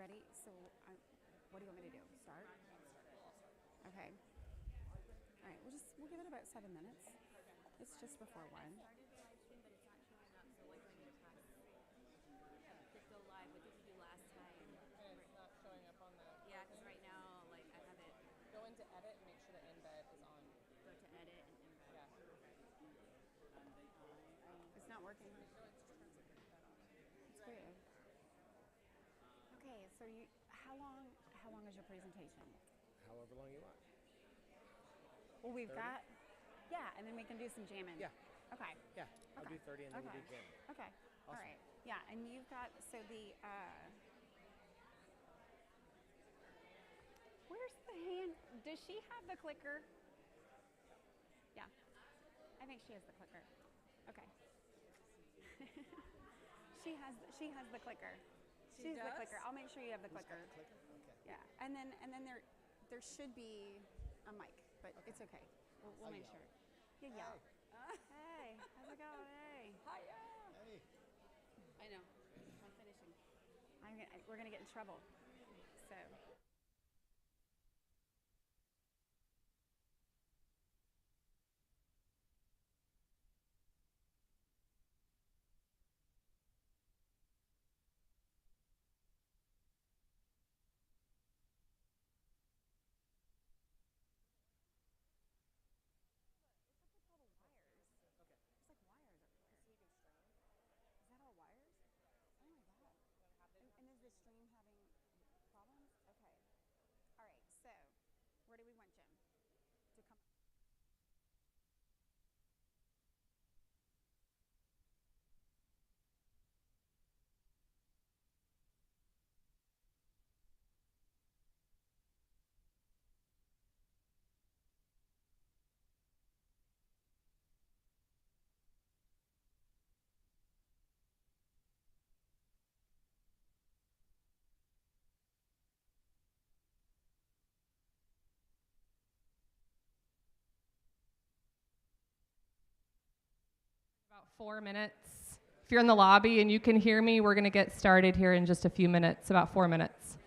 ready? So, what do you want me to do? Start? Okay. All right. We'll give it about 7 minutes. It's just before 1. Go live. What did you do last time? And it's not showing up on the... Yeah, because right now, like, I have it. Go into edit and make sure the embed is on. Go to edit and embed. Yeah. It's not working. No, it's turns that off. It's weird. Okay, so how long is your presentation? However long you want. Well, we've 30? got, and then we can do some jamming. Yeah. Okay. Yeah, I'll do 30 and then we'll do jam. Okay. All Awesome. right. Yeah, and you've got, so the, where's the hand? Does she have the clicker? Yeah. I think she has the clicker. Okay. She has the clicker. She's the clicker. I'll make sure you have the clicker. Clicker? Okay. Yeah. And then there should be a mic, but it's okay. We'll make sure. You yell. Hey, how's it going? Hey. Hiya! Hey. I know. I'm finishing. We're gonna get in trouble. So. Is that all wires? Oh my god. And is the stream having problems? Okay. All right, so where do we want Jim to come? About 4 minutes. If you're in the lobby and you can hear me, we're going to get started here in just a few minutes, about 4 minutes.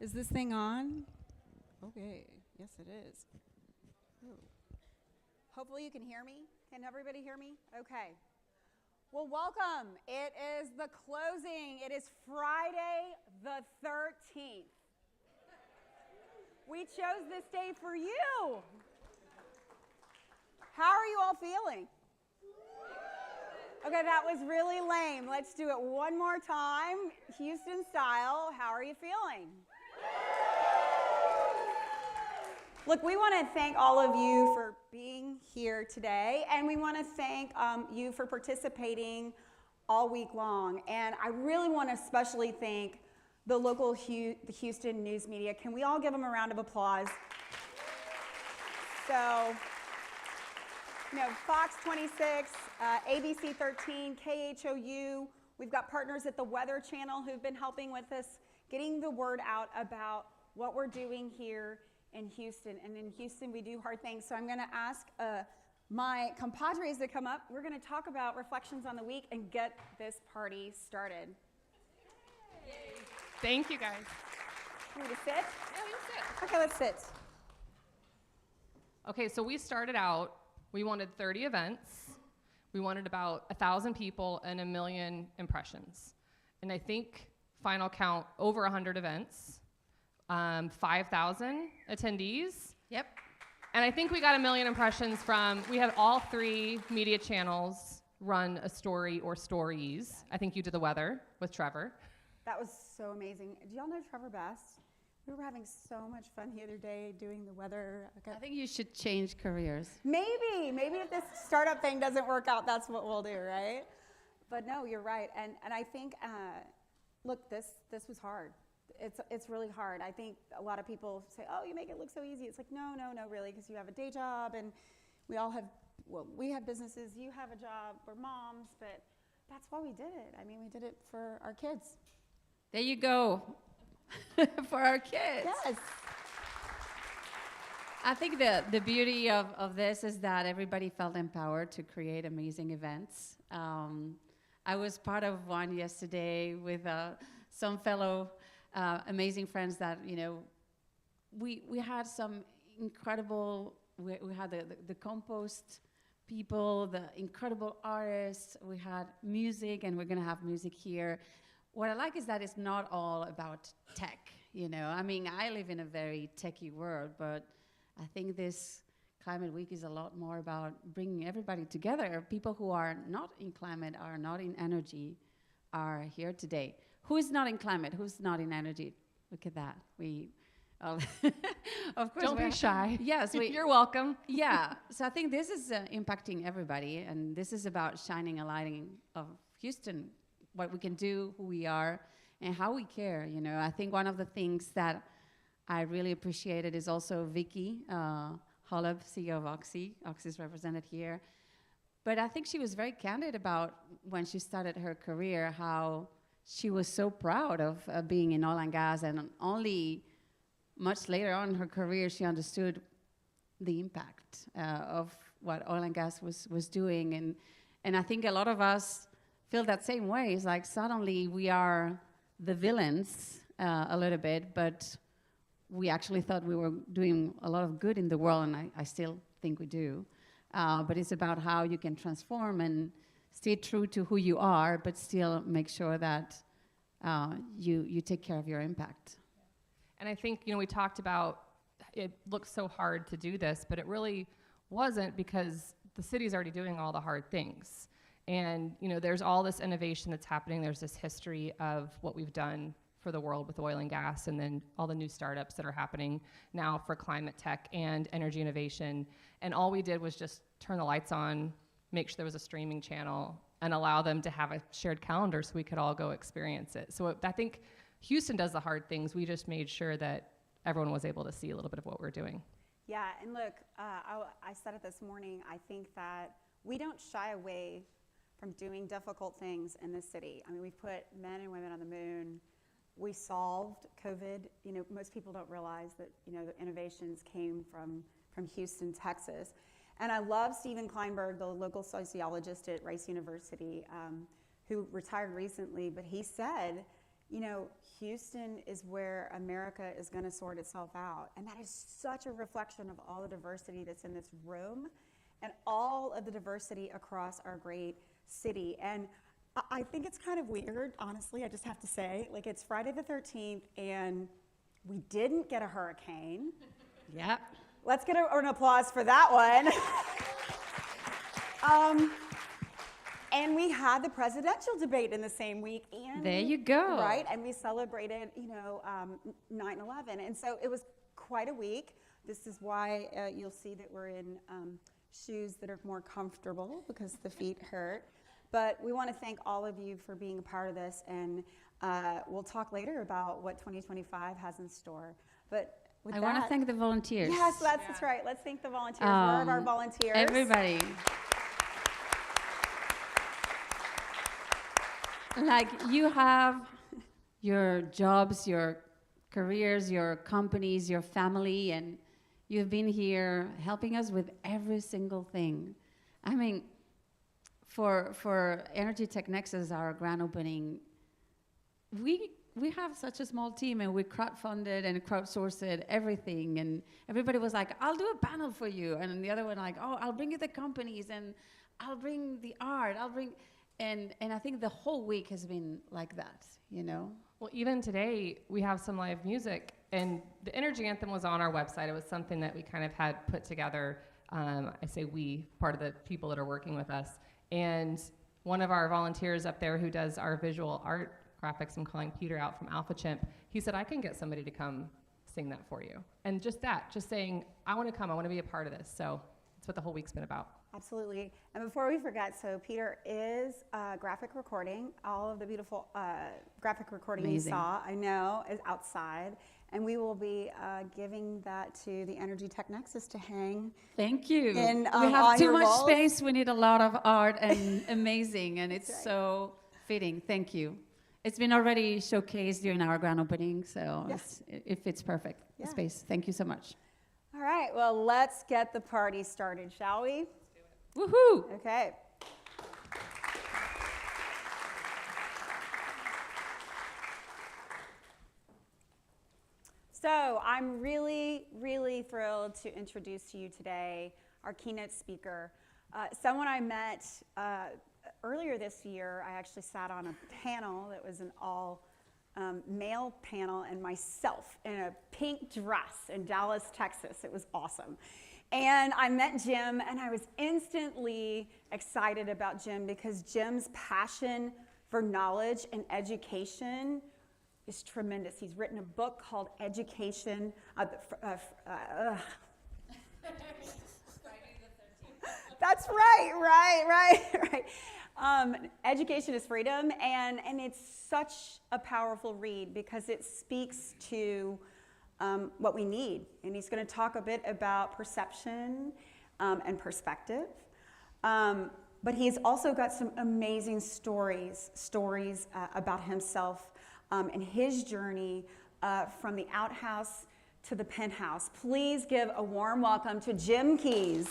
Is this thing on? Okay. Yes, it is. Ooh. Hopefully you can hear me. Can everybody hear me? Okay. Well, welcome. It is the closing. It is Friday the 13th. We chose this day for you. How are you all feeling? Okay, that was really lame. Let's do it one more time, Houston style. How are you feeling? Look, we want to thank all of you for being here today, and we want to thank you for participating all week long. And I really want to especially thank the local the Houston news media. Can we all give them a round of applause? So, Fox 26, ABC 13, KHOU. We've got partners at the Weather Channel who've been helping with us, getting the word out about what we're doing here in Houston. And in Houston, we do hard things. So I'm going to ask my compadres to come up. We're going to talk about reflections on the week and get this party started. Yay. Thank you, guys. You want me to sit? Yeah, you sit. Okay, let's sit. Okay, so we started out, we wanted 30 events. We wanted about 1,000 people and 1 million impressions. And I think final count, over 100 events. 5,000 attendees. Yep. And I think we got 1 million impressions we had all 3 media channels run a story or stories. I think you did the weather with Trevor. That was so amazing. Do y'all know Trevor Best? We were having so much fun the other day doing the weather. I think you should change careers. Maybe if this startup thing doesn't work out, that's what we'll do, right? But no, you're right. And I think, look, this was hard. It's really hard. I think a lot of people say, oh, you make it look so easy. It's like, no, really, because you have a day job, and we have businesses, you have a job, we're moms, but that's why we did it. I mean, we did it for our kids. There you go. For our kids. Yes. I think the beauty of this is that everybody felt empowered to create amazing events. I was part of one yesterday with some fellow amazing friends that, we had some incredible, we had the compost people, the incredible artists, we had music, and we're going to have music here. What I like is that it's not all about tech, I mean, I live in a very techy world, but I think this Climate Week is a lot more about bringing everybody together. People who are not in climate, are not in energy, are here today. Who is not in climate? Who's not in energy? Look at that. Of course. Don't be shy. Yes. You're welcome. Yeah. So I think this is impacting everybody, and this is about shining a light of Houston, what we can do, who we are, and how we care. I think one of the things that I really appreciated is also Vicky Holub, CEO of Oxy. Oxy is represented here. But I think she was very candid about when she started her career, how she was so proud of being in oil and gas, and only much later on in her career, she understood the impact of what oil and gas was doing. And I think a lot of us feel that same way. It's like suddenly we are the villains a little bit, but we actually thought we were doing a lot of good in the world, and I still think we do. But it's about how you can transform and stay true to who you are, but still make sure that you take care of your impact. And I think, we talked about it looks so hard to do this, but it really wasn't, because the city's already doing all the hard things. And, there's all this innovation that's happening. There's this history of what we've done for the world with oil and gas, and then all the new startups that are happening now for climate tech and energy innovation. And all we did was just turn the lights on, make sure there was a streaming channel, and allow them to have a shared calendar so we could all go experience it. So I think Houston does the hard things. We just made sure that everyone was able to see a little bit of what we're doing. Yeah, and look, I said it this morning, I think that we don't shy away from doing difficult things in this city. I mean, we've put men and women on the moon. We solved COVID. Most people don't realize that, the innovations came from Houston, Texas. And I love Stephen Kleinberg, the local sociologist at Rice University, who retired recently, but he said, you know, Houston is where America is going to sort itself out. And that is such a reflection of all the diversity that's in this room and all of the diversity across our great city. And I think it's kind of weird, honestly, I just have to say. Like, it's Friday the 13th, and we didn't get a hurricane. Yeah. Let's get an applause for that one. And we had the presidential debate in the same week. And There you go. Right, and we celebrated, you know, 9/11. And so it was quite a week. This is why you'll see that we're in shoes that are more comfortable because the feet hurt. But we want to thank all of you for being a part of this. And we'll talk later about what 2025 has in store. But with I that, want to thank the volunteers. Yes, that's right. Let's thank the volunteers. More of our volunteers. Everybody. Like, you have your jobs, your careers, your companies, your family, and you've been here helping us with every single thing. I mean, for Energy Tech Nexus, our grand opening, we have such a small team, and we crowdfunded and crowdsourced everything, and everybody was like, I'll do a panel for you, and the other one like, oh, I'll bring you the companies, and I'll bring the art, and I think the whole week has been like that, you know? Well, even today, we have some live music, and the Energy Anthem was on our website. It was something that we kind of had put together. I say we, part of the people that are working with us. And one of our volunteers up there who does our visual art graphics, I'm calling Peter out from Alpha Chimp, he said, I can get somebody to come sing that for you. And just saying, I want to come, I want to be a part of this. So that's what the whole week's been about. Absolutely. And before we forget, so Peter is graphic recording. All of the beautiful graphic recording Amazing. you saw, I know, is outside. And we will be giving that to the Energy Tech Nexus to hang. Thank you. And, we on have too your much walls. space. We need a lot of art and amazing, and it's That's right. so fitting. Thank you. It's been already showcased during our grand opening, so Yes. it fits perfect. The Yeah. space. Thank you so much. All right, well, let's get the party started, shall we? Woohoo! Okay. So I'm really, really thrilled to introduce to you today our keynote speaker, someone I met earlier this year. I actually sat on a panel that was an all male panel, and myself in a pink dress in Dallas, Texas. It was awesome. And I met Jim, and I was instantly excited about Jim because Jim's passion for knowledge and education is tremendous. He's written a book called Education. That's right. Education is Freedom, and it's such a powerful read because it speaks to what we need. And he's going to talk a bit about perception and perspective. But he's also got some amazing stories about himself and his journey from the outhouse to the penthouse. Please give a warm welcome to Jim Keys.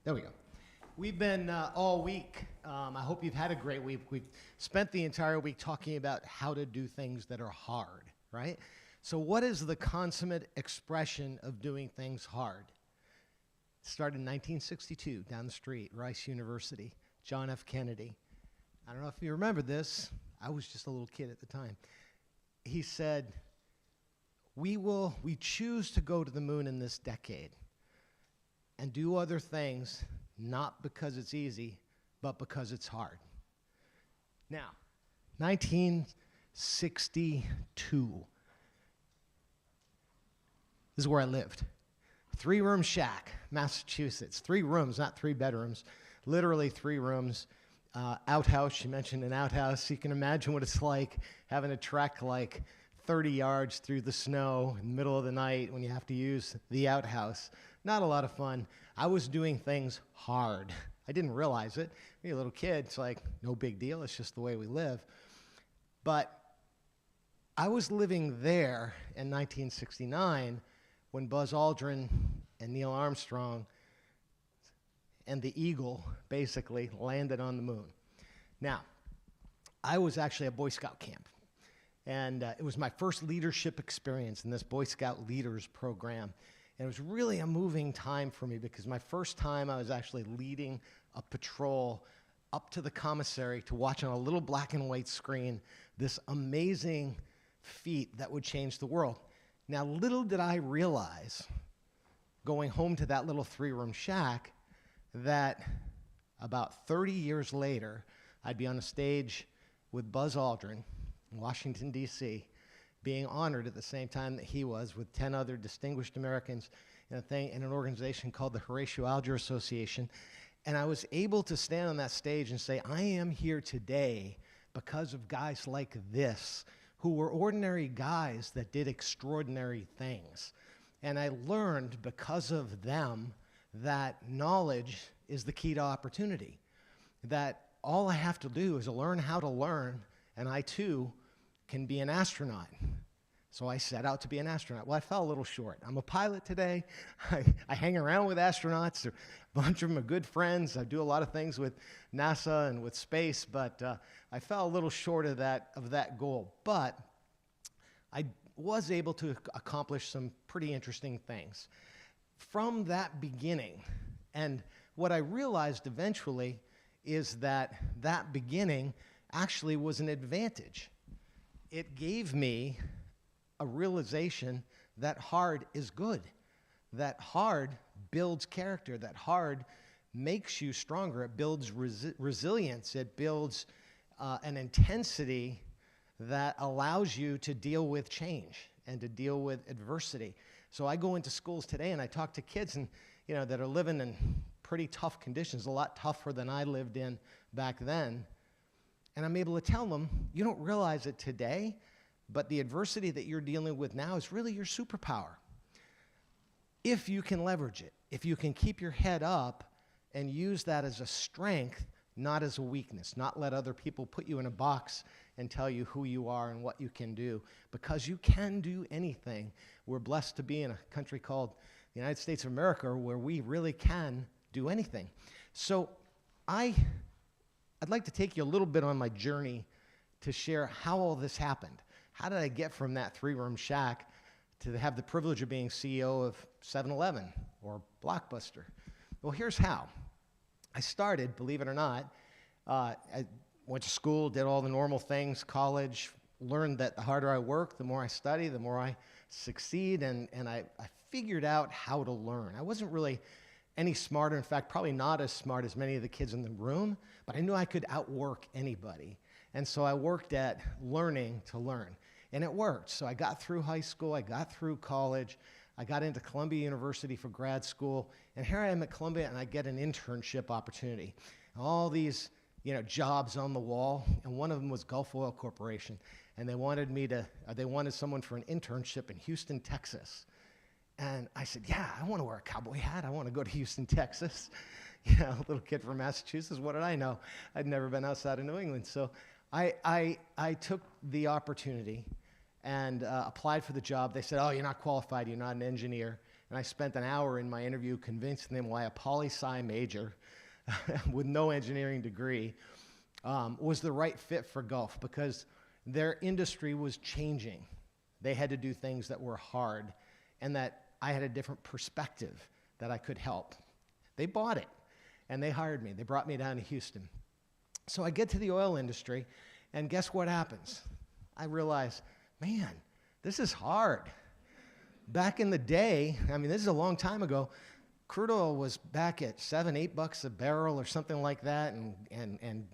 There we go. We've been all week. I hope you've had a great week. We've spent the entire week talking about how to do things that are hard, right? So what is the consummate expression of doing things hard? It started in 1962, down the street, Rice University, John F. Kennedy. I don't know if you remember this. I was just a little kid at the time. He said, we choose to go to the moon in this decade and do other things, not because it's easy, but because it's hard. Now, 1962. This is where I lived. 3-room shack, Massachusetts. 3 rooms, not 3 bedrooms. Literally 3 rooms. Outhouse, she mentioned an outhouse. You can imagine what it's like having to trek like 30 yards through the snow in the middle of the night when you have to use the outhouse. Not a lot of fun. I was doing things hard. I didn't realize it. Being a little kid, it's like, no big deal. It's just the way we live. But I was living there in 1969 when Buzz Aldrin and Neil Armstrong and the Eagle basically landed on the moon. Now, I was actually at Boy Scout camp, and it was my first leadership experience in this Boy Scout Leaders program. And it was really a moving time for me because my first time I was actually leading a patrol up to the commissary to watch on a little black and white screen this amazing feat that would change the world. Now, little did I realize, going home to that little 3-room shack, that about 30 years later, I'd be on a stage with Buzz Aldrin in Washington, D.C., being honored at the same time that he was with 10 other distinguished Americans in an organization called the Horatio Alger Association. And I was able to stand on that stage and say, I am here today because of guys like this, who were ordinary guys that did extraordinary things. And I learned because of them that knowledge is the key to opportunity. That all I have to do is learn how to learn, and I too can be an astronaut. So I set out to be an astronaut. Well, I fell a little short. I'm a pilot today. I hang around with astronauts. A bunch of them are good friends. I do a lot of things with NASA and with space, but I fell a little short of that goal. But I was able to accomplish some pretty interesting things. From that beginning, and what I realized eventually is that that beginning actually was an advantage. It gave me a realization that hard is good, that hard builds character, that hard makes you stronger. It builds resilience. It builds an intensity that allows you to deal with change and to deal with adversity. So I go into schools today and I talk to kids that are living in pretty tough conditions, a lot tougher than I lived in back then. And I'm able to tell them, you don't realize it today, but the adversity that you're dealing with now is really your superpower. If you can leverage it, if you can keep your head up and use that as a strength, not as a weakness, not let other people put you in a box and tell you who you are and what you can do, because you can do anything. We're blessed to be in a country called the United States of America where we really can do anything. So I'd like to take you a little bit on my journey to share how all this happened. How did I get from that 3-room shack to have the privilege of being CEO of 7-Eleven or Blockbuster? Well, here's how. I started, believe it or not, I went to school, did all the normal things, college, learned that the harder I work, the more I study, the more I succeed, and I figured out how to learn. I wasn't really any smarter, in fact, probably not as smart as many of the kids in the room, but I knew I could outwork anybody. And so I worked at learning to learn. And it worked. So I got through high school, I got through college, I got into Columbia University for grad school, and here I am at Columbia and I get an internship opportunity. All these jobs on the wall, and one of them was Gulf Oil Corporation. And they wanted someone for an internship in Houston, Texas. And I said, yeah, I want to wear a cowboy hat. I want to go to Houston, Texas. A little kid from Massachusetts, what did I know? I'd never been outside of New England. So I took the opportunity and applied for the job. They said, oh, you're not qualified, you're not an engineer. And I spent an hour in my interview convincing them why a poli-sci major with no engineering degree was the right fit for Gulf, because their industry was changing. They had to do things that were hard, and that I had a different perspective that I could help. They bought it, and they hired me. They brought me down to Houston. So I get to the oil industry, and guess what happens? I realize, man, this is hard. Back in the day, this is a long time ago, crude oil was back at $7, $8 a barrel or something like that, and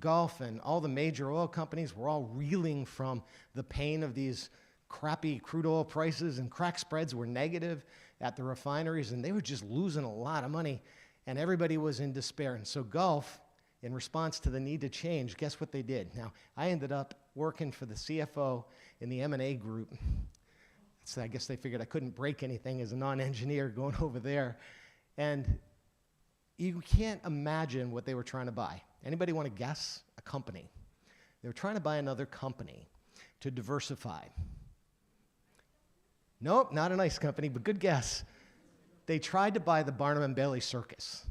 Gulf and all the major oil companies were all reeling from the pain of these crappy crude oil prices, and crack spreads were negative at the refineries, and they were just losing a lot of money, and everybody was in despair. And so Gulf, in response to the need to change, guess what they did? Now, I ended up working for the CFO in the M&A group. So I guess they figured I couldn't break anything as a non-engineer going over there. And you can't imagine what they were trying to buy. Anybody want to guess? A company. They were trying to buy another company to diversify. Nope, not an ice company, but good guess. They tried to buy the Barnum and Bailey Circus.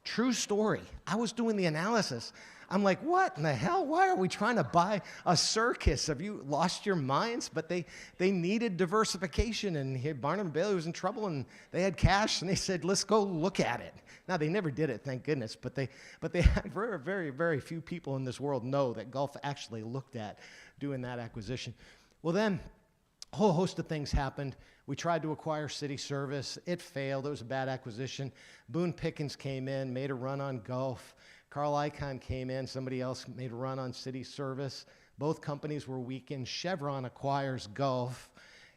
True story. I was doing the analysis. I'm like, what in the hell? Why are we trying to buy a circus? Have you lost your minds? But they needed diversification, and here Barnum and Bailey was in trouble, and they had cash, and they said, let's go look at it. Now, they never did it, thank goodness, but they had very, very, very few people in this world know that Gulf actually looked at doing that acquisition. Well, then, a whole host of things happened. We tried to acquire City Service. It failed. It was a bad acquisition. Boone Pickens came in, made a run on Gulf. Carl Icahn came in. Somebody else made a run on City Service. Both companies were weakened. Chevron acquires Gulf,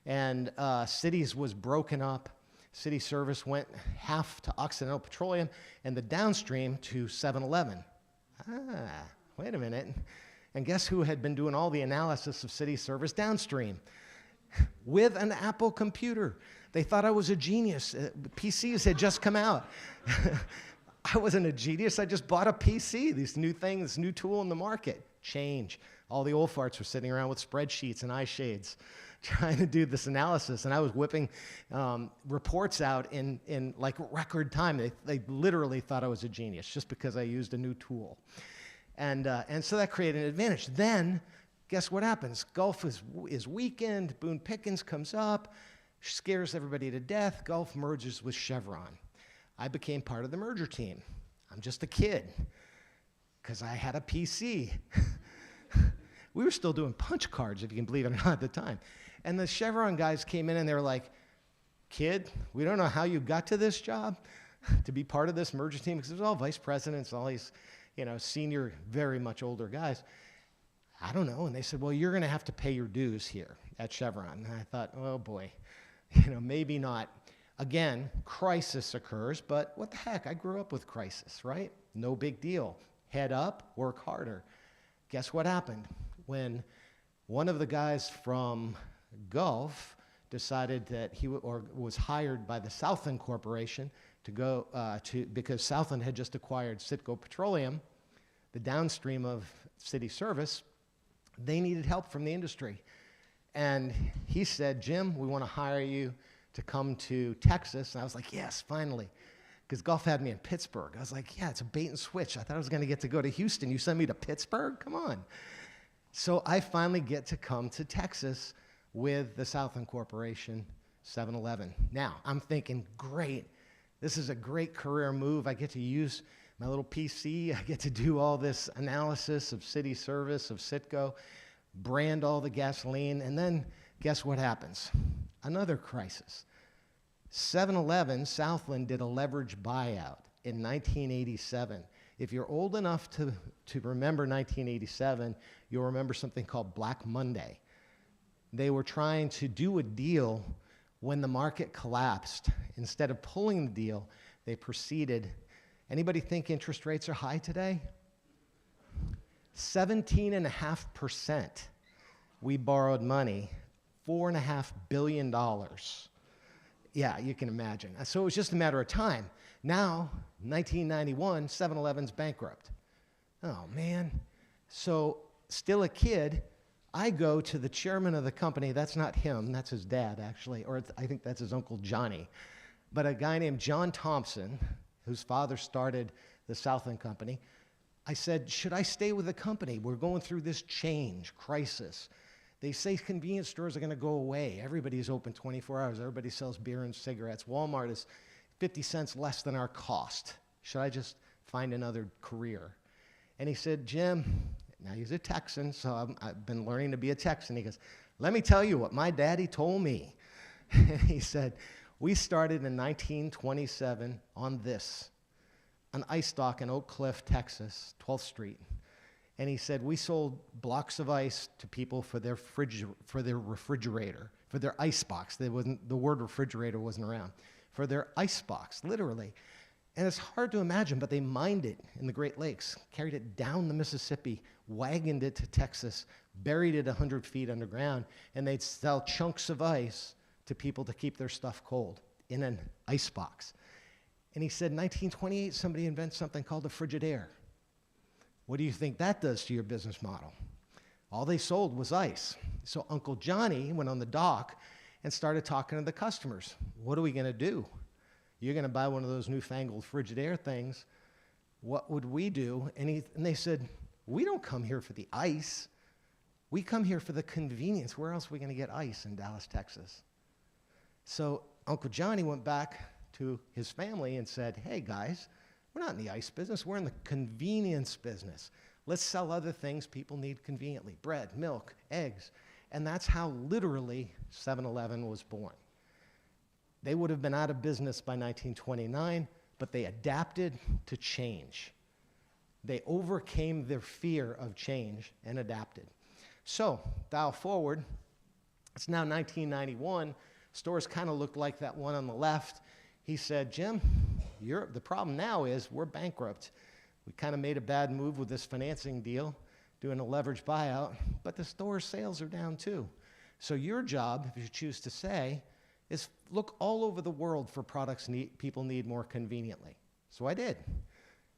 and Cities was broken up. City Service went half to Occidental Petroleum, and the downstream to 7-Eleven. Wait a minute. And guess who had been doing all the analysis of City Service downstream? With an Apple computer. They thought I was a genius. PCs had just come out. I wasn't a genius. I just bought a PC, these new things, this new tool in the market. Change. All the old farts were sitting around with spreadsheets and eye shades trying to do this analysis, and I was whipping reports out in like record time. They literally thought I was a genius just because I used a new tool. And so that created an advantage. Then, guess what happens? Gulf is weakened. Boone Pickens comes up, scares everybody to death. Gulf merges with Chevron. I became part of the merger team. I'm just a kid because I had a PC. We were still doing punch cards, if you can believe it or not, at the time. And the Chevron guys came in and they were like, kid, we don't know how you got to this job to be part of this merger team, because it was all vice presidents, all these, senior, very much older guys. I don't know. And they said, well, you're going to have to pay your dues here at Chevron. And I thought, oh boy, maybe not. Again, crisis occurs, but what the heck? I grew up with crisis, right? No big deal. Head up, work harder. Guess what happened? When one of the guys from Gulf decided that was hired by the Southland Corporation to go because Southland had just acquired Citgo Petroleum, the downstream of City Service. They needed help from the industry. And he said, Jim, we want to hire you to come to Texas. And I was like, yes, finally. Because Gulf had me in Pittsburgh. I was like, yeah, it's a bait and switch. I thought I was going to get to go to Houston. You send me to Pittsburgh? Come on. So I finally get to come to Texas with the Southland Corporation, 7-Eleven. Now, I'm thinking, great. This is a great career move. I get to use my little PC. I get to do all this analysis of City Service, of Citgo, brand all the gasoline, and then guess what happens? Another crisis. 7-Eleven, Southland did a leverage buyout in 1987. If you're old enough to remember 1987, you'll remember something called Black Monday. They were trying to do a deal when the market collapsed. Instead of pulling the deal, they proceeded. Anybody think interest rates are high today? 17.5%. We borrowed money, $4.5 billion. Yeah, you can imagine. So it was just a matter of time. Now, 1991, 7-Eleven's bankrupt. Oh, man. So, still a kid, I go to the chairman of the company. That's not him. That's his dad, actually. Or I think that's his uncle Johnny. But a guy named John Thompson, whose father started the Southland Company. I said, should I stay with the company? We're going through this change, crisis. They say convenience stores are going to go away. Everybody's open 24 hours. Everybody sells beer and cigarettes. Walmart is 50 cents less than our cost. Should I just find another career? And he said, Jim, now he's a Texan, so I've been learning to be a Texan. He goes, let me tell you what my daddy told me. He said, we started in 1927 on this, an ice dock in Oak Cliff, Texas, 12th Street. And he said, we sold blocks of ice to people for their refrigerator, for their ice box. The word refrigerator wasn't around. For their ice box, literally. And it's hard to imagine, but they mined it in the Great Lakes, carried it down the Mississippi, wagoned it to Texas, buried it 100 feet underground, and they'd sell chunks of ice to people to keep their stuff cold in an ice box. And he said, in 1928, somebody invents something called a Frigidaire. What do you think that does to your business model? All they sold was ice. So Uncle Johnny went on the dock and started talking to the customers. What are we going to do? You're going to buy one of those newfangled Frigidaire things. What would we do? And they said, we don't come here for the ice. We come here for the convenience. Where else are we going to get ice in Dallas, Texas? So Uncle Johnny went back to his family and said, hey, guys, we're not in the ice business. We're in the convenience business. Let's sell other things people need conveniently, bread, milk, eggs. And that's how literally 7-Eleven was born. They would have been out of business by 1929, but they adapted to change. They overcame their fear of change and adapted. So, dial forward, it's now 1991. Stores kind of look like that one on the left. He said, Jim, the problem now is we're bankrupt. We kind of made a bad move with this financing deal, doing a leverage buyout, but the store sales are down too. So your job, if you choose to say, is look all over the world for products people need more conveniently. So I did.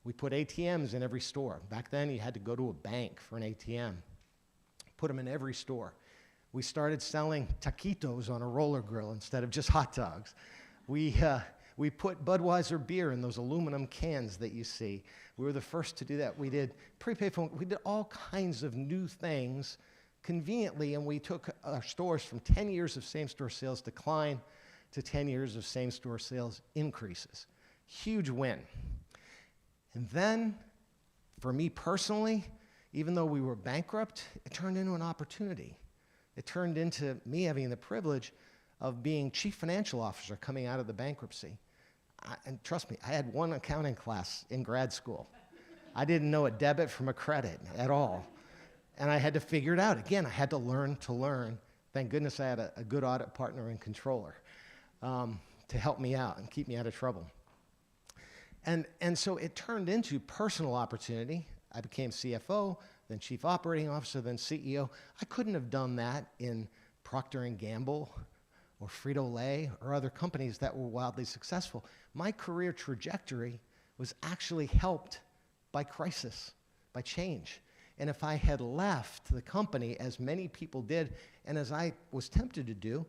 We put ATMs in every store. Back then, you had to go to a bank for an ATM. Put them in every store. We started selling taquitos on a roller grill instead of just hot dogs. We put Budweiser beer in those aluminum cans that you see. We were the first to do that. We did prepaid phone. We did all kinds of new things conveniently, and we took our stores from 10 years of same-store sales decline to 10 years of same-store sales increases. Huge win. And then, for me personally, even though we were bankrupt, it turned into an opportunity. It turned into me having the privilege of being chief financial officer coming out of the bankruptcy. And trust me, I had one accounting class in grad school. I didn't know a debit from a credit at all. And I had to figure it out. Again, I had to learn to learn. Thank goodness I had a good audit partner and controller to help me out and keep me out of trouble. And so it turned into personal opportunity. I became CFO, then Chief Operating Officer, then CEO. I couldn't have done that in Procter & Gamble or Frito-Lay or other companies that were wildly successful. My career trajectory was actually helped by crisis, by change. And if I had left the company, as many people did, and as I was tempted to do,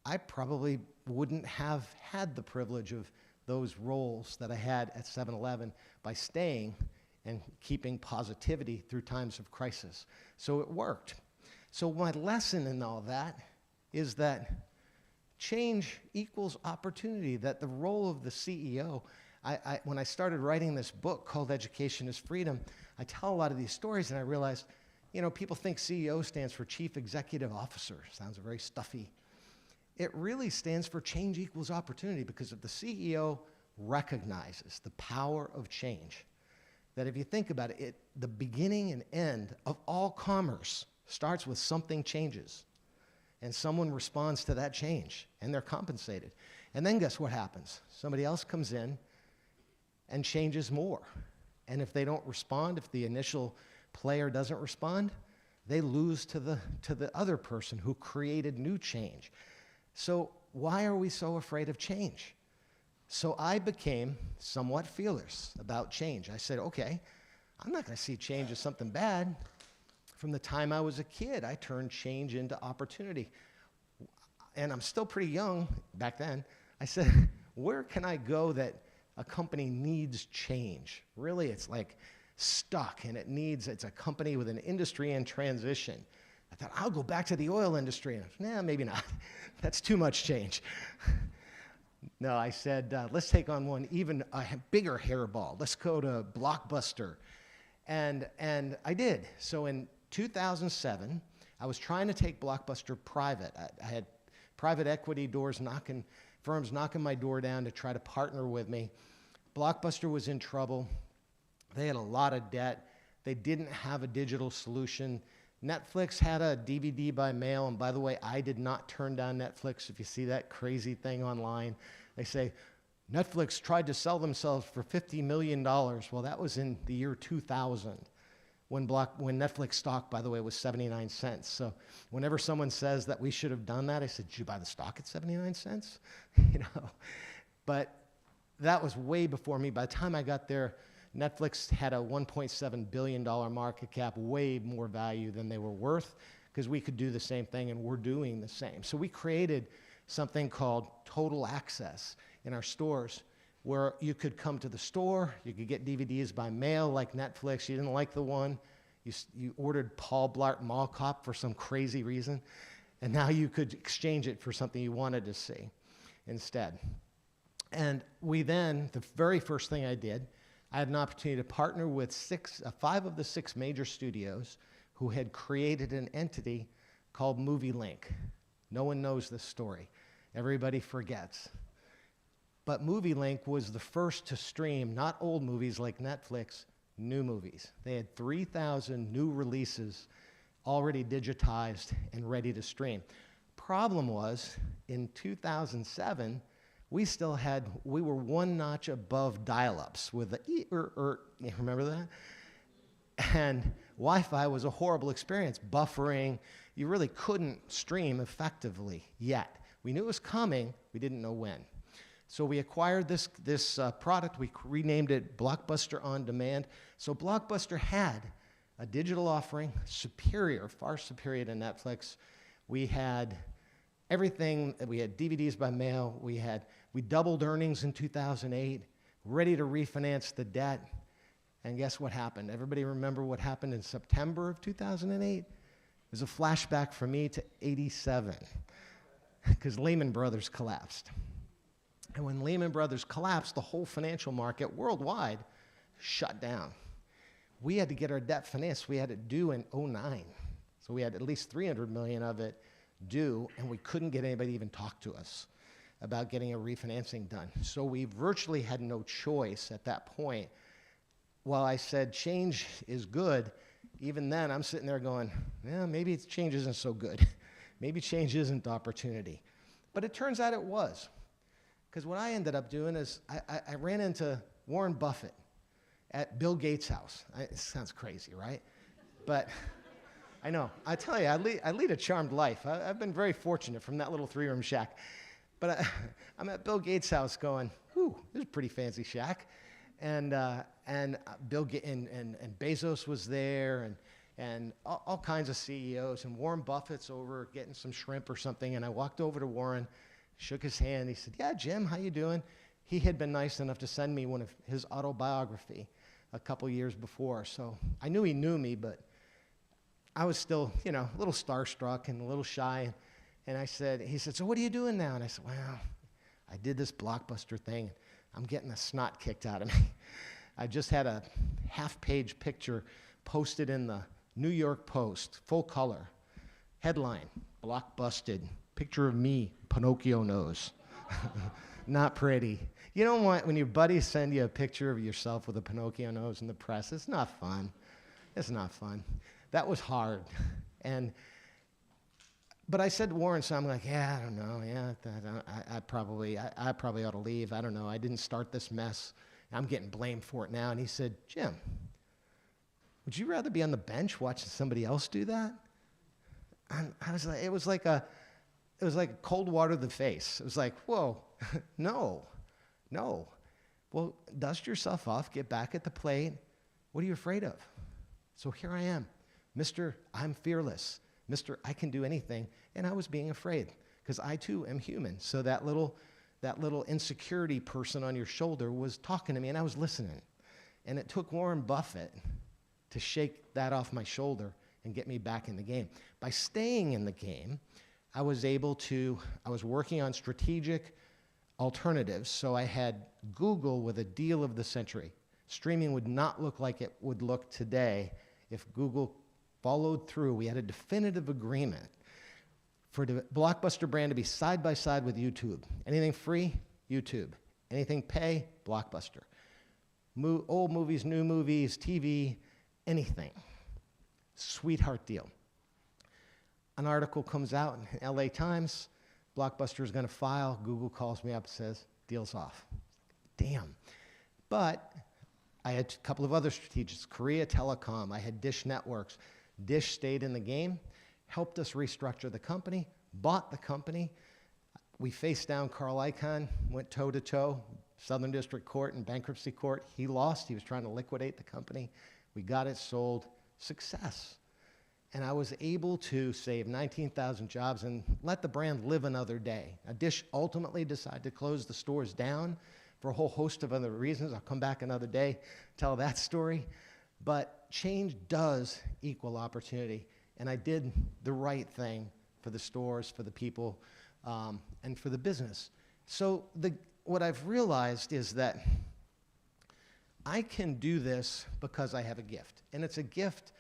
I probably wouldn't have had the privilege of those roles that I had at 7-Eleven by staying and keeping positivity through times of crisis. So it worked. So my lesson in all that is that change equals opportunity, that the role of the CEO, when I started writing this book called Education is Freedom, I tell a lot of these stories and I realized, people think CEO stands for Chief Executive Officer. Sounds very stuffy. It really stands for change equals opportunity, because if the CEO recognizes the power of change, that if you think about it, the beginning and end of all commerce starts with something changes. And someone responds to that change, and they're compensated. And then guess what happens? Somebody else comes in and changes more. And if they don't respond, if the initial player doesn't respond, they lose to the other person who created new change. So why are we so afraid of change? So I became somewhat fearless about change. I said, okay, I'm not going to see change as something bad. From the time I was a kid, I turned change into opportunity. And I'm still pretty young back then. I said, where can I go that a company needs change? Really, it's like stuck, and it's a company with an industry in transition. I thought, I'll go back to the oil industry. And, nah, maybe not. That's too much change. No, I said, let's take on one even a bigger hairball. Let's go to Blockbuster. And I did. So in 2007, I was trying to take Blockbuster private. I had private equity firms knocking my door down to try to partner with me. Blockbuster was in trouble. They had a lot of debt. They didn't have a digital solution. Netflix had a DVD by mail, and by the way, I did not turn down Netflix. If you see that crazy thing online, they say, Netflix tried to sell themselves for $50 million. Well, that was in the year 2000, when Netflix stock, by the way, was 79 cents. So whenever someone says that we should have done that, I said, did you buy the stock at 79 cents? But that was way before me. By the time I got there, Netflix had a $1.7 billion market cap, way more value than they were worth, because we could do the same thing, and we're doing the same. So we created something called Total Access in our stores, where you could come to the store, you could get DVDs by mail like Netflix. You didn't like the one, you ordered Paul Blart Mall Cop for some crazy reason, and now you could exchange it for something you wanted to see instead. And we then, the very first thing I did, I had an opportunity to partner with 5 of the 6 major studios who had created an entity called Movie Link. No one knows this story. Everybody forgets. But Movie Link was the first to stream not old movies like Netflix, new movies. They had 3,000 new releases already digitized and ready to stream. Problem was, in 2007, we were one notch above dial-ups with the you remember that? And Wi-Fi was a horrible experience, buffering. You really couldn't stream effectively yet. We knew it was coming, we didn't know when. So we acquired this product, we renamed it Blockbuster On Demand. So Blockbuster had a digital offering, superior, far superior to Netflix. We had everything, we had DVDs by mail, we doubled earnings in 2008, ready to refinance the debt. And guess what happened? Everybody remember what happened in September of 2008? It was a flashback for me to 87, because Lehman Brothers collapsed. And when Lehman Brothers collapsed, the whole financial market worldwide shut down. We had to get our debt financed. We had it due in 2009. So we had at least 300 million of it due, and we couldn't get anybody to even talk to us about getting a refinancing done. So we virtually had no choice at that point. While I said change is good, even then I'm sitting there going, yeah, maybe change isn't so good. Maybe change isn't opportunity. But it turns out it was. Because what I ended up doing is I ran into Warren Buffett at Bill Gates' house. It sounds crazy, right? But I know. I tell you, I lead a charmed life. I've been very fortunate from that little 3-room shack. But I'm at Bill Gates' house going, whew, this is a pretty fancy shack. And Bill and Bezos was there, and all kinds of CEOs. And Warren Buffett's over getting some shrimp or something. And I walked over to Warren, shook his hand. He said, yeah, Jim, how you doing? He had been nice enough to send me one of his autobiography a couple years before. So I knew he knew me, but I was still, a little starstruck and a little shy. And he said, so what are you doing now? And I said, well, I did this Blockbuster thing. I'm getting the snot kicked out of me. I just had a half-page picture posted in the New York Post, full color. Headline, Blockbusted. Picture of me, Pinocchio nose. Not pretty. You don't want, when your buddies send you a picture of yourself with a Pinocchio nose in the press, it's not fun. It's not fun. That was hard. But I said to Warren, so I'm like, yeah, I don't know. Yeah, I probably ought to leave. I don't know. I didn't start this mess. I'm getting blamed for it now. And he said, Jim, would you rather be on the bench watching somebody else do that? And I was like, it was like cold water to the face. It was like, whoa, no. Well, dust yourself off, get back at the plate. What are you afraid of? So here I am, Mr. I'm fearless, Mr. I can do anything. And I was being afraid, because I too am human. So that little insecurity person on your shoulder was talking to me, and I was listening. And it took Warren Buffett to shake that off my shoulder and get me back in the game. By staying in the game, I was working on strategic alternatives. So I had Google with a deal of the century. Streaming would not look like it would look today if Google followed through. We had a definitive agreement for the Blockbuster brand to be side by side with YouTube. Anything free, YouTube. Anything pay, Blockbuster. Old movies, new movies, TV, anything. Sweetheart deal. An article comes out in LA Times, Blockbuster is going to file. Google calls me up and says, deal's off. Damn. But I had a couple of other strategics, Korea Telecom, I had Dish Networks. Dish stayed in the game, helped us restructure the company, bought the company. We faced down Carl Icahn, went toe-to-toe, Southern District Court and bankruptcy court. He lost. He was trying to liquidate the company. We got it sold. Success. And I was able to save 19,000 jobs and let the brand live another day. Now, Dish ultimately decided to close the stores down for a whole host of other reasons. I'll come back another day, tell that story. But change does equal opportunity. And I did the right thing for the stores, for the people, and for the business. So what I've realized is that I can do this because I have a gift. And it's a gift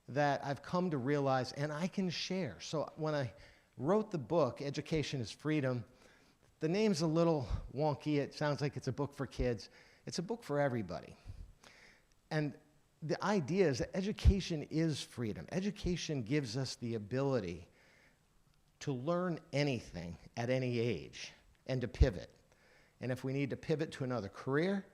that I've come to realize and I can share. So when I wrote the book, Education is Freedom, the name's a little wonky. It sounds like it's a book for kids. It's a book for everybody. And the idea is that education is freedom. Education gives us the ability to learn anything at any age and to pivot. And if we need to pivot to another career,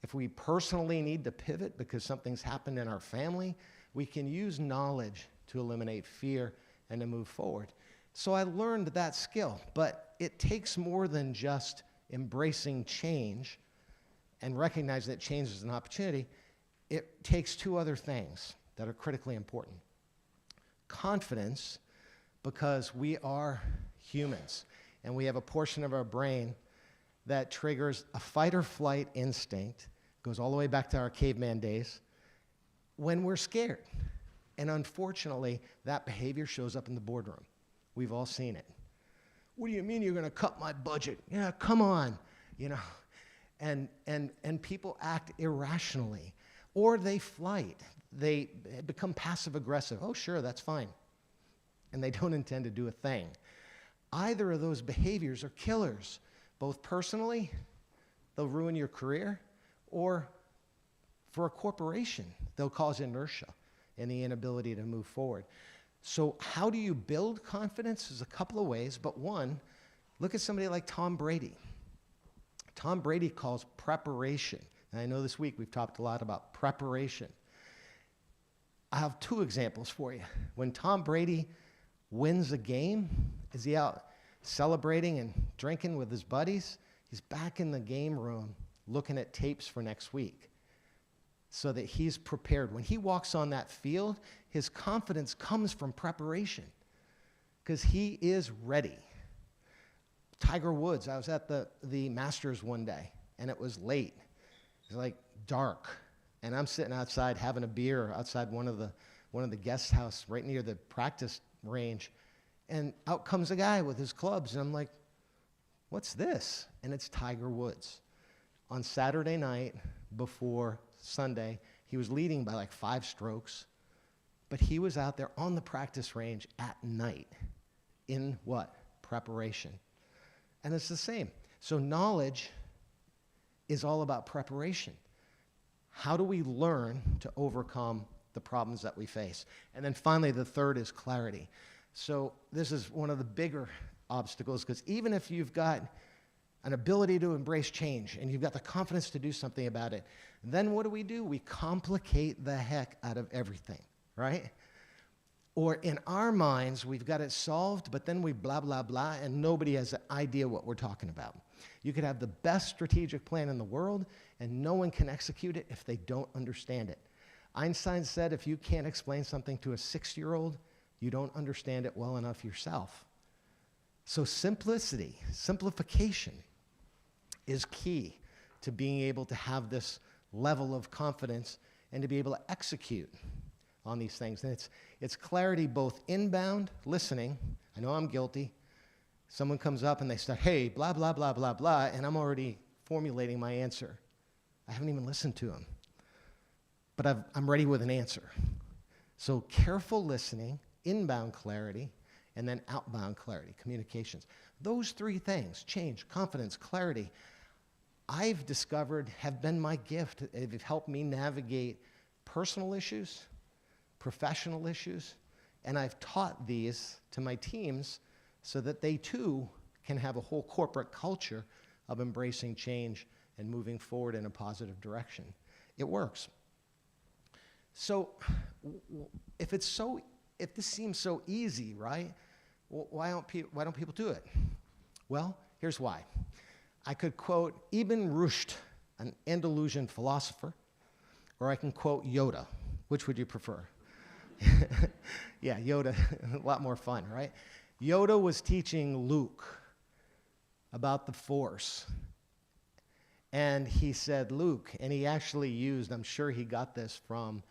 if we personally need to pivot because something's happened in our family, we can use knowledge to eliminate fear and to move forward. So I learned that skill, but it takes more than just embracing change and recognize that change is an opportunity. It takes two other things that are critically important. Confidence, because we are humans, and we have a portion of our brain that triggers a fight or flight instinct, goes all the way back to our caveman days, when we're scared. And unfortunately, that behavior shows up in the boardroom. We've all seen it. What do you mean you're going to cut my budget? Yeah, come on, you know. And people act irrationally, or they flight. They become passive aggressive. Oh, sure, that's fine. And they don't intend to do a thing. Either of those behaviors are killers, both personally, they'll ruin your career, or for a corporation, they'll cause inertia and the inability to move forward. So how do you build confidence? There's a couple of ways, but one, look at somebody like Tom Brady. Tom Brady calls preparation. And I know this week we've talked a lot about preparation. I have two examples for you. When Tom Brady wins a game, is he out celebrating and drinking with his buddies? He's back in the game room looking at tapes for next week so that he's prepared. When he walks on that field, his confidence comes from preparation because he is ready. Tiger Woods, I was at the Masters one day, and it was late. It was like dark, and I'm sitting outside having a beer outside one of the guest house right near the practice range, and out comes a guy with his clubs, and I'm like, what's this? And it's Tiger Woods. On Saturday night before Sunday, he was leading by like 5 strokes, but he was out there on the practice range at night in what? Preparation. And it's the same. So knowledge is all about preparation. How do we learn to overcome the problems that we face? And then finally, the third is clarity. So this is one of the bigger obstacles, because even if you've got an ability to embrace change and you've got the confidence to do something about it, then what do? We complicate the heck out of everything, right? Or in our minds, we've got it solved, but then we blah, blah, blah, and nobody has an idea what we're talking about. You could have the best strategic plan in the world, and no one can execute it if they don't understand it. Einstein said if you can't explain something to a 6-year-old, you don't understand it well enough yourself. So simplicity, simplification is key to being able to have this level of confidence and to be able to execute on these things. And it's clarity both inbound, listening. I know I'm guilty. Someone comes up and they start, hey, blah, blah, blah, blah, blah, and I'm already formulating my answer. I haven't even listened to them. But I'm ready with an answer. So careful listening, inbound clarity, and then outbound clarity, communications. Those 3 things, change, confidence, clarity, I've discovered have been my gift. They've helped me navigate personal issues, professional issues, and I've taught these to my teams so that they too can have a whole corporate culture of embracing change and moving forward in a positive direction. It works. So if this seems so easy, right? Why don't people do it? Well, here's why. I could quote Ibn Rushd, an Andalusian philosopher, or I can quote Yoda. Which would you prefer? Yeah, Yoda, a lot more fun, right? Yoda was teaching Luke about the Force. And he said, Luke, and he actually used, I'm sure he got this from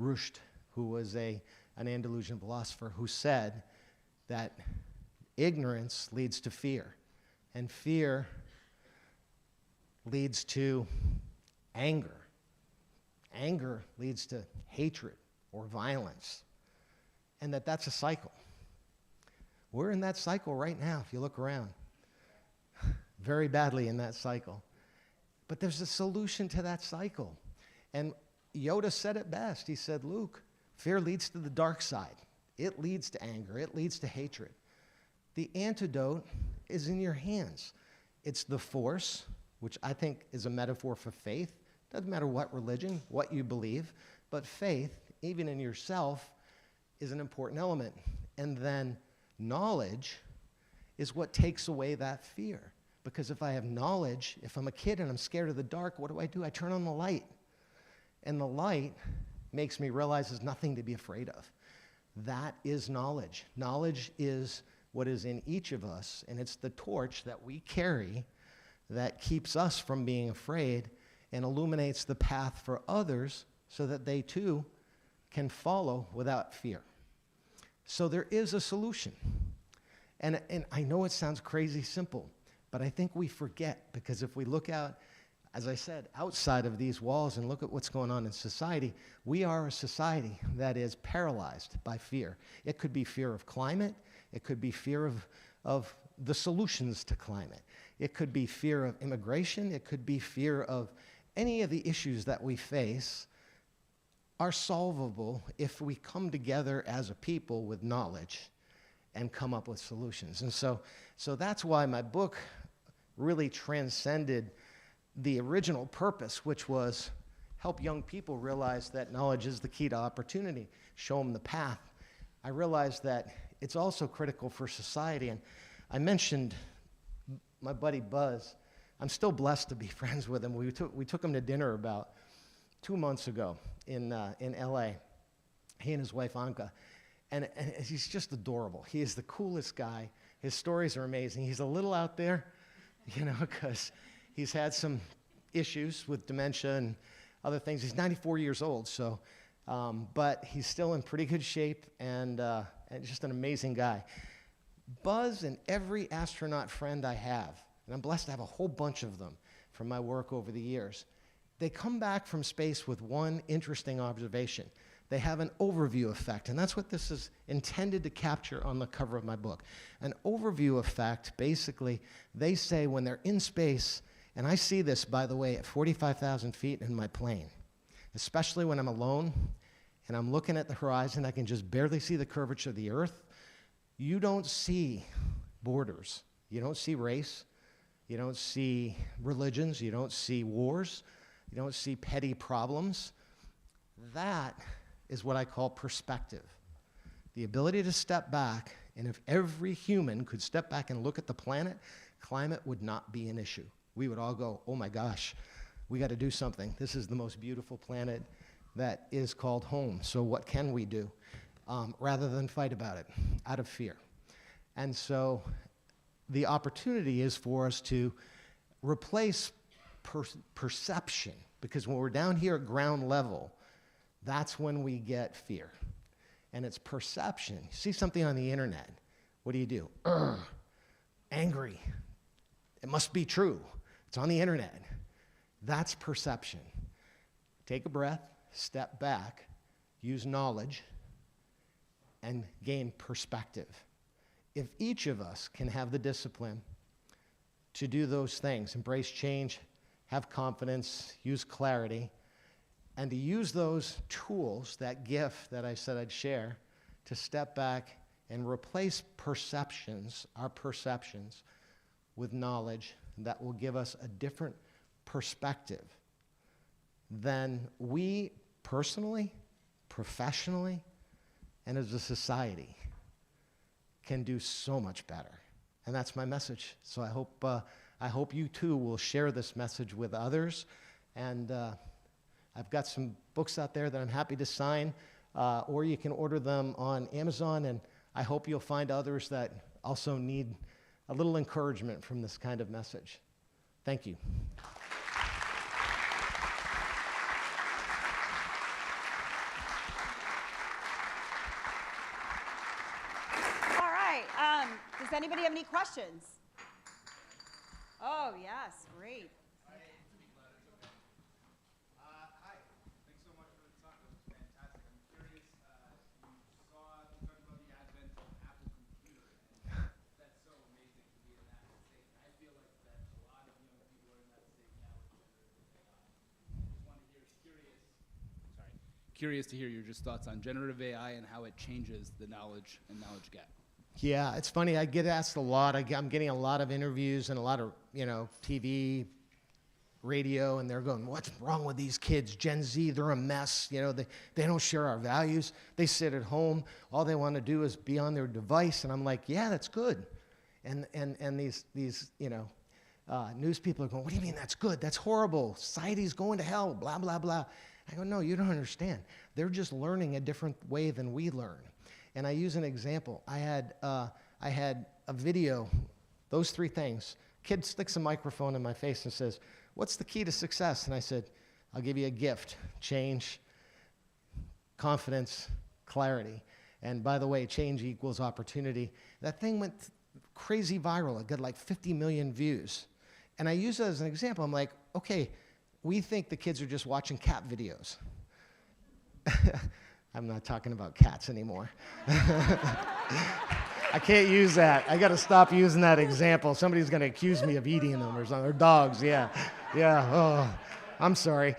Rushd, who was an Andalusian philosopher, who said that ignorance leads to fear, and fear leads to anger. Anger leads to hatred or violence, and that's a cycle. We're in that cycle right now, if you look around. Very badly in that cycle. But there's a solution to that cycle. And Yoda said it best. He said, Luke, fear leads to the dark side. It leads to anger. It leads to hatred. The antidote is in your hands. It's the Force, which I think is a metaphor for faith. Doesn't matter what religion, what you believe, but faith, even in yourself, is an important element. And then knowledge is what takes away that fear. Because if I have knowledge, if I'm a kid and I'm scared of the dark, what do? I turn on the light. And the light makes me realize there's nothing to be afraid of. That is knowledge. Knowledge is what is in each of us, and it's the torch that we carry that keeps us from being afraid and illuminates the path for others so that they too can follow without fear. So there is a solution. And I know it sounds crazy simple, but I think we forget, because if we look out, as I said, outside of these walls and look at what's going on in society, we are a society that is paralyzed by fear. It could be fear of climate. It could be fear of the solutions to climate. It could be fear of immigration. It could be fear of any of the issues that we face are solvable if we come together as a people with knowledge and come up with solutions. And so that's why my book really transcended the original purpose, which was help young people realize that knowledge is the key to opportunity, show them the path. I realized that it's also critical for society. And I mentioned my buddy Buzz. I'm still blessed to be friends with him. We took him to dinner about 2 months ago in LA, he and his wife Anka. And he's just adorable. He is the coolest guy. His stories are amazing. He's a little out there, because he's had some issues with dementia and other things. He's 94 years old, but he's still in pretty good shape and just an amazing guy. Buzz and every astronaut friend I have, and I'm blessed to have a whole bunch of them from my work over the years, they come back from space with one interesting observation. They have an overview effect, and that's what this is intended to capture on the cover of my book. An overview effect, basically, they say when they're in space, and I see this, by the way, at 45,000 feet in my plane, especially when I'm alone and I'm looking at the horizon, I can just barely see the curvature of the Earth. You don't see borders. You don't see race. You don't see religions. You don't see wars. You don't see petty problems. That is what I call perspective. The ability to step back, and if every human could step back and look at the planet, climate would not be an issue. We would all go, oh my gosh, we got to do something. This is the most beautiful planet that is called home. So what can we do? Rather than fight about it out of fear. And so the opportunity is for us to replace perception, because when we're down here at ground level, that's when we get fear. And it's perception. You see something on the internet, what do? Angry. It must be true. It's on the internet. That's perception. Take a breath, step back, use knowledge, and gain perspective. If each of us can have the discipline to do those things, embrace change, have confidence, use clarity, and to use those tools, that gift that I said I'd share, to step back and replace perceptions, our perceptions, with knowledge that will give us a different perspective, then we personally, professionally, and as a society can do so much better. And that's my message. So I hope I hope you too will share this message with others. And I've got some books out there that I'm happy to sign, or you can order them on Amazon, and I hope you'll find others that also need a little encouragement from this kind of message. Thank you. All right. Does anybody have any questions? Oh, yes, great. Hi, thanks so much for the talk. That was fantastic. I'm curious, you talked about the advent of Apple Computer, and that's so amazing to be in that state. I feel like that a lot of young people are in that state now with generative AI. Just wanted to curious to hear your just thoughts on generative AI and how it changes the knowledge and knowledge gap. Yeah, it's funny. I get asked a lot. I'm getting a lot of interviews and a lot of, TV, radio, and they're going, what's wrong with these kids? Gen Z, they're a mess. They don't share our values. They sit at home. All they want to do is be on their device. And I'm like, yeah, that's good. And these news people are going, what do you mean that's good? That's horrible. Society's going to hell, blah, blah, blah. I go, no, you don't understand. They're just learning a different way than we learn. And I use an example. I had a video, those three things. Kid sticks a microphone in my face and says, what's the key to success? And I said, I'll give you a gift: change, confidence, clarity. And by the way, change equals opportunity. That thing went crazy viral. It got like 50 million views. And I use it as an example. I'm like, okay, we think the kids are just watching cat videos. I'm not talking about cats anymore. I can't use that. I got to stop using that example. Somebody's going to accuse me of eating them or something. Or dogs, yeah. Yeah, oh, I'm sorry.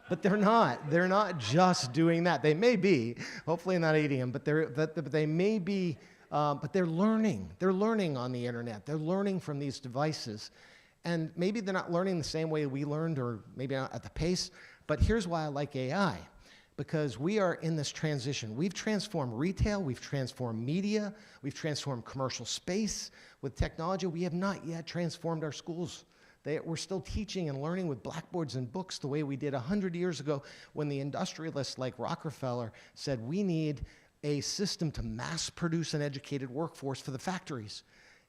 But they're not. They're not just doing that. They may be, hopefully not eating them, but they may be, but they're learning. They're learning on the internet. They're learning from these devices. And maybe they're not learning the same way we learned, or maybe not at the pace. But here's why I like AI, because we are in this transition. We've transformed retail, we've transformed media, we've transformed commercial space with technology. We have not yet transformed our schools. We're still teaching and learning with blackboards and books the way we did 100 years ago when the industrialists like Rockefeller said we need a system to mass produce an educated workforce for the factories.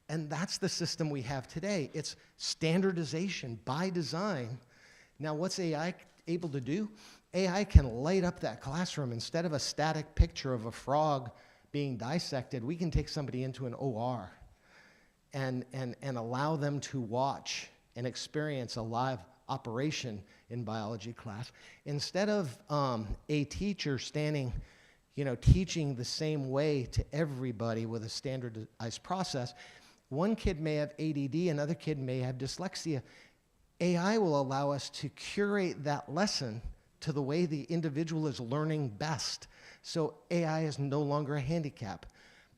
And that's the system we have today. It's standardization by design. Now, what's AI able to do? AI can light up that classroom. Instead of a static picture of a frog being dissected, we can take somebody into an OR and allow them to watch and experience a live operation in biology class. Instead of a teacher standing, teaching the same way to everybody with a standardized process, one kid may have ADD, another kid may have dyslexia. AI will allow us to curate that lesson to the way the individual is learning best. So AI is no longer a handicap.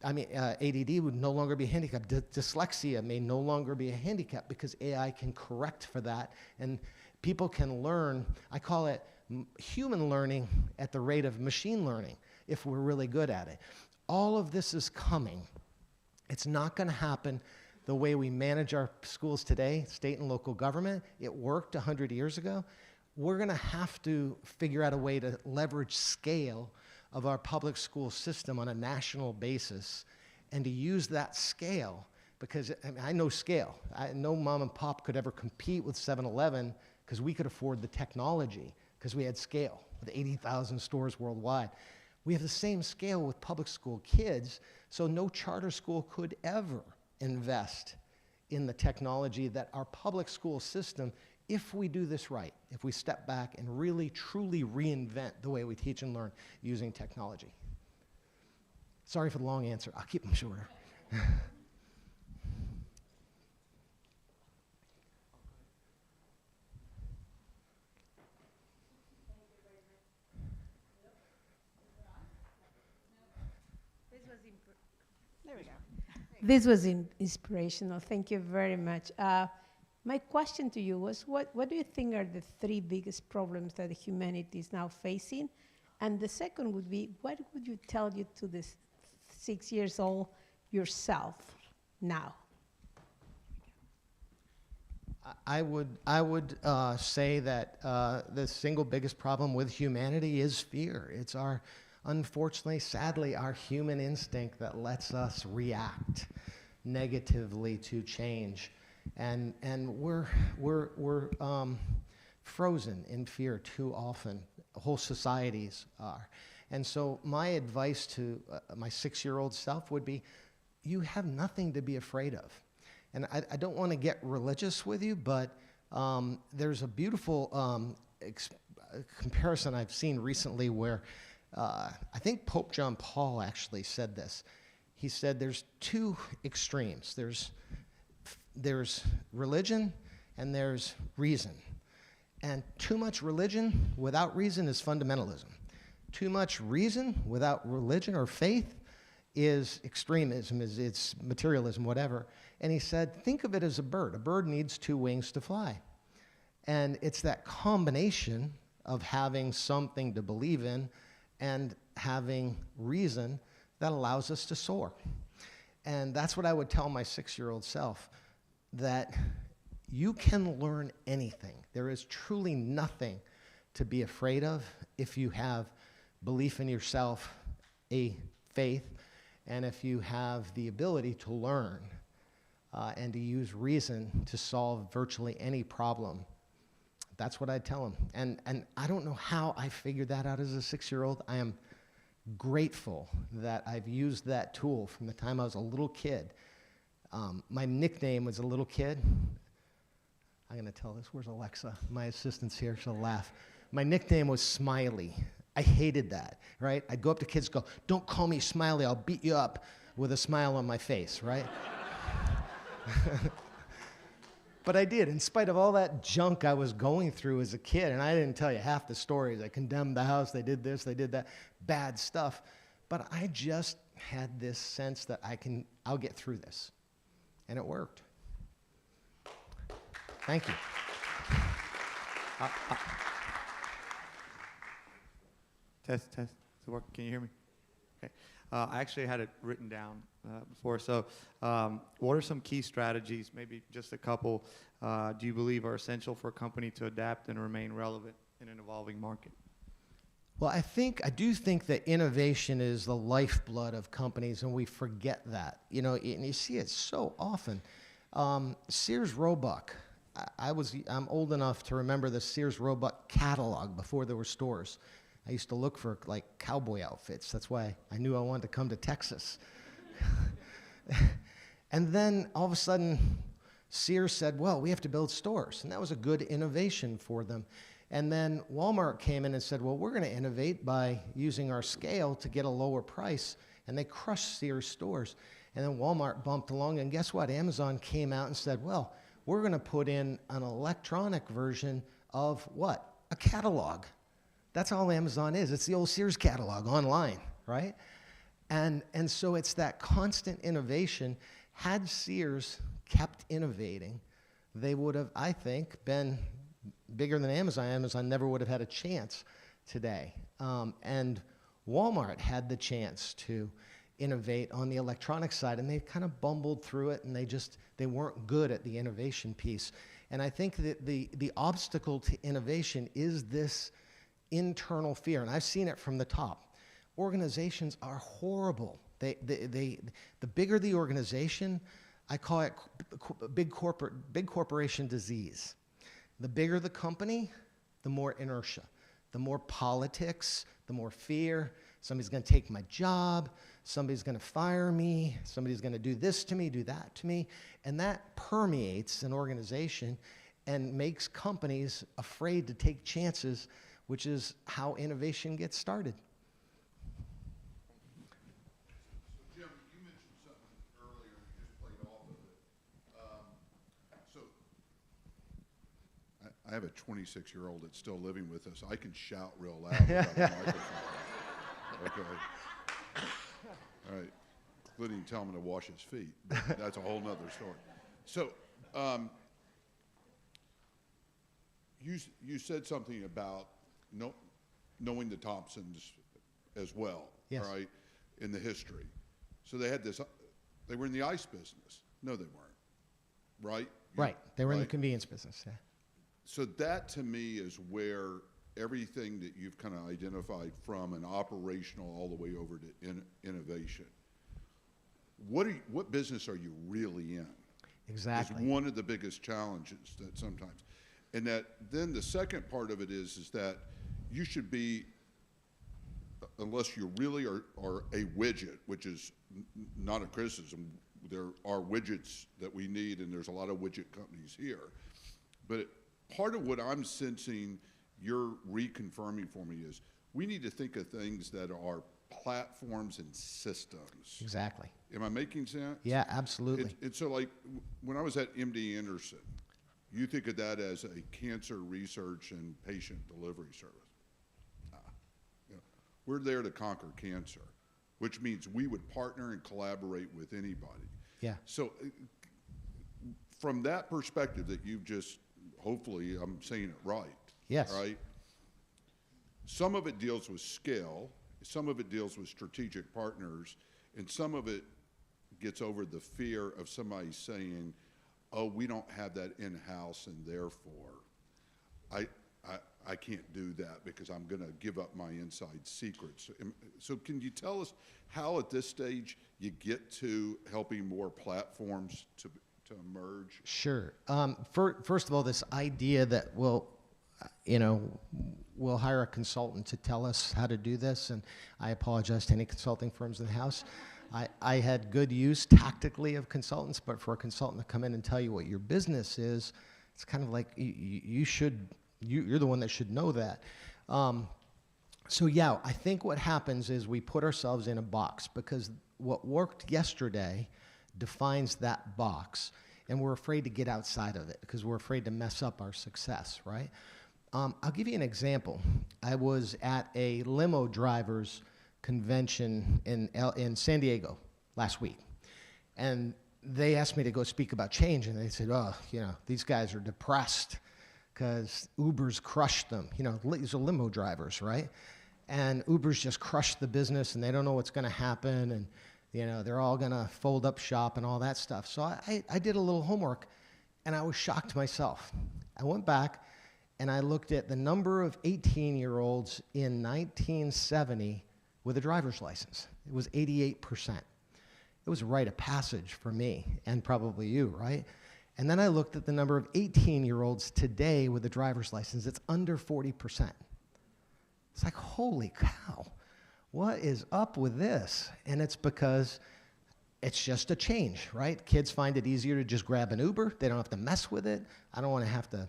ADD would no longer be a handicap. Dyslexia may no longer be a handicap because AI can correct for that. And people can learn, I call it human learning at the rate of machine learning, if we're really good at it. All of this is coming. It's not going to happen the way we manage our schools today, state and local government. It worked 100 years ago. We're going to have to figure out a way to leverage scale of our public school system on a national basis and to use that scale, because I know scale. No mom and pop could ever compete with 7-Eleven because we could afford the technology because we had scale with 80,000 stores worldwide. We have the same scale with public school kids, so no charter school could ever invest in the technology that our public school system, if we do this right, if we step back and really, truly reinvent the way we teach and learn using technology. Sorry for the long answer. I'll keep them shorter. There we go. This was inspirational. Thank you very much. My question to you was, what do you think are the three biggest problems that humanity is now facing? And the second would be, what would you tell you to this 6 years old yourself now? I would say that the single biggest problem with humanity is fear. It's unfortunately, sadly, our human instinct that lets us react negatively to change, and we're frozen in fear too often. Whole societies are, and so my advice to my 6-year-old self would be, you have nothing to be afraid of. And I don't want to get religious with you, but there's a beautiful comparison I've seen recently where I think Pope John Paul actually said this. He said there's two extremes. There's religion and there's reason. And too much religion without reason is fundamentalism. Too much reason without religion or faith is extremism, it's materialism, whatever. And he said, think of it as a bird. A bird needs 2 wings to fly. And it's that combination of having something to believe in and having reason that allows us to soar. And that's what I would tell my 6-year-old self, that you can learn anything. There is truly nothing to be afraid of if you have belief in yourself, a faith, and if you have the ability to learn and to use reason to solve virtually any problem. That's what I'd tell him. And I don't know how I figured that out as a 6-year-old. I am grateful that I've used that tool from the time I was a little kid. My nickname as a little kid, I'm going to tell this. Where's Alexa? My assistant's here. She'll laugh. My nickname was Smiley. I hated that, right? I'd go up to kids and go, don't call me Smiley. I'll beat you up with a smile on my face, right? But I did, in spite of all that junk I was going through as a kid, and I didn't tell you half the stories. I condemned the house, they did this, they did that, bad stuff. But I just had this sense that I'll get through this. And it worked. Thank you. Test. Does it work? Can you hear me? Okay. I actually had it written down before. So what are some key strategies, maybe just a couple, do you believe are essential for a company to adapt and remain relevant in an evolving market? Well, I do think that innovation is the lifeblood of companies, and we forget that. You know, and you see it so often. Sears Roebuck. I'm old enough to remember the Sears Roebuck catalog before there were stores. I used to look for like cowboy outfits. That's why I knew I wanted to come to Texas. And then all of a sudden, Sears said, well, we have to build stores. And that was a good innovation for them. And then Walmart came in and said, well, we're going to innovate by using our scale to get a lower price. And they crushed Sears stores. And then Walmart bumped along. And guess what? Amazon came out and said, well, we're going to put in an electronic version of what? A catalog. That's all Amazon is. It's the old Sears catalog online, right? And so it's that constant innovation. Had Sears kept innovating, they would have, I think, been bigger than Amazon. Amazon never would have had a chance today. And Walmart had the chance to innovate on the electronic side, and they kind of bumbled through it, and they weren't good at the innovation piece. And I think that the obstacle to innovation is this internal fear, and I've seen it from the top. Organizations are horrible. The bigger the organization, I call it big corporation disease. The bigger the company, the more inertia, the more politics, the more fear. Somebody's going to take my job. Somebody's going to fire me. Somebody's going to do this to me, do that to me. And that permeates an organization and makes companies afraid to take chances, which is how innovation gets started. So Jim, you mentioned something earlier, you just played off of it. So I have a 26-year-old that's still living with us. I can shout real loud without a microphone. Okay. All right. Including tell him to wash his feet. But that's a whole nother story. So you said something about knowing the Thompsons as well, Yes. right, in the history. So they had this, they were in the ice business. No, they weren't, right? Right. They were in the right? convenience business. Yeah. So that to me is where everything that you've kind of identified from an operational all the way over to innovation. What business are you really in? Exactly. Is one of the biggest challenges that sometimes, and that then the second part of it is that you should be, unless you really are a widget, which is not a criticism. There are widgets that we need, and there's a lot of widget companies here. But part of what I'm sensing you're reconfirming for me is we need to think of things that are platforms and systems. Exactly. Am I making sense? Yeah, absolutely. And so, like, when I was at MD Anderson, you think of that as a cancer research and patient delivery service. You know, we're there to conquer cancer, which means we would partner and collaborate with anybody. Yeah. So, from that perspective that you've just, hopefully, I'm saying it right. Yes. Right? Some of it deals with scale, some of it deals with strategic partners, and some of it gets over the fear of somebody saying, oh, we don't have that in-house, and therefore I can't do that because I'm going to give up my inside secrets. So can you tell us how at this stage you get to helping more platforms to emerge? Sure. First of all, this idea that we'll hire a consultant to tell us how to do this, and I apologize to any consulting firms in the house. I had good use tactically of consultants, but for a consultant to come in and tell you what your business is, it's kind of like you're the one that should know that. So yeah, I think what happens is we put ourselves in a box because what worked yesterday defines that box, and we're afraid to get outside of it because we're afraid to mess up our success, right? I'll give you an example. I was at a limo drivers convention in San Diego last week, and they asked me to go speak about change, and they said, oh, these guys are depressed because Uber's crushed them. These are limo drivers, right? And Uber's just crushed the business, and they don't know what's going to happen, and they're all going to fold up shop and all that stuff. So I did a little homework, and I was shocked myself. I went back, and I looked at the number of 18-year-olds in 1970 with a driver's license. It was 88%. It was a rite of passage for me, and probably you, right? And then I looked at the number of 18-year-olds today with a driver's license. It's under 40%. It's like, holy cow, what is up with this? And it's because it's just a change, right? Kids find it easier to just grab an Uber. They don't have to mess with it. I don't want to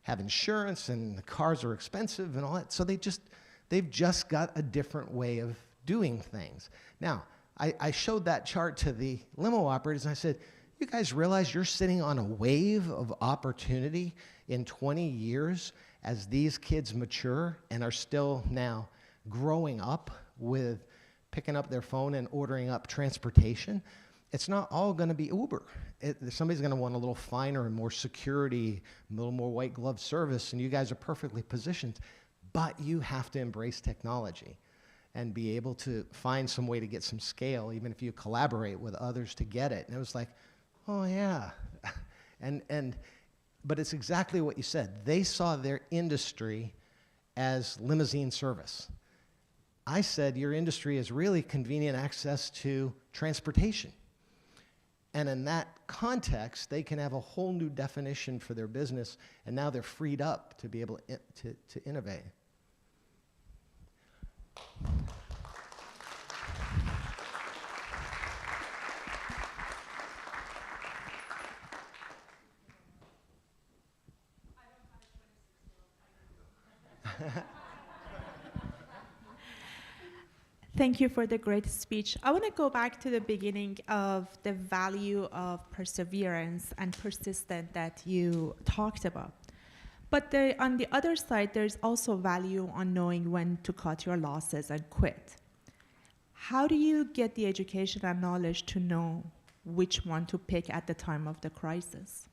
have insurance, and the cars are expensive and all that. So they've just got a different way of doing things. Now, I showed that chart to the limo operators, and I said, you guys realize you're sitting on a wave of opportunity in 20 years as these kids mature and are still now growing up with picking up their phone and ordering up transportation. It's not all going to be Uber. Somebody's going to want a little finer and more security, a little more white glove service, and you guys are perfectly positioned. But you have to embrace technology and be able to find some way to get some scale, even if you collaborate with others to get it. And it was like, oh yeah. But it's exactly what you said. They saw their industry as limousine service. I said your industry is really convenient access to transportation. And in that context, they can have a whole new definition for their business, and now they're freed up to be able to innovate. Thank you for the great speech. I want to go back to the beginning of the value of perseverance and persistence that you talked about. But on the other side, there's also value on knowing when to cut your losses and quit. How do you get the education and knowledge to know which one to pick at the time of the crisis?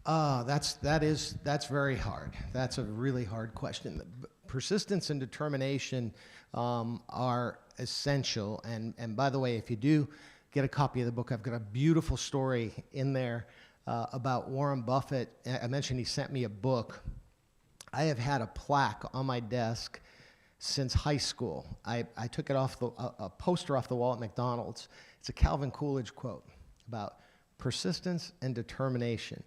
That's very hard. That's a really hard question. Persistence and determination are essential. And by the way, if you do get a copy of the book, I've got a beautiful story in there about Warren Buffett. I mentioned he sent me a book. I have had a plaque on my desk since high school. I took it off a poster off the wall at McDonald's. It's a Calvin Coolidge quote about persistence and determination.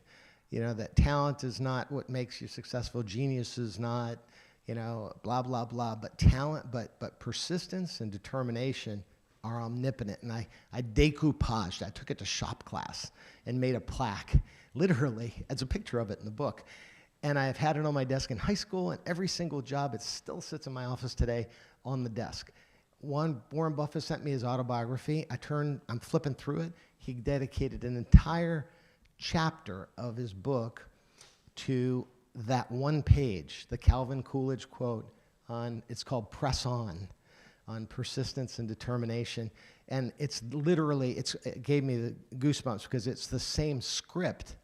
You know, that talent is not what makes you successful, genius is not, you know, blah, blah, blah, but talent, but persistence and determination are omnipotent. And I decoupaged, I took it to shop class and made a plaque, literally, as a picture of it in the book. And I've had it on my desk in high school, and every single job, it still sits in my office today on the desk. Warren Buffett sent me his autobiography. I'm flipping through it. He dedicated an entire chapter of his book to that one page, the Calvin Coolidge quote it's called Press On persistence and determination. And it's literally, it gave me the goosebumps because it's the same script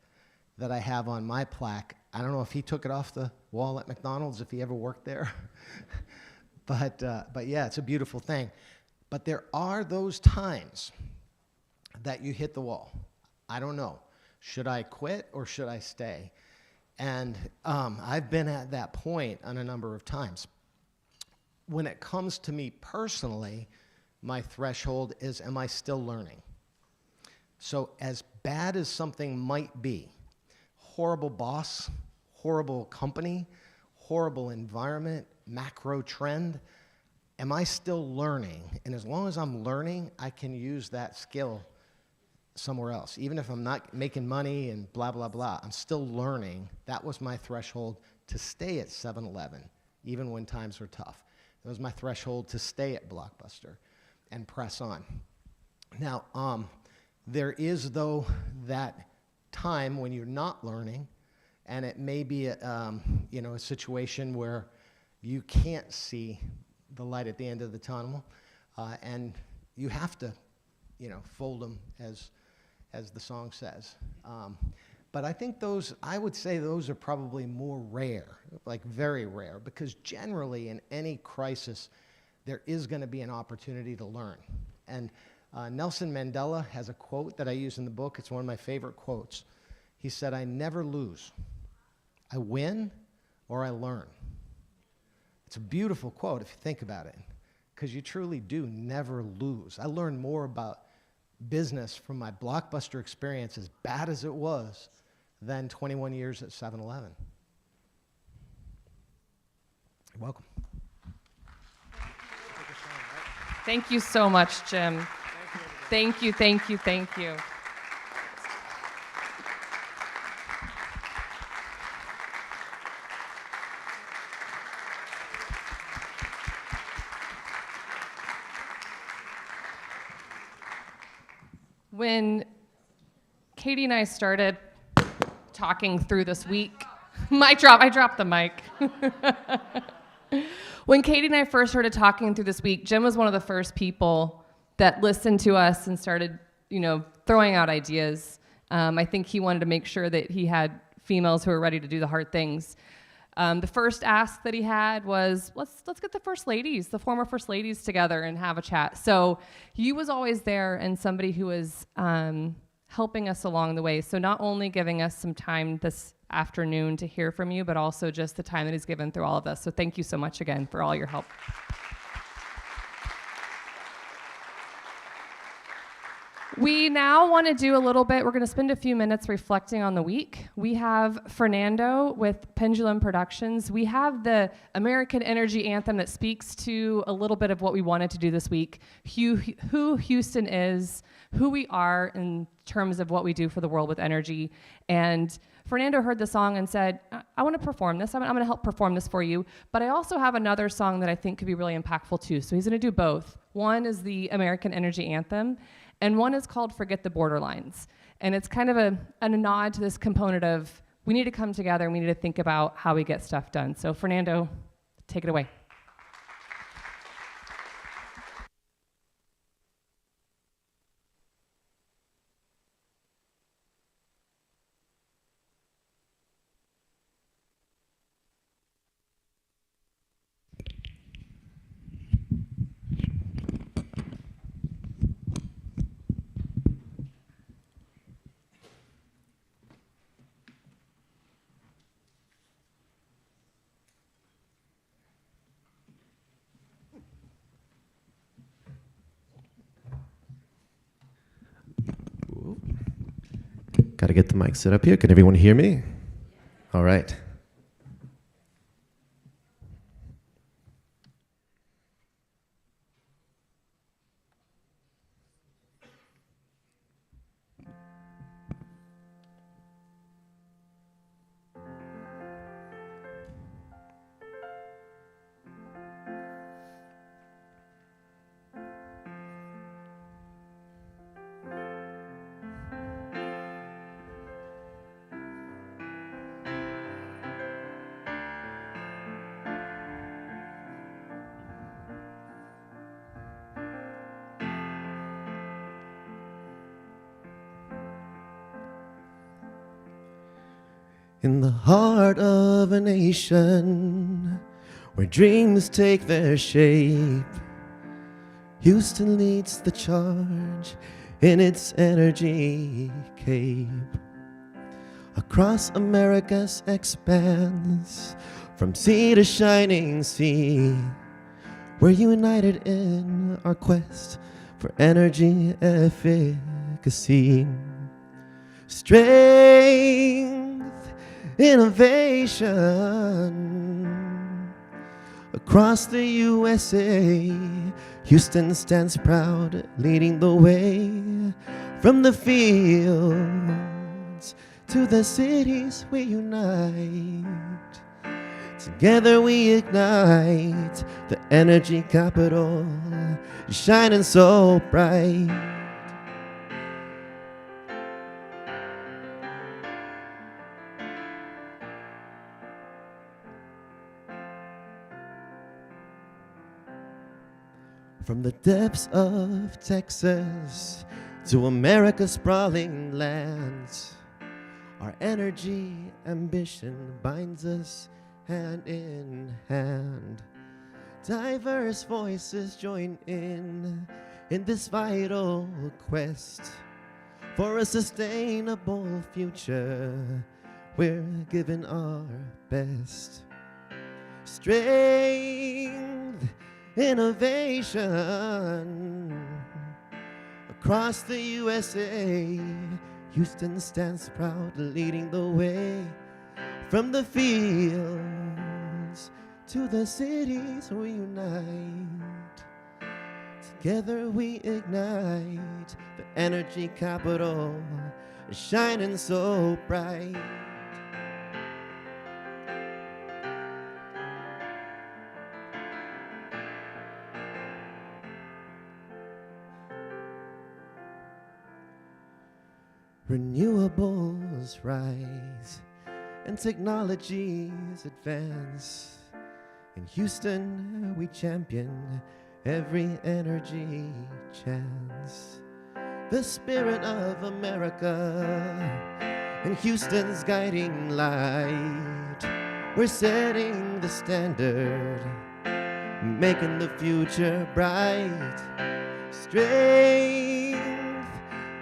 that I have on my plaque. I don't know if he took it off the wall at McDonald's, if he ever worked there. But yeah, it's a beautiful thing. But there are those times that you hit the wall. I don't know. Should I quit or should I stay? And I've been at that point on a number of times. When it comes to me personally, my threshold is, am I still learning? So as bad as something might be, horrible boss, horrible company, horrible environment, macro trend, am I still learning? And as long as I'm learning, I can use that skill somewhere else. Even if I'm not making money and blah, blah, blah, I'm still learning. That was my threshold to stay at 7-Eleven, even when times were tough. That was my threshold to stay at Blockbuster and press on. Now, there is, though, that time when you're not learning, and it may be a situation where you can't see the light at the end of the tunnel, and you have to, fold them, as the song says. But I think I would say those are probably more rare, like very rare, because generally in any crisis, there is going to be an opportunity to learn. And Nelson Mandela has a quote that I use in the book. It's one of my favorite quotes. He said, "I never lose. I win or I learn." It's a beautiful quote if you think about it, because you truly do never lose. I learned more about business from my Blockbuster experience, as bad as it was, than 21 years at 7-Eleven. You're welcome. Thank you so much, Jim. Thank you, thank you, thank you. When Katie and I started talking through this week, I dropped the mic. When Katie and I first started talking through this week, Jim was one of the first people that listened to us and started, throwing out ideas. I think he wanted to make sure that he had females who were ready to do the hard things. The first ask that he had was, let's get the former first ladies together and have a chat. So he was always there and somebody who was helping us along the way. So not only giving us some time this afternoon to hear from you, but also just the time that he's given through all of this. So thank you so much again for all your help. We now want to do we're going to spend a few minutes reflecting on the week. We have Fernando with Pendulum Productions. We have the American Energy Anthem that speaks to a little bit of what we wanted to do this week, who Houston is, who we are in terms of what we do for the world with energy. And Fernando heard the song and said, I want to perform this. I'm going to help perform this for you. But I also have another song that I think could be really impactful too. So he's going to do both. One is the American Energy Anthem, and one is called Forget the Borderlines. And it's kind of a nod to this component of we need to come together and we need to think about how we get stuff done. So Fernando, take it away. Got to get the mic set up here. Can everyone hear me? All right. In the heart of a nation where dreams take their shape, Houston leads the charge in its energy cape. Across America's expanse, from sea to shining sea, we're united in our quest for energy efficacy. Strength, innovation. Across the USA, Houston stands proud, leading the way. From the fields to the cities we unite. Together we ignite the energy capital, shining so bright. From the depths of Texas to America's sprawling lands, our energy ambition binds us hand in hand. Diverse voices join in this vital quest for a sustainable future. We're giving our best. Strength, innovation. Across the USA, Houston stands proud, leading the way. From the fields to the cities we unite. Together we ignite the energy capital, shining so bright. Renewables rise and technologies advance. In Houston, we champion every energy chance. The spirit of America in Houston's guiding light. We're setting the standard, making the future bright. Strength,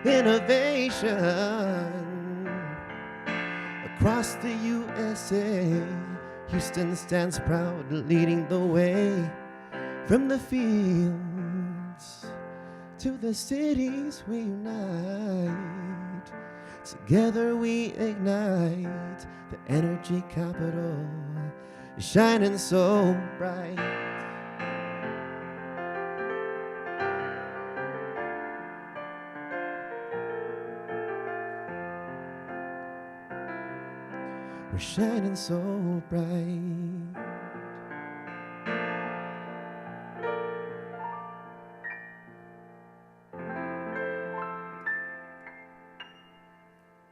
innovation. Across the USA, Houston stands proud, leading the way. From the fields to the cities we unite. Together we ignite the energy capital, shining so bright. We're shining so bright.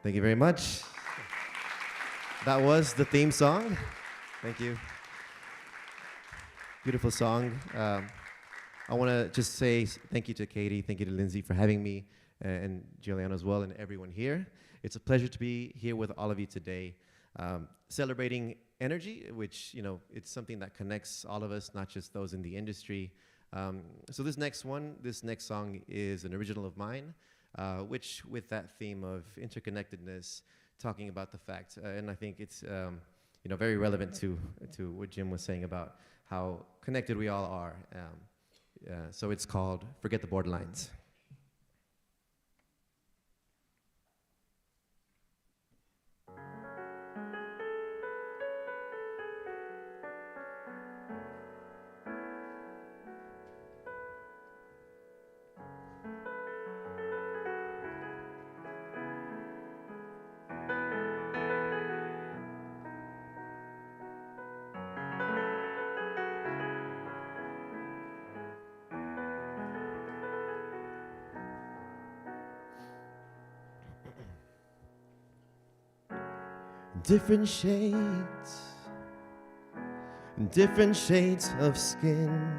Thank you very much. That was the theme song. Thank you. Beautiful song. I want to just say thank you to Katie, thank you to Lindsay for having me, and Juliana as well, and everyone here. It's a pleasure to be here with all of you today. Celebrating energy, which, you know, it's something that connects all of us, not just those in the industry. So this next song is an original of mine, which with that theme of interconnectedness, talking about the fact, and I think it's you know, very relevant to what Jim was saying about how connected we all are. So it's called Forget the Borderlines. different shades of skin,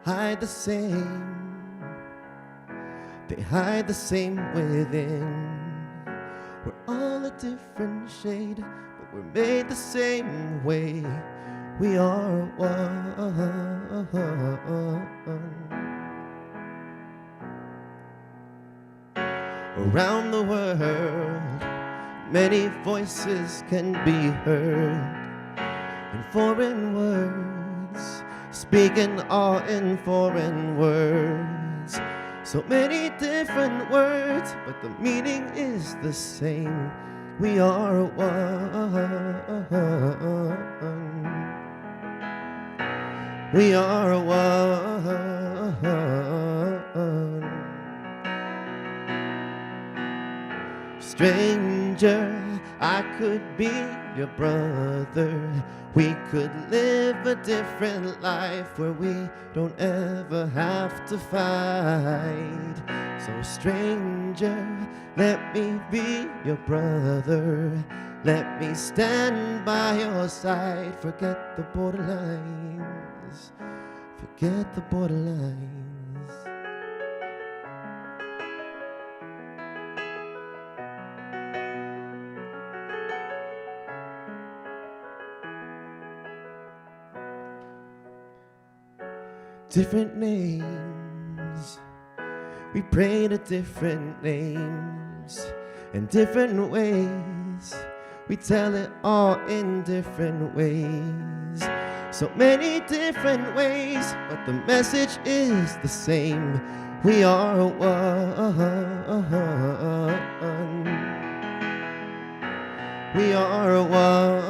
hide the same, they hide the same within. We're all a different shade, but we're made the same way. We are one. Around the world, many voices can be heard, in foreign words, speaking all in foreign words. So many different words, but the meaning is the same. We are one. We are one. Stranger, I could be your brother. We could live a different life where we don't ever have to fight. So stranger, let me be your brother. Let me stand by your side. Forget the borderlines. Forget the borderlines. Different names, we pray to different names, in different ways, we tell it all in different ways. So many different ways, but the message is the same. We are one. We are one.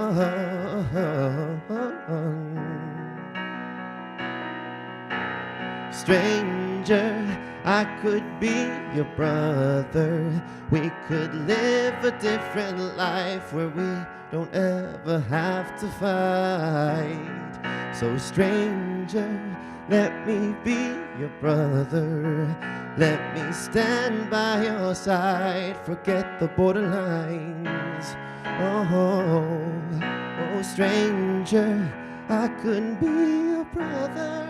Stranger, I could be your brother. We could live a different life where we don't ever have to fight. So stranger, let me be your brother. Let me stand by your side. Forget the borderlines. Oh, stranger, I could be your brother.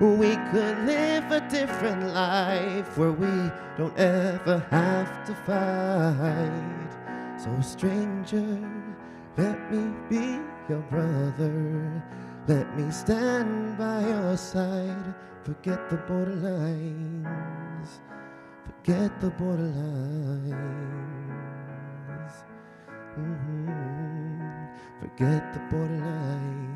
We could live a different life where we don't ever have to fight. So stranger, let me be your brother. Let me stand by your side. Forget the borderlines. Forget the borderlines. Forget the borderlines.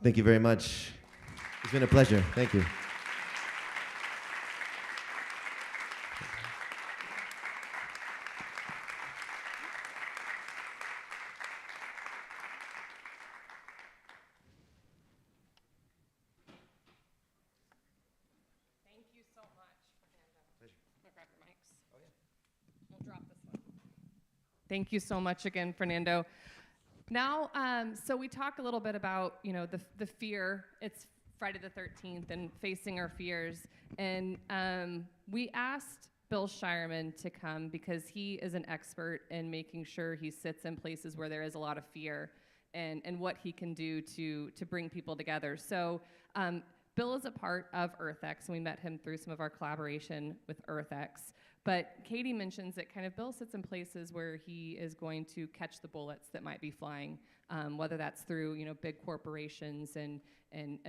Thank you very much. It's been a pleasure. Thank you. Thank you so much, Fernando. I'll grab your mics. Oh, yeah. We'll drop this one. Thank you so much again, Fernando. Now, so we talk a little bit about, the fear. It's Friday the 13th and facing our fears. And we asked Bill Shireman to come because he is an expert in making sure he sits in places where there is a lot of fear and what he can do to bring people together. So Bill is a part of EarthX, and we met him through some of our collaboration with EarthX. But Katie mentions that kind of Bill sits in places where he is going to catch the bullets that might be flying, whether that's through big corporations and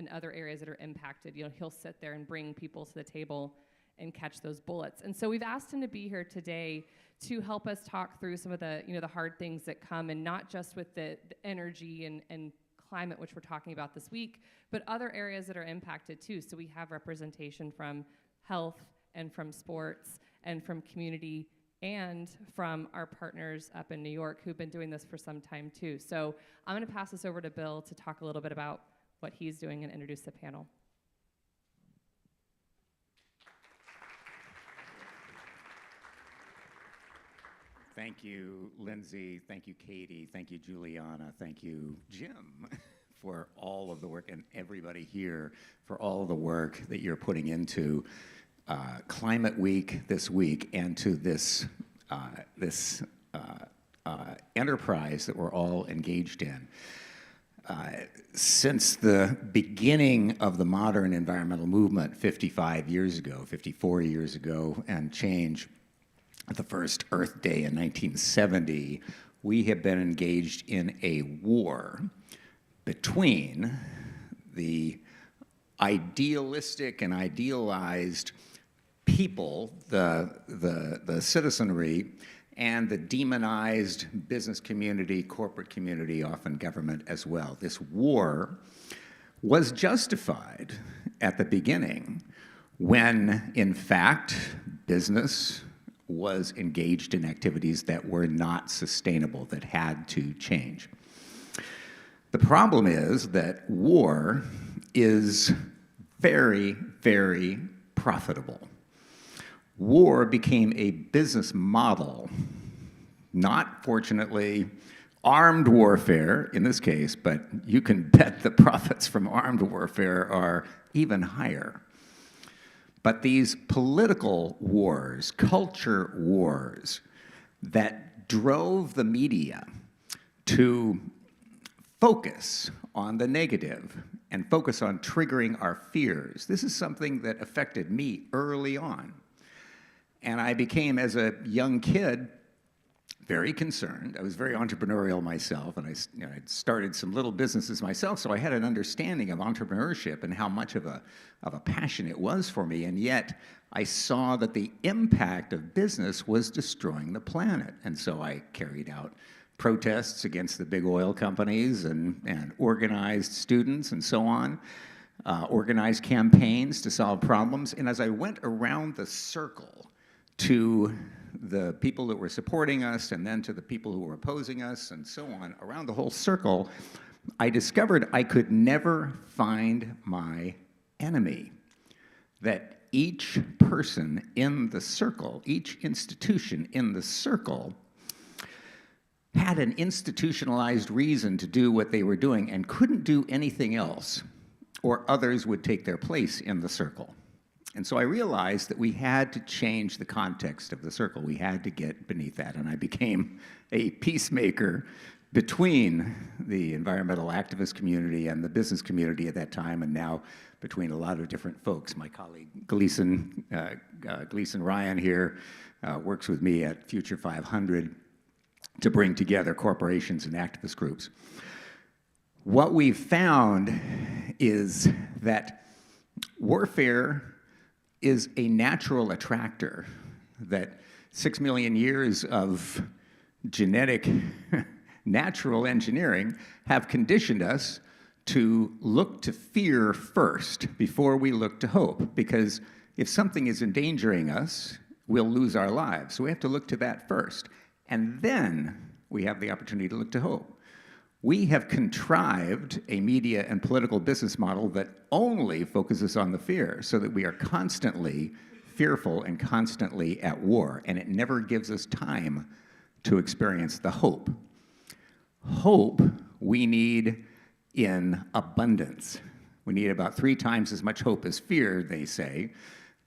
other areas that are impacted. He'll sit there and bring people to the table and catch those bullets. And so we've asked him to be here today to help us talk through some of the the hard things that come, and not just with the energy and climate, which we're talking about this week, but other areas that are impacted too. So we have representation from health and from sports and from community and from our partners up in New York who've been doing this for some time too. So I'm going to pass this over to Bill to talk a little bit about what he's doing and introduce the panel. Thank you, Lindsay. Thank you, Katie. Thank you, Juliana. Thank you, Jim, for all of the work, and everybody here for all of the work that you're putting into Climate Week this week and to this enterprise that we're all engaged in. Since the beginning of the modern environmental movement 54 years ago and change, the first Earth Day in 1970, we have been engaged in a war between the idealistic and idealized people, the citizenry, and the demonized business community, corporate community, often government as well. This war was justified at the beginning when, in fact, business was engaged in activities that were not sustainable, that had to change. The problem is that war is very, very profitable. War became a business model, not, fortunately, armed warfare in this case, but you can bet the profits from armed warfare are even higher. But these political wars, culture wars, that drove the media to focus on the negative and focus on triggering our fears, this is something that affected me early on. And I became, as a young kid, very concerned. I was very entrepreneurial myself, and I'd started some little businesses myself, so I had an understanding of entrepreneurship and how much of a passion it was for me, and yet I saw that the impact of business was destroying the planet. And so I carried out protests against the big oil companies and organized students and so on, organized campaigns to solve problems. And as I went around the circle to the people that were supporting us and then to the people who were opposing us and so on, around the whole circle, I discovered I could never find my enemy. That each person in the circle, each institution in the circle, had an institutionalized reason to do what they were doing and couldn't do anything else, or others would take their place in the circle. And so I realized that we had to change the context of the circle. We had to get beneath that, and I became a peacemaker between the environmental activist community and the business community at that time, and now between a lot of different folks. My colleague Gleason Ryan here works with me at Future 500 to bring together corporations and activist groups. What we've found is that warfare is a natural attractor, that 6 million years of genetic natural engineering have conditioned us to look to fear first before we look to hope, because if something is endangering us, we'll lose our lives. So we have to look to that first, and then we have the opportunity to look to hope. We have contrived a media and political business model that only focuses on the fear, so that we are constantly fearful and constantly at war, and it never gives us time to experience the hope. Hope we need in abundance. We need about 3 times as much hope as fear, they say,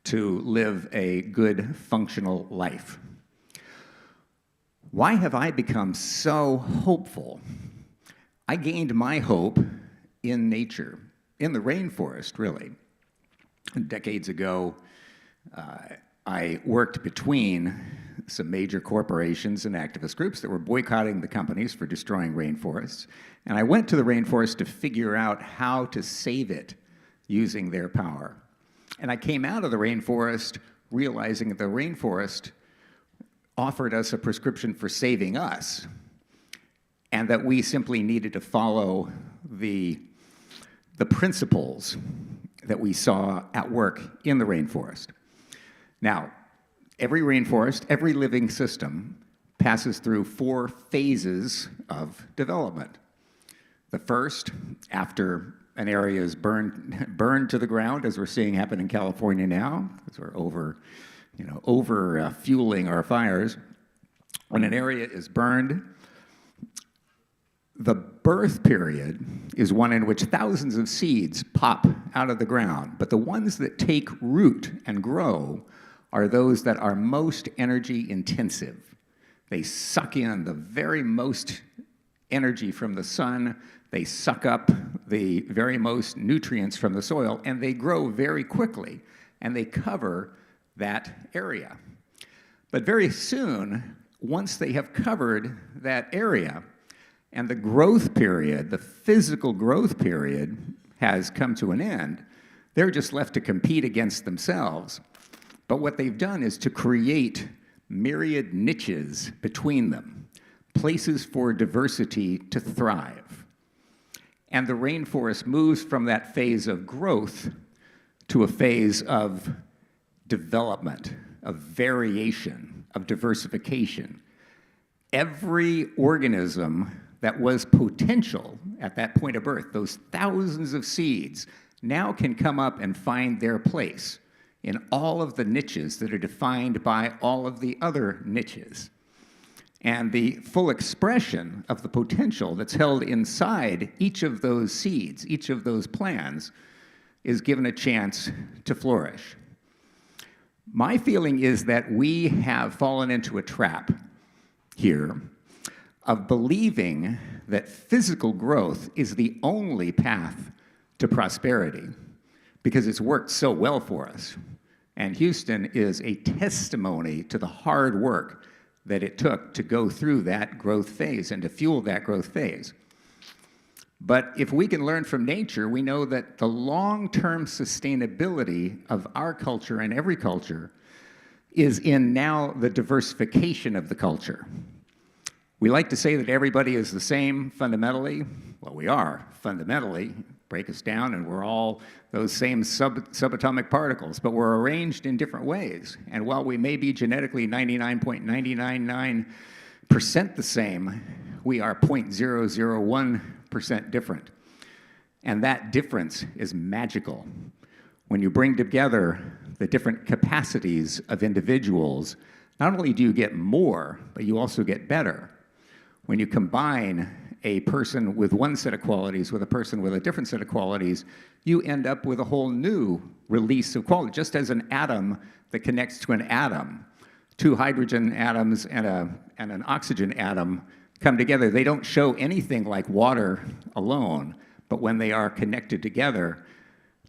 to live a good, functional life. Why have I become so hopeful? I gained my hope in nature, in the rainforest, really. Decades ago, I worked between some major corporations and activist groups that were boycotting the companies for destroying rainforests. And I went to the rainforest to figure out how to save it using their power. And I came out of the rainforest realizing that the rainforest offered us a prescription for saving us, and that we simply needed to follow the principles that we saw at work in the rainforest. Now, every rainforest, every living system passes through 4 phases of development. The first, after an area is burned to the ground, as we're seeing happen in California now, because we're over fueling our fires. when an area is burned, the birth period is one in which thousands of seeds pop out of the ground, but the ones that take root and grow are those that are most energy intensive. They suck in the very most energy from the sun, they suck up the very most nutrients from the soil, and they grow very quickly, and they cover that area. But very soon, once they have covered that area, and the growth period, the physical growth period, has come to an end, they're just left to compete against themselves. But what they've done is to create myriad niches between them, places for diversity to thrive. And the rainforest moves from that phase of growth to a phase of development, of variation, of diversification. Every organism that was potential at that point of birth, those thousands of seeds, now can come up and find their place in all of the niches that are defined by all of the other niches. And the full expression of the potential that's held inside each of those seeds, each of those plants, is given a chance to flourish. My feeling is that we have fallen into a trap here of believing that physical growth is the only path to prosperity because it's worked so well for us. And Houston is a testimony to the hard work that it took to go through that growth phase and to fuel that growth phase. But if we can learn from nature, we know that the long-term sustainability of our culture and every culture is in now the diversification of the culture. We like to say that everybody is the same fundamentally. Well, we are fundamentally. Break us down and we're all those same subatomic particles, but we're arranged in different ways. And while we may be genetically 99.999% the same, we are 0.001% different. And that difference is magical. When you bring together the different capacities of individuals, not only do you get more, but you also get better. When you combine a person with one set of qualities with a person with a different set of qualities, you end up with a whole new release of quality. Just as an atom that connects to an atom, two hydrogen atoms and an oxygen atom come together. They don't show anything like water alone, but when they are connected together,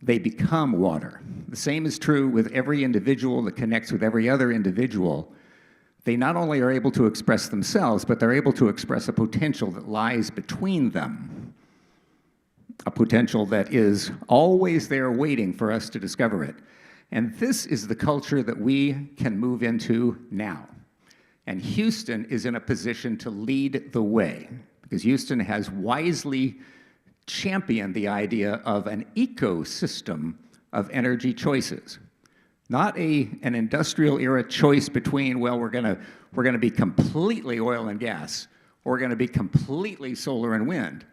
they become water. The same is true with every individual that connects with every other individual. They not only are able to express themselves, but they're able to express a potential that lies between them, a potential that is always there waiting for us to discover it. And this is the culture that we can move into now. And Houston is in a position to lead the way, because Houston has wisely championed the idea of an ecosystem of energy choices. Not an industrial era choice between, well, we're gonna be completely oil and gas, or we're gonna be completely solar and wind.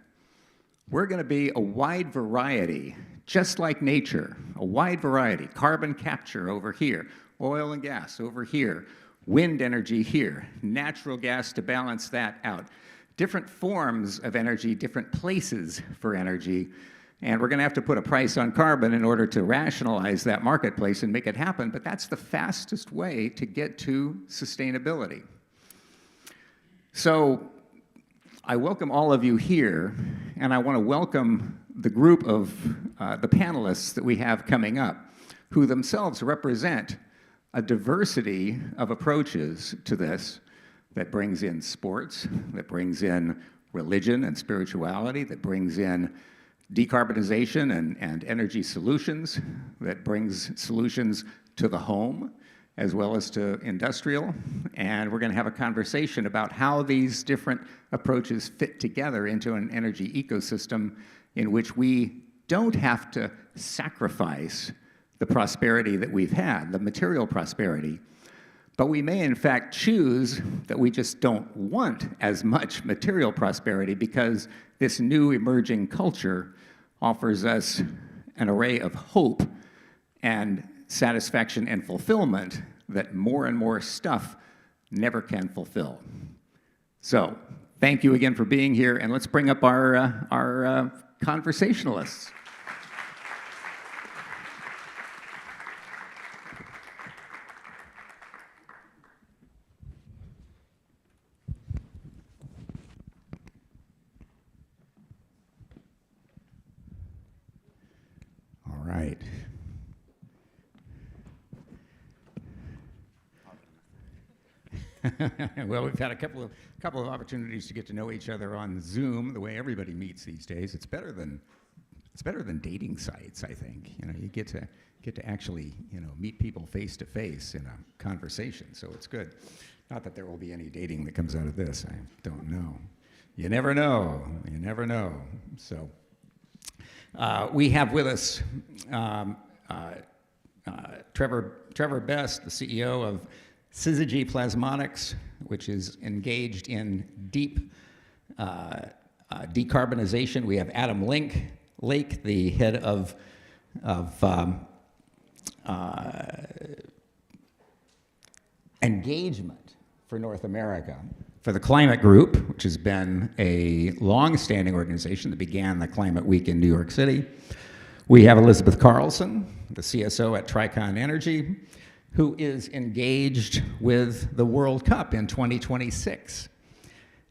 We're gonna be a wide variety, just like nature, a wide variety. Carbon capture over here, oil and gas over here, wind energy here, natural gas to balance that out. Different forms of energy, different places for energy, and we're gonna have to put a price on carbon in order to rationalize that marketplace and make it happen, but that's the fastest way to get to sustainability. So I welcome all of you here, and I wanna welcome the group of the panelists that we have coming up, who themselves represent a diversity of approaches to this that brings in sports, that brings in religion and spirituality, that brings in decarbonization and energy solutions, that brings solutions to the home as well as to industrial. And we're going to have a conversation about how these different approaches fit together into an energy ecosystem in which we don't have to sacrifice the prosperity that we've had, the material prosperity, but we may in fact choose that we just don't want as much material prosperity because this new emerging culture offers us an array of hope and satisfaction and fulfillment that more and more stuff never can fulfill. So, thank you again for being here, and let's bring up our conversationalists. All right. Well, we've had a couple of opportunities to get to know each other on Zoom, the way everybody meets these days. It's better than dating sites, I think. You know, you get to actually, you know, meet people face to face in a conversation. So it's good. Not that there will be any dating that comes out of this. I don't know. You never know. You never know. So we have with us Trevor Best, the CEO of Syzygy Plasmonics, which is engaged in deep decarbonization. We have Adam Lake, the head of engagement for North America, for the Climate Group, which has been a long-standing organization that began the Climate Week in New York City. We have Elizabeth Carlson, the CSO at Tricon Energy, who is engaged with the World Cup in 2026.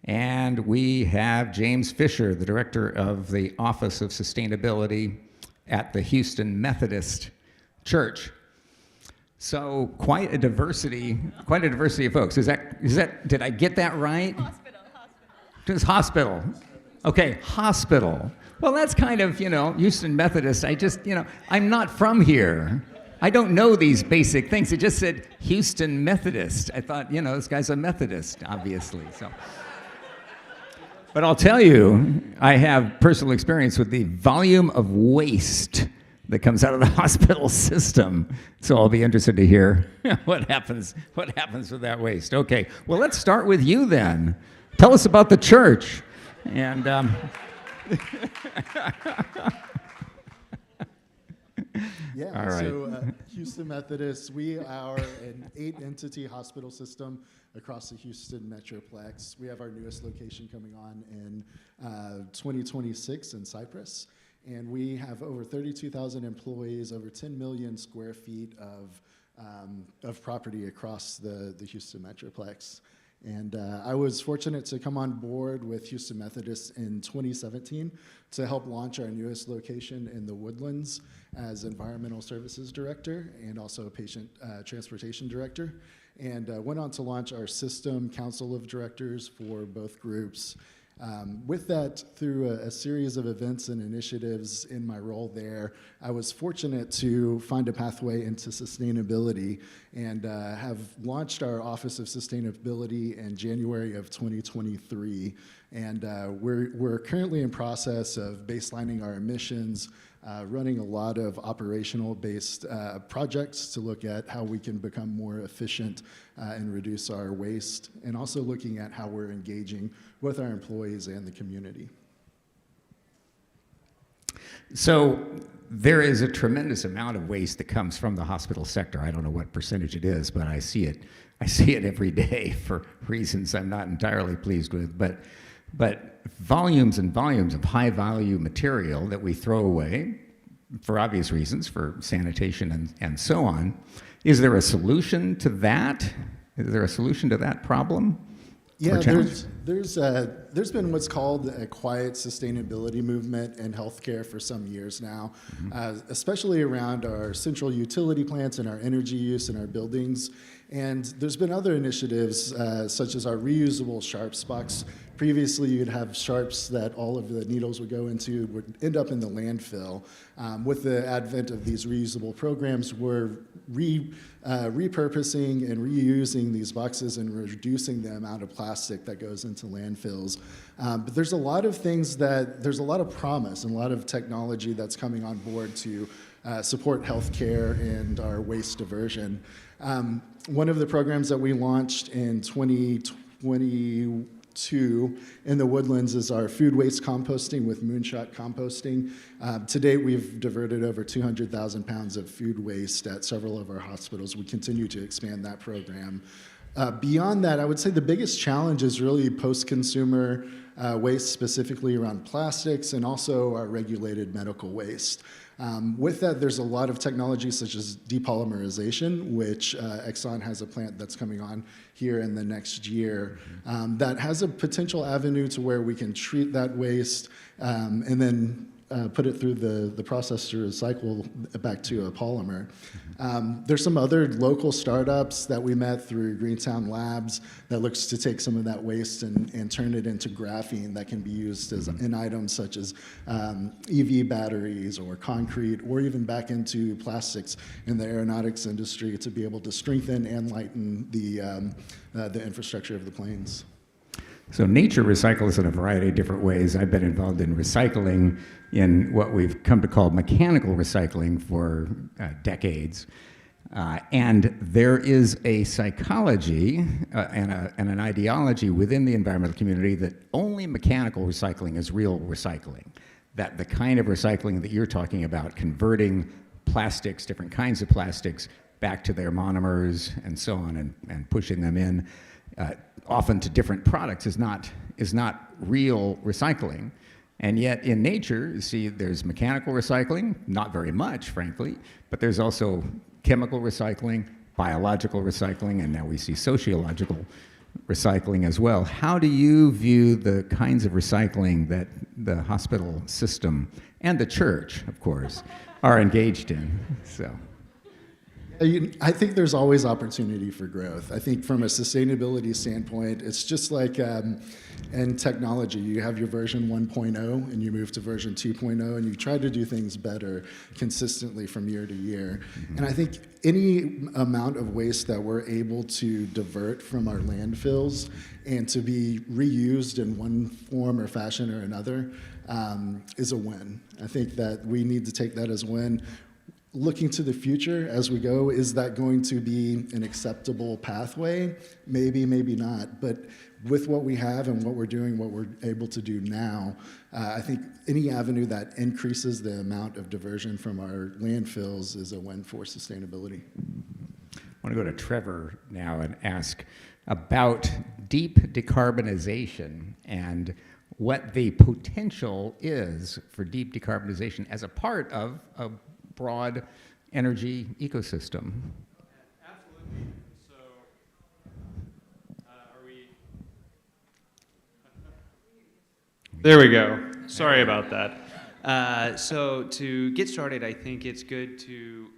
And we have James Fisher, the director of the Office of Sustainability at the Houston Methodist Church. So quite a diversity of folks. Is that, did I get that right? Hospital. Just hospital. Okay, hospital. Well, that's kind of, you know, Houston Methodist. I'm not from here. I don't know these basic things. It just said Houston Methodist. I thought, you know, this guy's a Methodist, obviously. So, but I'll tell you, I have personal experience with the volume of waste that comes out of the hospital system. So I'll be interested to hear what happens with that waste. Okay, well, let's start with you then. Tell us about the church. And yeah, all right. So Houston Methodist, we are an 8-entity hospital system across the Houston Metroplex. We have our newest location coming on in 2026 in Cypress. And we have over 32,000 employees, over 10 million square feet of property across the Houston Metroplex. And I was fortunate to come on board with Houston Methodist in 2017 to help launch our newest location in the Woodlands as Environmental Services Director and also Patient Transportation Director. And went on to launch our System Council of Directors for both groups. With that, through a series of events and initiatives in my role there, I was fortunate to find a pathway into sustainability and have launched our Office of Sustainability in January of 2023. And we're currently in process of baselining our emissions, running a lot of operational-based projects to look at how we can become more efficient and reduce our waste, and also looking at how we're engaging with our employees and the community. So there is a tremendous amount of waste that comes from the hospital sector. I don't know what percentage it is, but I see it every day for reasons I'm not entirely pleased with. But volumes and volumes of high-value material that we throw away for obvious reasons, for sanitation and so on. Is there a solution to that? Is there a solution to that problem? Yeah, there's been what's called a quiet sustainability movement in healthcare for some years now, especially around our central utility plants and our energy use in our buildings. And there's been other initiatives, such as our reusable sharps box. Previously, you'd have sharps that all of the needles would go into, would end up in the landfill. With the advent of these reusable programs, we're repurposing and reusing these boxes and reducing the amount of plastic that goes into landfills. But there's a lot of things there's a lot of promise and a lot of technology that's coming on board to support healthcare and our waste diversion. One of the programs that we launched in 2022 in the Woodlands is our food waste composting with Moonshot Composting. To date, we've diverted over 200,000 pounds of food waste at several of our hospitals. We continue to expand that program. Beyond that, I would say the biggest challenge is really post-consumer waste, specifically around plastics and also our regulated medical waste. With that, there's a lot of technology such as depolymerization, which Exxon has a plant that's coming on here in the next year that has a potential avenue to where we can treat that waste and then put it through the process to recycle back to a polymer. There's some other local startups that we met through Greentown Labs that looks to take some of that waste and turn it into graphene that can be used as in items such as EV batteries or concrete, or even back into plastics in the aeronautics industry to be able to strengthen and lighten the infrastructure of the planes. So nature recycles in a variety of different ways. I've been involved in recycling in what we've come to call mechanical recycling for decades. And there is a psychology and an ideology within the environmental community that only mechanical recycling is real recycling. That the kind of recycling that you're talking about, converting plastics, different kinds of plastics, back to their monomers and so on, and pushing them in, often to different products, is not real recycling. And yet in nature, you see, there's mechanical recycling, not very much, frankly, but there's also chemical recycling, biological recycling, and now we see sociological recycling as well. How do you view the kinds of recycling that the hospital system and the church, of course, are engaged in? So. I think there's always opportunity for growth. I think from a sustainability standpoint, it's just like in technology, you have your version 1.0 and you move to version 2.0 and you try to do things better consistently from year to year. And I think any amount of waste that we're able to divert from our landfills and to be reused in one form or fashion or another is a win. I think that we need to take that as a win. Looking to the future as we go, is that going to be an acceptable pathway? Maybe, maybe not. But with what we have and what we're doing, what we're able to do now, I think any avenue that increases the amount of diversion from our landfills is a win for sustainability. I want to go to Trevor now and ask about deep decarbonization and what the potential is for deep decarbonization as a part of a broad energy ecosystem. Absolutely. So, are we? There we go. Sorry about that. So to get started, I think it's good to,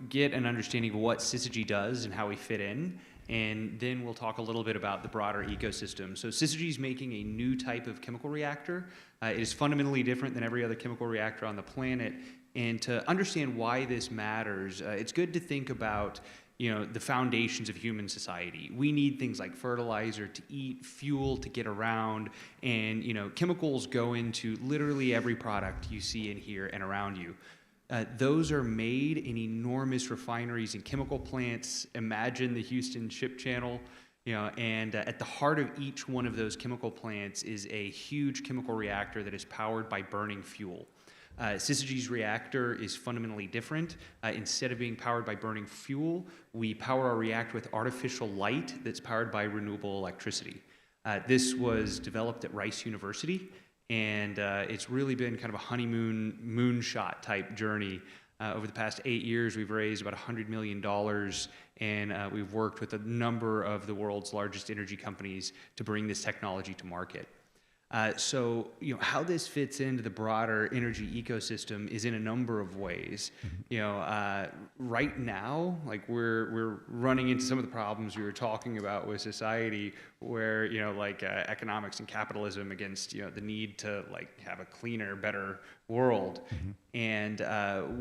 get an understanding of what syzygy does and how we fit in, and then we'll talk a little bit about the broader ecosystem. So syzygy is making a new type of chemical reactor. It is fundamentally different than every other chemical reactor on the planet. And to understand why this matters, it's good to think about, the foundations of human society. We need things like fertilizer to eat, fuel to get around, and chemicals go into literally every product you see in here and around you. Those are made in enormous refineries and chemical plants. Imagine the Houston Ship Channel. And at the heart of each one of those chemical plants is a huge chemical reactor that is powered by burning fuel. Syzygy's reactor is fundamentally different. Instead of being powered by burning fuel, we power our reactor with artificial light that's powered by renewable electricity. This was developed at Rice University, and it's really been kind of a honeymoon, moonshot type journey. Over the past 8 years, we've raised about $100 million, and we've worked with a number of the world's largest energy companies to bring this technology to market. So, how this fits into the broader energy ecosystem is in a number of ways. Right now, like we're running into some of the problems we were talking about with society, where economics and capitalism against the need to have a cleaner, better world. And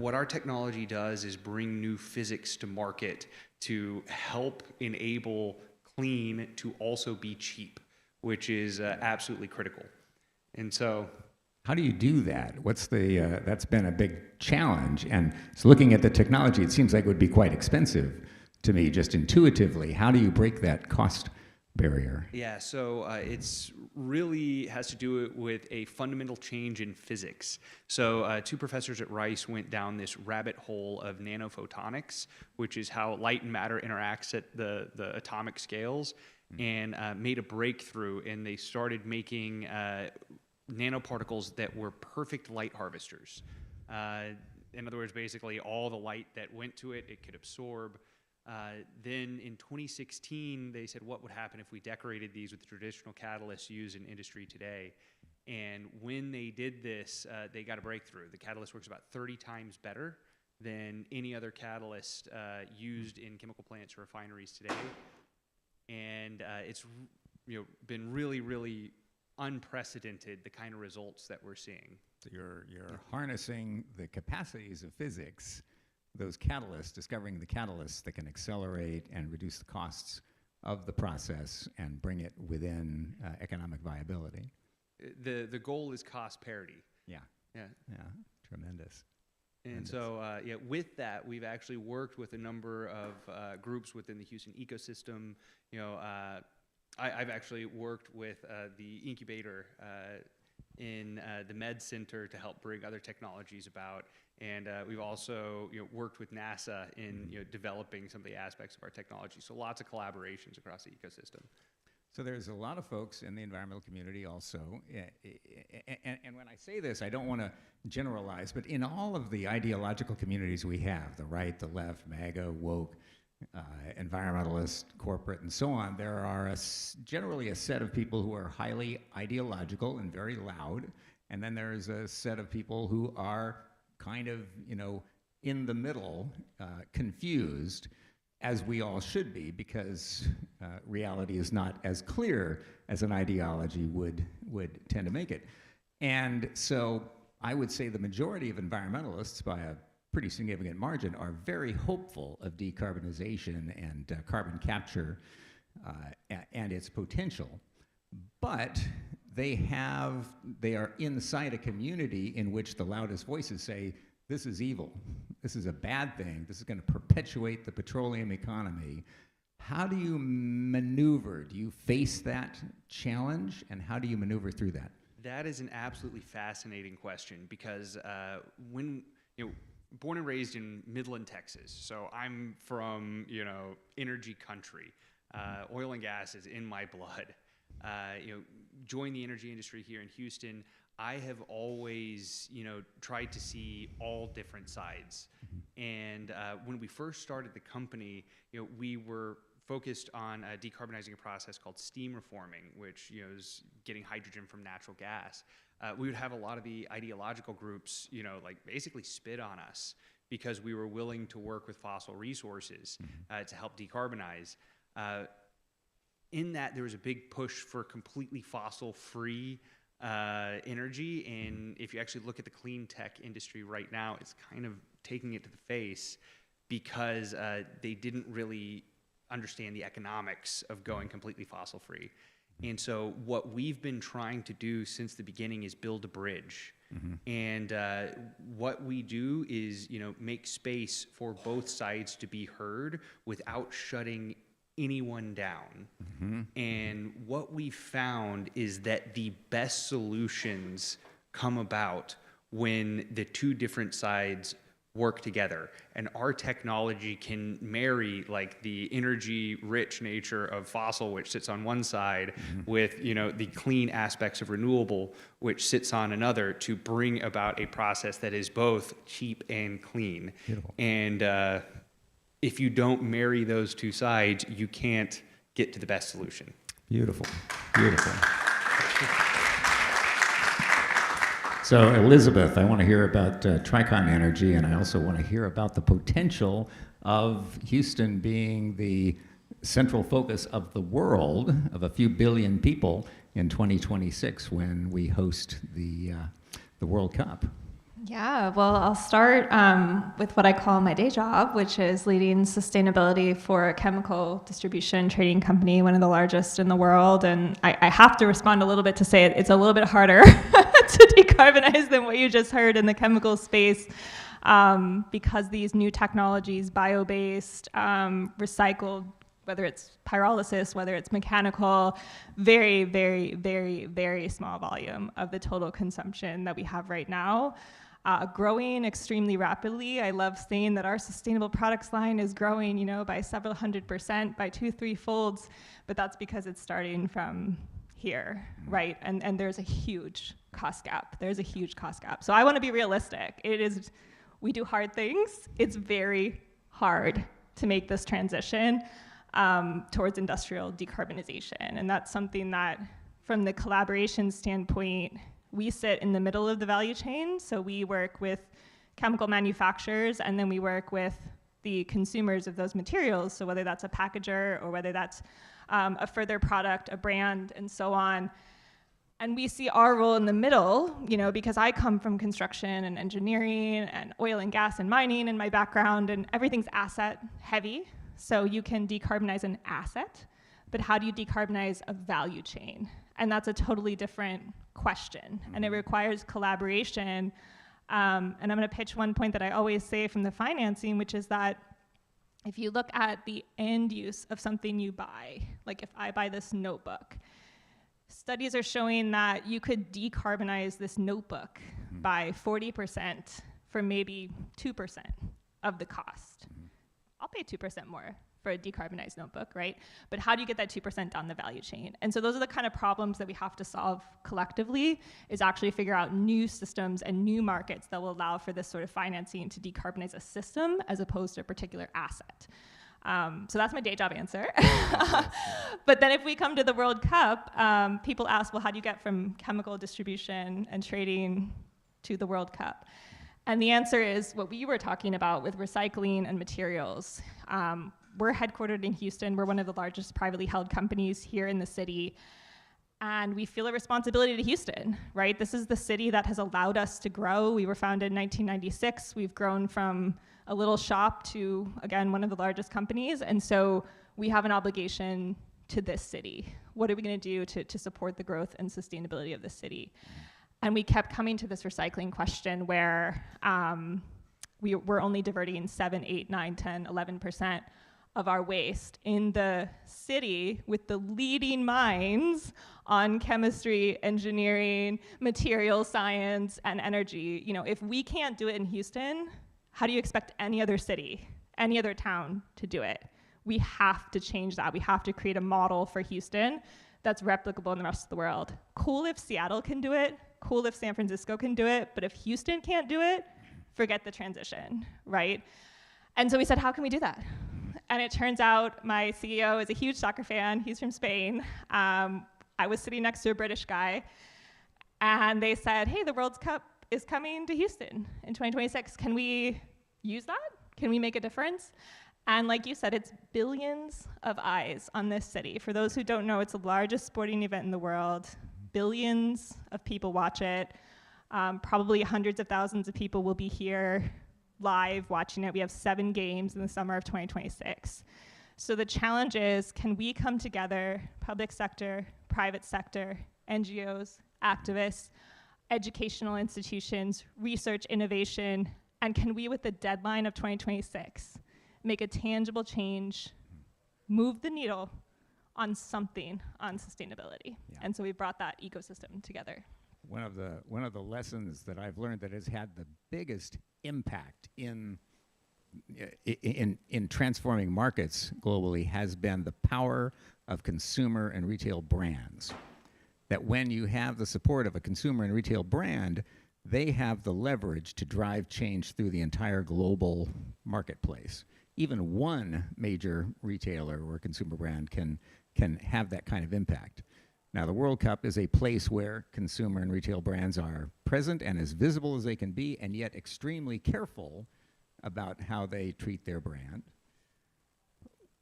what our technology does is bring new physics to market to help enable clean to also be cheap, which is absolutely critical. And so, how do you do that? What's the, that's been a big challenge. And so looking at the technology, it seems like it would be quite expensive to me, just intuitively. How do you break that cost barrier? Yeah, so it's really has to do with a fundamental change in physics. So two professors at Rice went down this rabbit hole of nanophotonics, which is how light and matter interacts at the atomic scales, and made a breakthrough, and they started making nanoparticles that were perfect light harvesters. In other words, basically all the light that went to it, it could absorb. Then in 2016, they said, what would happen if we decorated these with the traditional catalysts used in industry today? And when they did this, they got a breakthrough. The catalyst works about 30 times better than any other catalyst used in chemical plants or refineries today. And it's been really, really unprecedented, the kind of results that we're seeing. So you're harnessing the capacities of physics, those catalysts, discovering the catalysts that can accelerate and reduce the costs of the process and bring it within economic viability. The goal is cost parity. Yeah. Yeah. Yeah. Tremendous. And so, with that, we've actually worked with a number of groups within the Houston ecosystem. I've actually worked with the incubator in the Med Center to help bring other technologies about. And we've also worked with NASA in developing some of the aspects of our technology. So lots of collaborations across the ecosystem. So there's a lot of folks in the environmental community also, and when I say this, I don't want to generalize, but in all of the ideological communities we have, the right, the left, MAGA, woke, environmentalist, corporate, and so on, there are generally a set of people who are highly ideological and very loud, and then there's a set of people who are kind of, in the middle, confused, as we all should be, because reality is not as clear as an ideology would tend to make it. And so I would say the majority of environmentalists, by a pretty significant margin, are very hopeful of decarbonization and carbon capture and its potential. But they are inside a community in which the loudest voices say, this is evil, this is a bad thing, this is going to perpetuate the petroleum economy. How do you maneuver? Do you face that challenge, and how do you maneuver through that? That is an absolutely fascinating question, because when, born and raised in Midland, Texas, so I'm from, energy country. Oil and gas is in my blood. Joined the energy industry here in Houston. I have always, tried to see all different sides. And when we first started the company, we were focused on decarbonizing a process called steam reforming, which is getting hydrogen from natural gas. We would have a lot of the ideological groups, basically spit on us because we were willing to work with fossil resources to help decarbonize. In that, there was a big push for completely fossil-free energy, and if you actually look at the clean tech industry right now, it's kind of taking it to the face because they didn't really understand the economics of going completely fossil-free. And so what we've been trying to do since the beginning is build a bridge. And what we do is, make space for both sides to be heard without shutting anyone down. And what we found is that the best solutions come about when the two different sides work together, and our technology can marry the energy rich nature of fossil, which sits on one side, with the clean aspects of renewable, which sits on another, to bring about a process that is both cheap and clean. Beautiful. And if you don't marry those two sides, you can't get to the best solution. Beautiful, beautiful. So Elizabeth, I want to hear about Tricon Energy, and I also want to hear about the potential of Houston being the central focus of the world, of a few billion people in 2026 when we host the World Cup. Yeah, well, I'll start with what I call my day job, which is leading sustainability for a chemical distribution trading company, one of the largest in the world. And I have to respond a little bit to say it's a little bit harder to decarbonize than what you just heard in the chemical space, because these new technologies, bio-based, recycled whether it's pyrolysis, whether it's mechanical, very, very, very, very small volume of the total consumption that we have right now. Growing extremely rapidly. I love seeing that our sustainable products line is growing, you know, by several 100%, by 2-3 folds, but that's because it's starting from here, right? And there's a huge cost gap. There's a huge cost gap. So I want to be realistic. We do hard things. It's very hard to make this transition towards industrial decarbonization. And that's something that, from the collaboration standpoint, we sit in the middle of the value chain. So we work with chemical manufacturers, and then we work with the consumers of those materials. So whether that's a packager or whether that's a further product, a brand, and so on. And we see our role in the middle, you know, because I come from construction and engineering and oil and gas and mining in my background, and everything's asset heavy. So you can decarbonize an asset, but how do you decarbonize a value chain? And that's a totally different question, and it requires collaboration. And I'm gonna pitch one point that I always say from the financing, which is that if you look at the end use of something you buy, like if I buy this notebook, studies are showing that you could decarbonize this notebook by 40% for maybe 2% of the cost. I'll pay 2% more for a decarbonized notebook, right? But how do you get that 2% down the value chain? And so those are the kind of problems that we have to solve collectively, is actually figure out new systems and new markets that will allow for this sort of financing to decarbonize a system as opposed to a particular asset. So that's my day job answer. But then if we come to the World Cup, people ask, well, how do you get from chemical distribution and trading to the World Cup? And the answer is what we were talking about with recycling and materials. We're headquartered in Houston. We're one of the largest privately held companies here in the city. And we feel a responsibility to Houston, right? This is the city that has allowed us to grow. We were founded in 1996. We've grown from a little shop to, again, one of the largest companies. And so we have an obligation to this city. What are we gonna do to support the growth and sustainability of the city? And we kept coming to this recycling question where we're only diverting 7, 8, 9, 10, 11% of our waste in the city with the leading minds on chemistry, engineering, material science, and energy. You know, if we can't do it in Houston, how do you expect any other city, any other town to do it? We have to change that. We have to create a model for Houston that's replicable in the rest of the world. Cool if Seattle can do it, cool if San Francisco can do it, but if Houston can't do it, forget the transition, right? And so we said, how can we do that? And it turns out my CEO is a huge soccer fan. He's from Spain. I was sitting next to a British guy, and they said, hey, the World Cup is coming to Houston in 2026. Can we use that? Can we make a difference? And like you said, it's billions of eyes on this city. For those who don't know, it's the largest sporting event in the world. Billions of people watch it. Probably hundreds of thousands of people will be here live watching it. We have 7 games in the summer of 2026. So the challenge is, can we come together, public sector, private sector, NGOs, activists, educational institutions, research, innovation, and can we, with the deadline of 2026, make a tangible change, move the needle on something on sustainability? Yeah. And so we brought that ecosystem together. One of the lessons that I've learned that has had the biggest impact in transforming markets globally has been the power of consumer and retail brands. That when you have the support of a consumer and retail brand, they have the leverage to drive change through the entire global marketplace. Even one major retailer or consumer brand can have that kind of impact. Now, the World Cup is a place where consumer and retail brands are present and as visible as they can be, and yet extremely careful about how they treat their brand.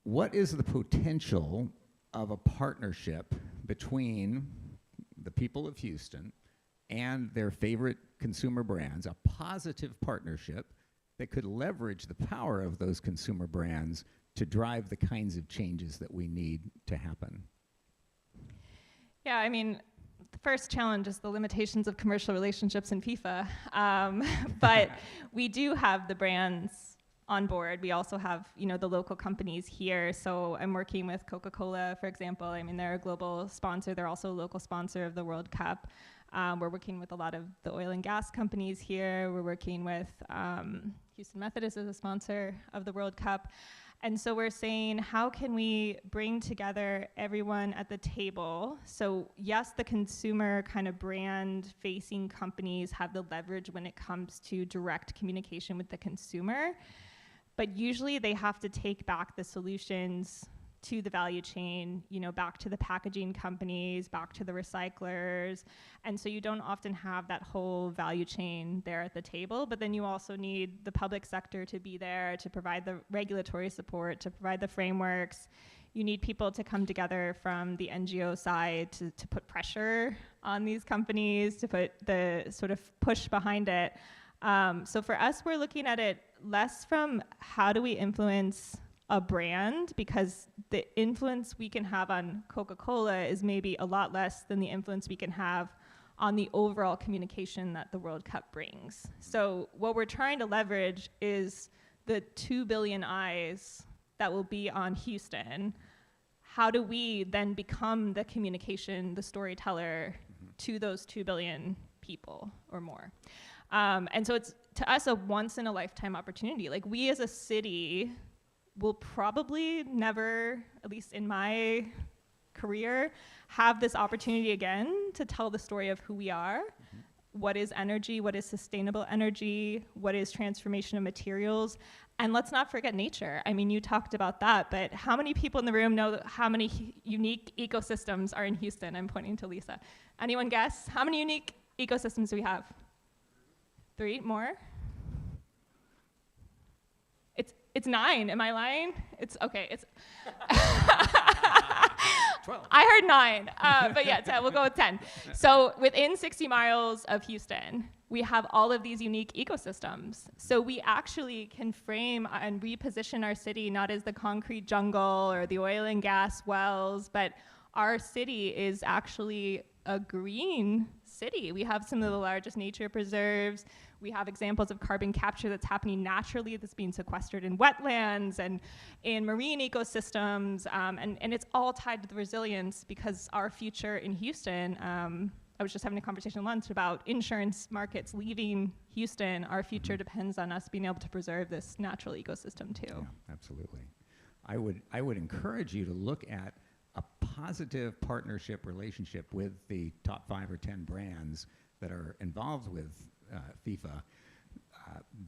What is the potential of a partnership between the people of Houston and their favorite consumer brands, a positive partnership that could leverage the power of those consumer brands to drive the kinds of changes that we need to happen? Yeah, I mean, the first challenge is the limitations of commercial relationships in FIFA. But we do have the brands on board. We also have, the local companies here. So I'm working with Coca-Cola, for example. I mean, they're a global sponsor. They're also a local sponsor of the World Cup. We're working with a lot of the oil and gas companies here. We're working with Houston Methodist as a sponsor of the World Cup. And so we're saying, how can we bring together everyone at the table? So yes, the consumer kind of brand facing companies have the leverage when it comes to direct communication with the consumer, but usually they have to take back the solutions to the value chain, back to the packaging companies, back to the recyclers. And so you don't often have that whole value chain there at the table, but then you also need the public sector to be there to provide the regulatory support, to provide the frameworks. You need people to come together from the NGO side to put pressure on these companies, to put the sort of push behind it. So for us, we're looking at it less from how do we influence a brand, because the influence we can have on Coca-Cola is maybe a lot less than the influence we can have on the overall communication that the World Cup brings. So what we're trying to leverage is the 2 billion eyes that will be on Houston. How do we then become the communication, the storyteller to those 2 billion people or more? And so it's, to us, a once in a lifetime opportunity. Like, we as a city will probably never, at least in my career, have this opportunity again to tell the story of who we are. What is energy? What is sustainable energy? What is transformation of materials? And let's not forget nature. I mean, you talked about that, but how many people in the room know how many unique ecosystems are in Houston? I'm pointing to Lisa. Anyone guess? How many unique ecosystems do we have? 3 more? It's 9. Am I lying? It's okay. It's 12. I heard 9, but yeah, 10. We'll go with 10. So within 60 miles of Houston, we have all of these unique ecosystems. So we actually can frame and reposition our city not as the concrete jungle or the oil and gas wells, but our city is actually a green city. We have some of the largest nature preserves. We have examples of carbon capture that's happening naturally, that's being sequestered in wetlands and in marine ecosystems, and it's all tied to the resilience, because our future in Houston, I was just having a conversation at lunch about insurance markets leaving Houston. Our future depends on us being able to preserve this natural ecosystem too. Yeah, absolutely. I would encourage you to look at a positive partnership relationship with the top 5 or 10 brands that are involved with FIFA,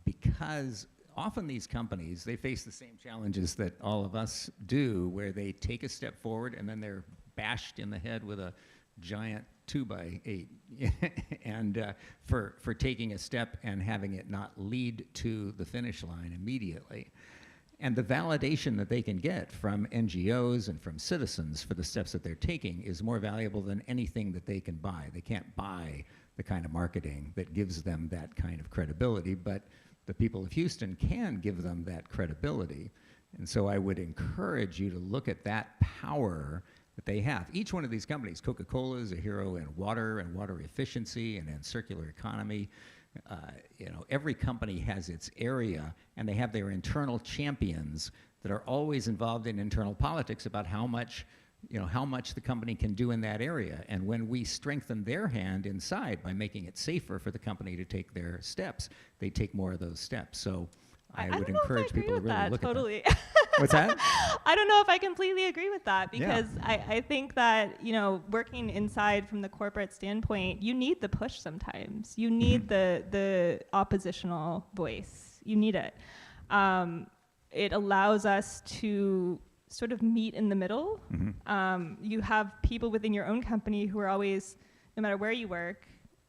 because often these companies, they face the same challenges that all of us do, where they take a step forward and then they're bashed in the head with a giant 2x8 and for taking a step and having it not lead to the finish line immediately. And the validation that they can get from NGOs and from citizens for the steps that they're taking is more valuable than anything that they can buy. They can't buy the kind of marketing that gives them that kind of credibility, but the people of Houston can give them that credibility. And so I would encourage you to look at that power that they have. Each one of these companies, Coca-Cola is a hero in water and water efficiency and in circular economy. Every company has its area, and they have their internal champions that are always involved in internal politics about how much the company can do in that area. And when we strengthen their hand inside by making it safer for the company to take their steps, they take more of those steps. So I would encourage people to really look at that. What's that? I don't know if I completely agree with that, because I think that, working inside from the corporate standpoint, you need the push sometimes. You need the oppositional voice. You need it. It allows us to sort of meet in the middle. You have people within your own company who are always, no matter where you work,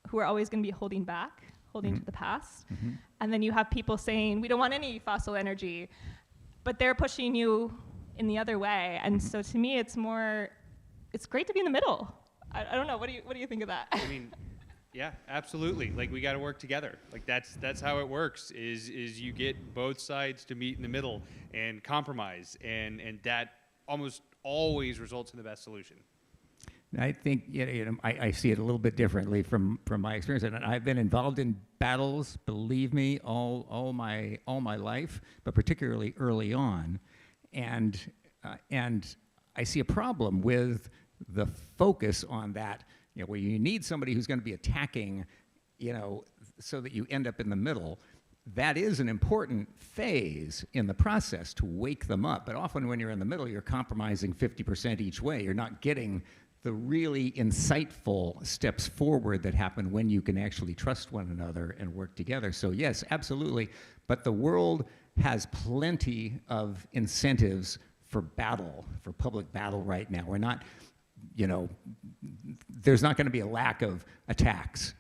who are always going to be holding back, holding to the past. And then you have people saying, we don't want any fossil energy, but they're pushing you in the other way. And so to me, it's great to be in the middle. I don't know, what do you think of that? I mean, yeah, absolutely. Like, we got to work together. Like, that's how it works, is you get both sides to meet in the middle and compromise, and that almost always results in the best solution. I think I see it a little bit differently from my experience, and I've been involved in battles, believe me, all my life, but particularly early on, and I see a problem with the focus on that. Where you need somebody who's going to be attacking, so that you end up in the middle. That is an important phase in the process to wake them up. But often when you're in the middle, you're compromising 50% each way. You're not getting the really insightful steps forward that happen when you can actually trust one another and work together. So yes, absolutely. But the world has plenty of incentives for battle, for public battle right now. We're not, there's not going to be a lack of attacks.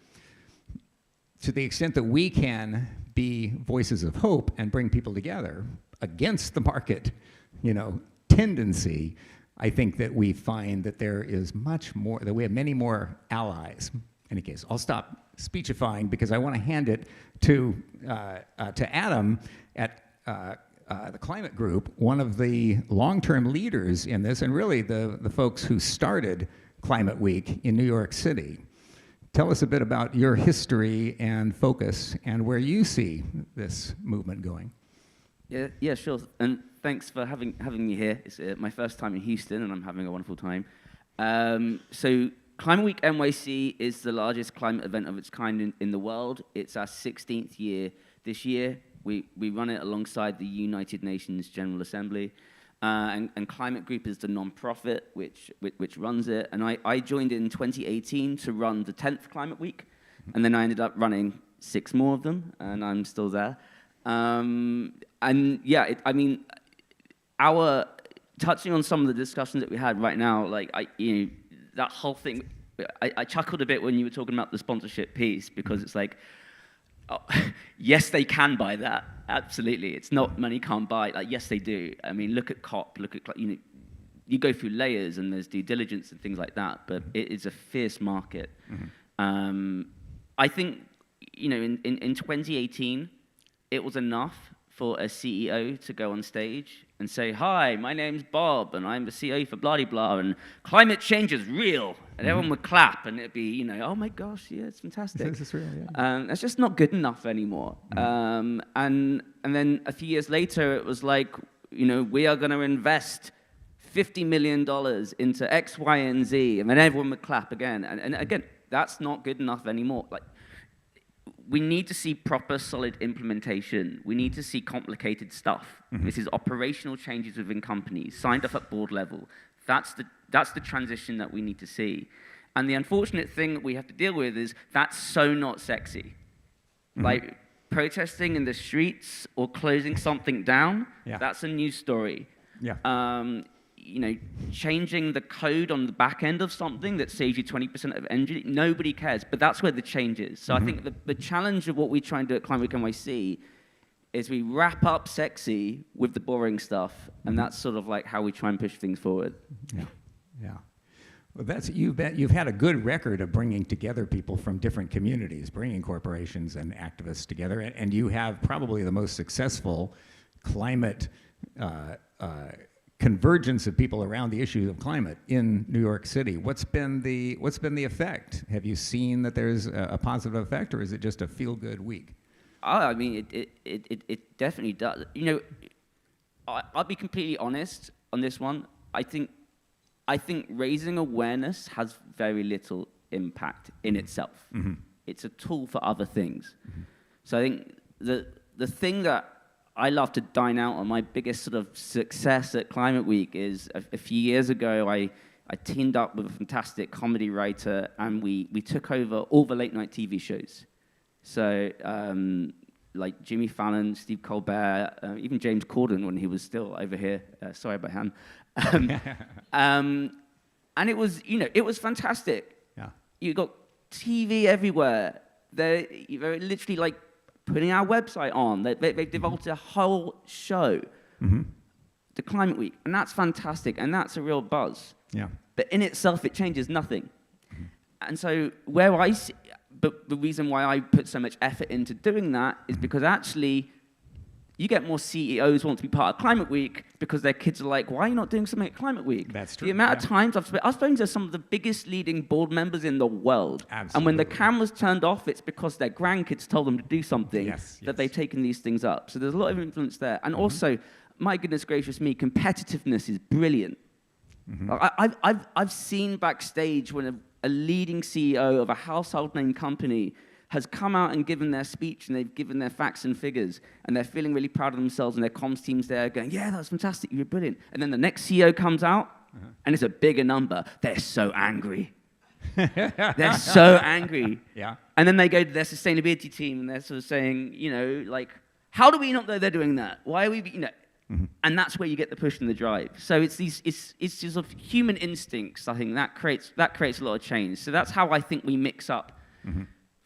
To the extent that we can be voices of hope and bring people together against the market, tendency, I think that we find that there is much more, that we have many more allies. In any case, I'll stop speechifying because I want to hand it to Adam at the Climate Group, one of the long-term leaders in this, and really the folks who started Climate Week in New York City. Tell us a bit about your history and focus and where you see this movement going. Yeah, sure. And thanks for having me here. It's my first time in Houston, and I'm having a wonderful time. So Climate Week NYC is the largest climate event of its kind in the world. It's our 16th year this year. We run it alongside the United Nations General Assembly. And Climate Group is the non-profit which runs it. And I joined in 2018 to run the 10th Climate Week. And then I ended up running 6 more of them, and I'm still there. And yeah, touching on some of the discussions that we had right now, that whole thing, I chuckled a bit when you were talking about the sponsorship piece, because it's like, oh, yes, they can buy that. Absolutely. It's not money can't buy. Yes, they do. I mean, look at COP. Look at, you go through layers and there's due diligence and things like that, but it is a fierce market. Mm-hmm. I think, in 2018, it was enough for a CEO to go on stage and say, "Hi, my name's Bob, and I'm the CEO for blah, blah, and climate change is real." And everyone would clap, and it'd be, "Oh my gosh, yeah, it's fantastic." This is real, yeah. That's just not good enough anymore. Mm-hmm. And then a few years later, it was like, we are going to invest $50 million into X, Y, and Z, and then everyone would clap again. And again, that's not good enough anymore. We need to see proper, solid implementation. We need to see complicated stuff. Mm-hmm. This is operational changes within companies, signed off at board level. That's the transition that we need to see. And the unfortunate thing that we have to deal with is that's so not sexy. Mm-hmm. Protesting in the streets or closing something down, that's a news story. Yeah. Changing the code on the back end of something that saves you 20% of energy, nobody cares, but that's where the change is. So I think the challenge of what we try and do at Climate Week NYC is we wrap up sexy with the boring stuff, and that's sort of how we try and push things forward. Yeah. Well, you've had a good record of bringing together people from different communities, bringing corporations and activists together, and you have probably the most successful climate convergence of people around the issue of climate in New York City. What's been the effect? Have you seen that there's a positive effect, or is it just a feel-good week? I mean, it definitely does. I'll be completely honest on this one. I think raising awareness has very little impact in itself. Mm-hmm. It's a tool for other things. Mm-hmm. So I think the thing that I love to dine out on, my biggest sort of success at Climate Week is a few years ago, I teamed up with a fantastic comedy writer, and we took over all the late night TV shows. So Jimmy Fallon, Steve Colbert, even James Corden when he was still over here. Sorry about him. And it was fantastic. Yeah. You got TV everywhere. They're literally putting our website on. They've developed a whole show to Climate Week, and that's fantastic, and that's a real buzz. Yeah. But in itself, it changes nothing. Mm-hmm. And so but the reason why I put so much effort into doing that is because actually You get more CEOs who want to be part of Climate Week because their kids are like, why are you not doing something at Climate Week? That's true. The amount of times I've spoken to some of the biggest leading board members in the world. Absolutely. And when the camera's turned off, it's because their grandkids told them to do something Yes, that they've taken these things up. So there's a lot of influence there. And also, my goodness gracious me, competitiveness is brilliant. I've seen backstage when a leading CEO of a household name company has come out and given their speech, and they've given their facts and figures, and they're feeling really proud of themselves, and their comms team's there going, yeah, that's fantastic, you're brilliant. And then the next CEO comes out, and it's a bigger number. They're so angry. They're so angry. Yeah. And then they go to their sustainability team, and they're sort of saying, you know, like, how do we not know they're doing that? Why are we, you know? And that's where you get the push and the drive. So it's just of human instincts. I think that creates a lot of change. So that's how I think we mix up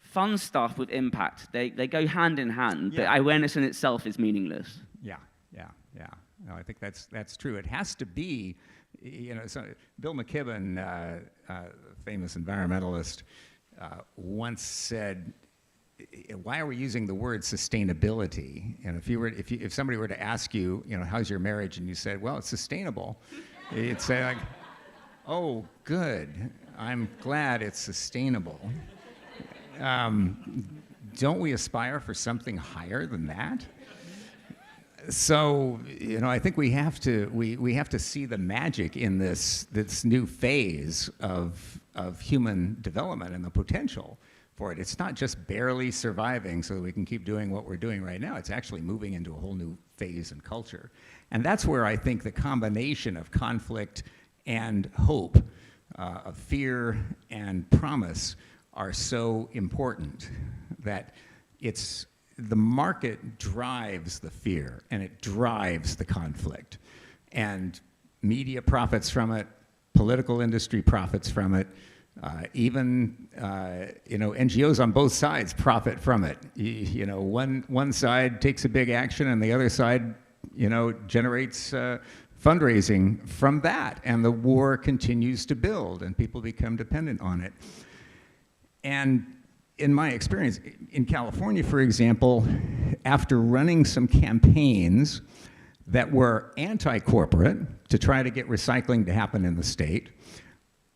fun stuff with impact. They go hand in hand, but awareness in itself is meaningless. Yeah. No, I think that's true. It has to be, you know. So Bill McKibben, famous environmentalist, once said, why are we using the word sustainability? And if somebody were to ask you, you know, how's your marriage, and you said, well, it's sustainable, you'd say like, oh, good, I'm glad it's sustainable. Don't we aspire for something higher than that? So, you know, I think we have to see the magic in this new phase of human development and the potential for it. It's not just barely surviving so that we can keep doing what we're doing right now. It's actually moving into a whole new phase and culture. And that's where I think the combination of conflict and hope, of fear and promise are so important, that the market drives the fear and it drives the conflict. And media profits from it, political industry profits from it, even you know, NGOs on both sides profit from it. You know, one side takes a big action, and the other side, you know, generates fundraising from that, and the war continues to build, and people become dependent on it. And in my experience in California, for example, after running some campaigns that were anti-corporate to try to get recycling to happen in the state,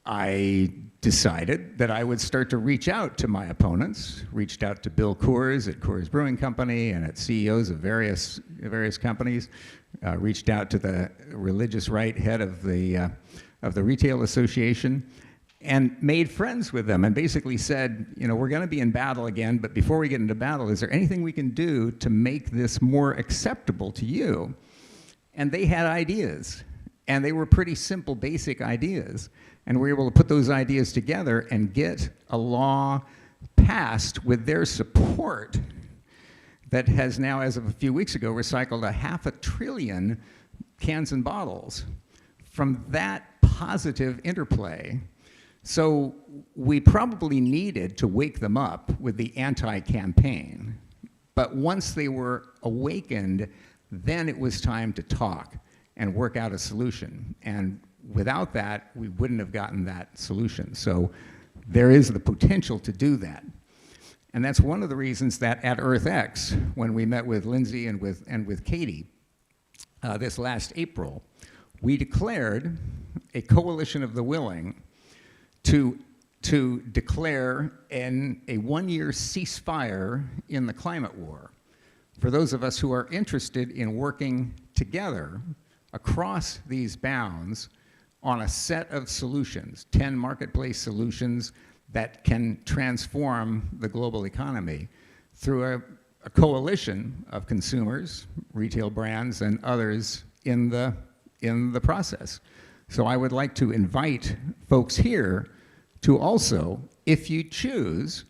I decided that I would start to reach out to my opponents, reached out to Bill Coors at Coors Brewing Company and at CEOs of various companies, reached out to the religious right head of the Retail Association, and made friends with them and basically said, you know, we're going to be in battle again, but before we get into battle, is there anything we can do to make this more acceptable to you? And they had ideas, and they were pretty simple, basic ideas. And we were able to put those ideas together and get a law passed with their support that has now, as of a few weeks ago, recycled 500 billion cans and bottles from that positive interplay. So we probably needed to wake them up with the anti-campaign. But once they were awakened, then it was time to talk and work out a solution. And without that, we wouldn't have gotten that solution. So there is the potential to do that. And that's one of the reasons that at EarthX, when we met with Lindsay and with Katie this last April, we declared a coalition of the willing to declare a one-year ceasefire in the climate war. For those of us who are interested in working together across these bounds on a set of solutions, 10 marketplace solutions that can transform the global economy through a coalition of consumers, retail brands, and others in the process. So I would like to invite folks here to also, if you choose,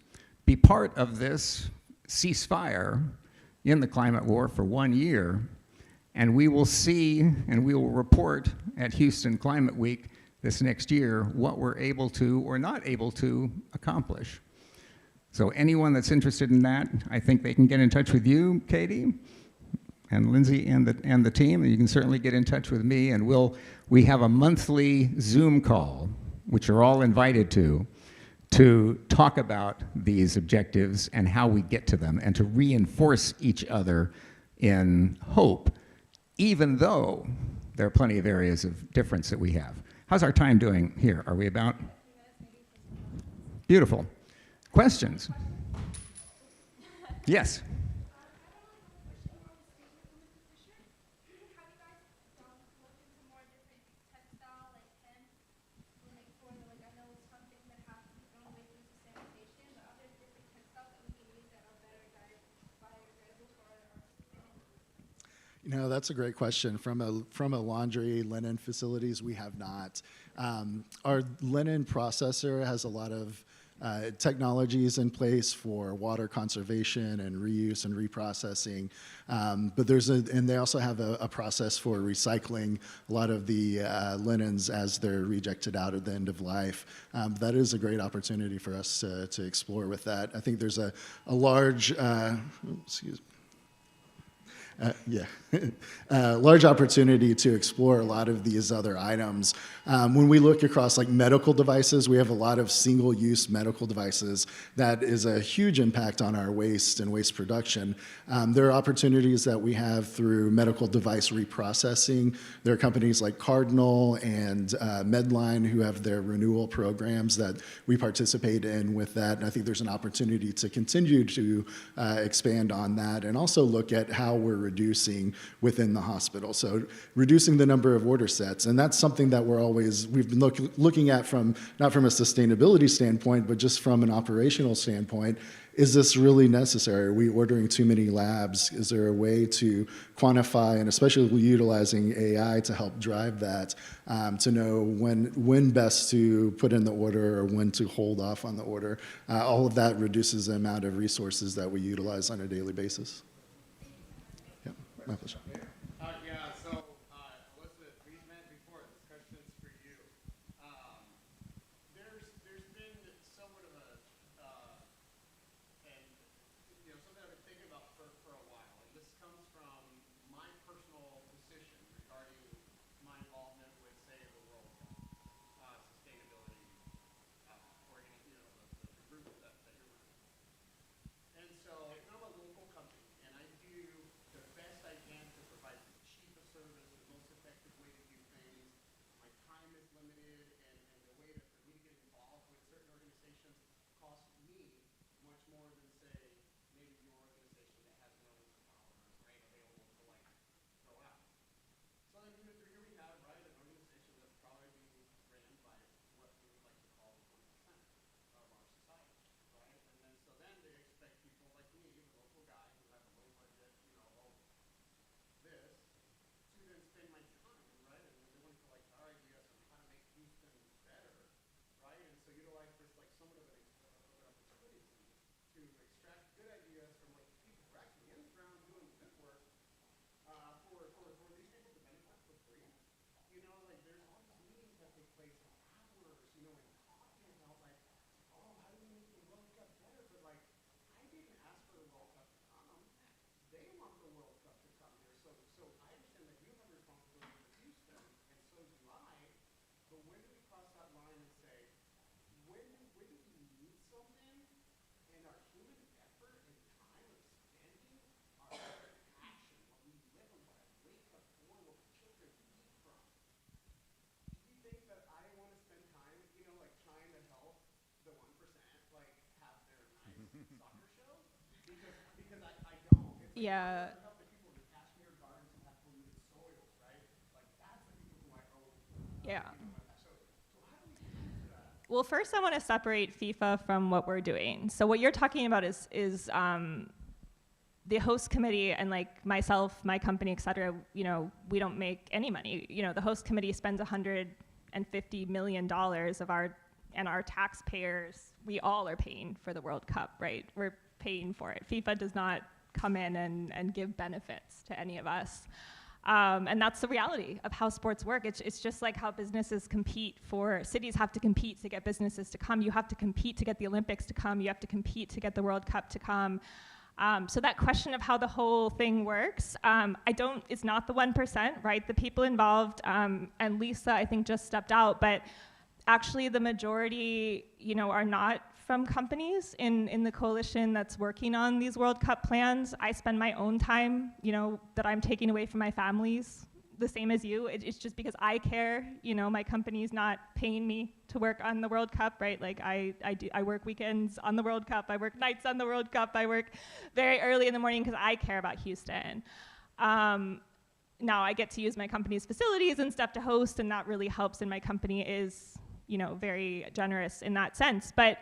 be part of this ceasefire in the climate war for 1 year, and we will see and we will report at Houston Climate Week this next year what we're able to or not able to accomplish. So anyone that's interested in that, I think they can get in touch with you, Katie, and Lindsay and the team, and you can certainly get in touch with me, and we have a monthly Zoom call, which you're all invited to talk about these objectives and how we get to them, and to reinforce each other in hope, even though there are plenty of areas of difference that we have. How's our time doing here? Are we about? Beautiful. Questions? Yes. You know, that's a great question. From a laundry linen facilities, we have not. Our linen processor has a lot of technologies in place for water conservation and reuse and reprocessing. But and they also have a process for recycling a lot of the linens as they're rejected out at the end of life. That is a great opportunity for us to explore with that. I think there's a large, large opportunity to explore a lot of these other items. When we look across like medical devices, we have a lot of single-use medical devices that is a huge impact on our waste and waste production. There are opportunities that we have through medical device reprocessing. There are companies like Cardinal and Medline who have their renewal programs that we participate in with that. And I think there's an opportunity to continue to expand on that and also look at how we're reducing within the hospital. So reducing the number of order sets. And that's something that we've been looking at from, not from a sustainability standpoint, but just from an operational standpoint. Is this really necessary? Are we ordering too many labs? Is there a way to quantify, and especially utilizing AI to help drive that, to know when best to put in the order or when to hold off on the order? All of that reduces the amount of resources that we utilize on a daily basis. Yeah, my pleasure. Yeah. Yeah. Well, first I want to separate FIFA from what we're doing. So what you're talking about is the host committee and like myself, my company, et cetera, you know, we don't make any money. You know, the host committee spends $150 million of our taxpayers, we all are paying for the World Cup, right? We're paying for it. FIFA does not come in and give benefits to any of us. And that's the reality of how sports work. It's just like how businesses compete cities have to compete to get businesses to come. You have to compete to get the Olympics to come. You have to compete to get the World Cup to come. So that question of how the whole thing works, it's not the 1%, right? The people involved, and Lisa, I think, just stepped out, but actually the majority, you know, are not from companies in the coalition that's working on these World Cup plans. I spend my own time, that I'm taking away from my families, the same as you. It's just because I care. My company's not paying me to work on the World Cup, right? Like I work weekends on the World Cup. I work nights on the World Cup. I work very early in the morning because I care about Houston. Now I get to use my company's facilities and stuff to host, and that really helps, and my company is, very generous in that sense. But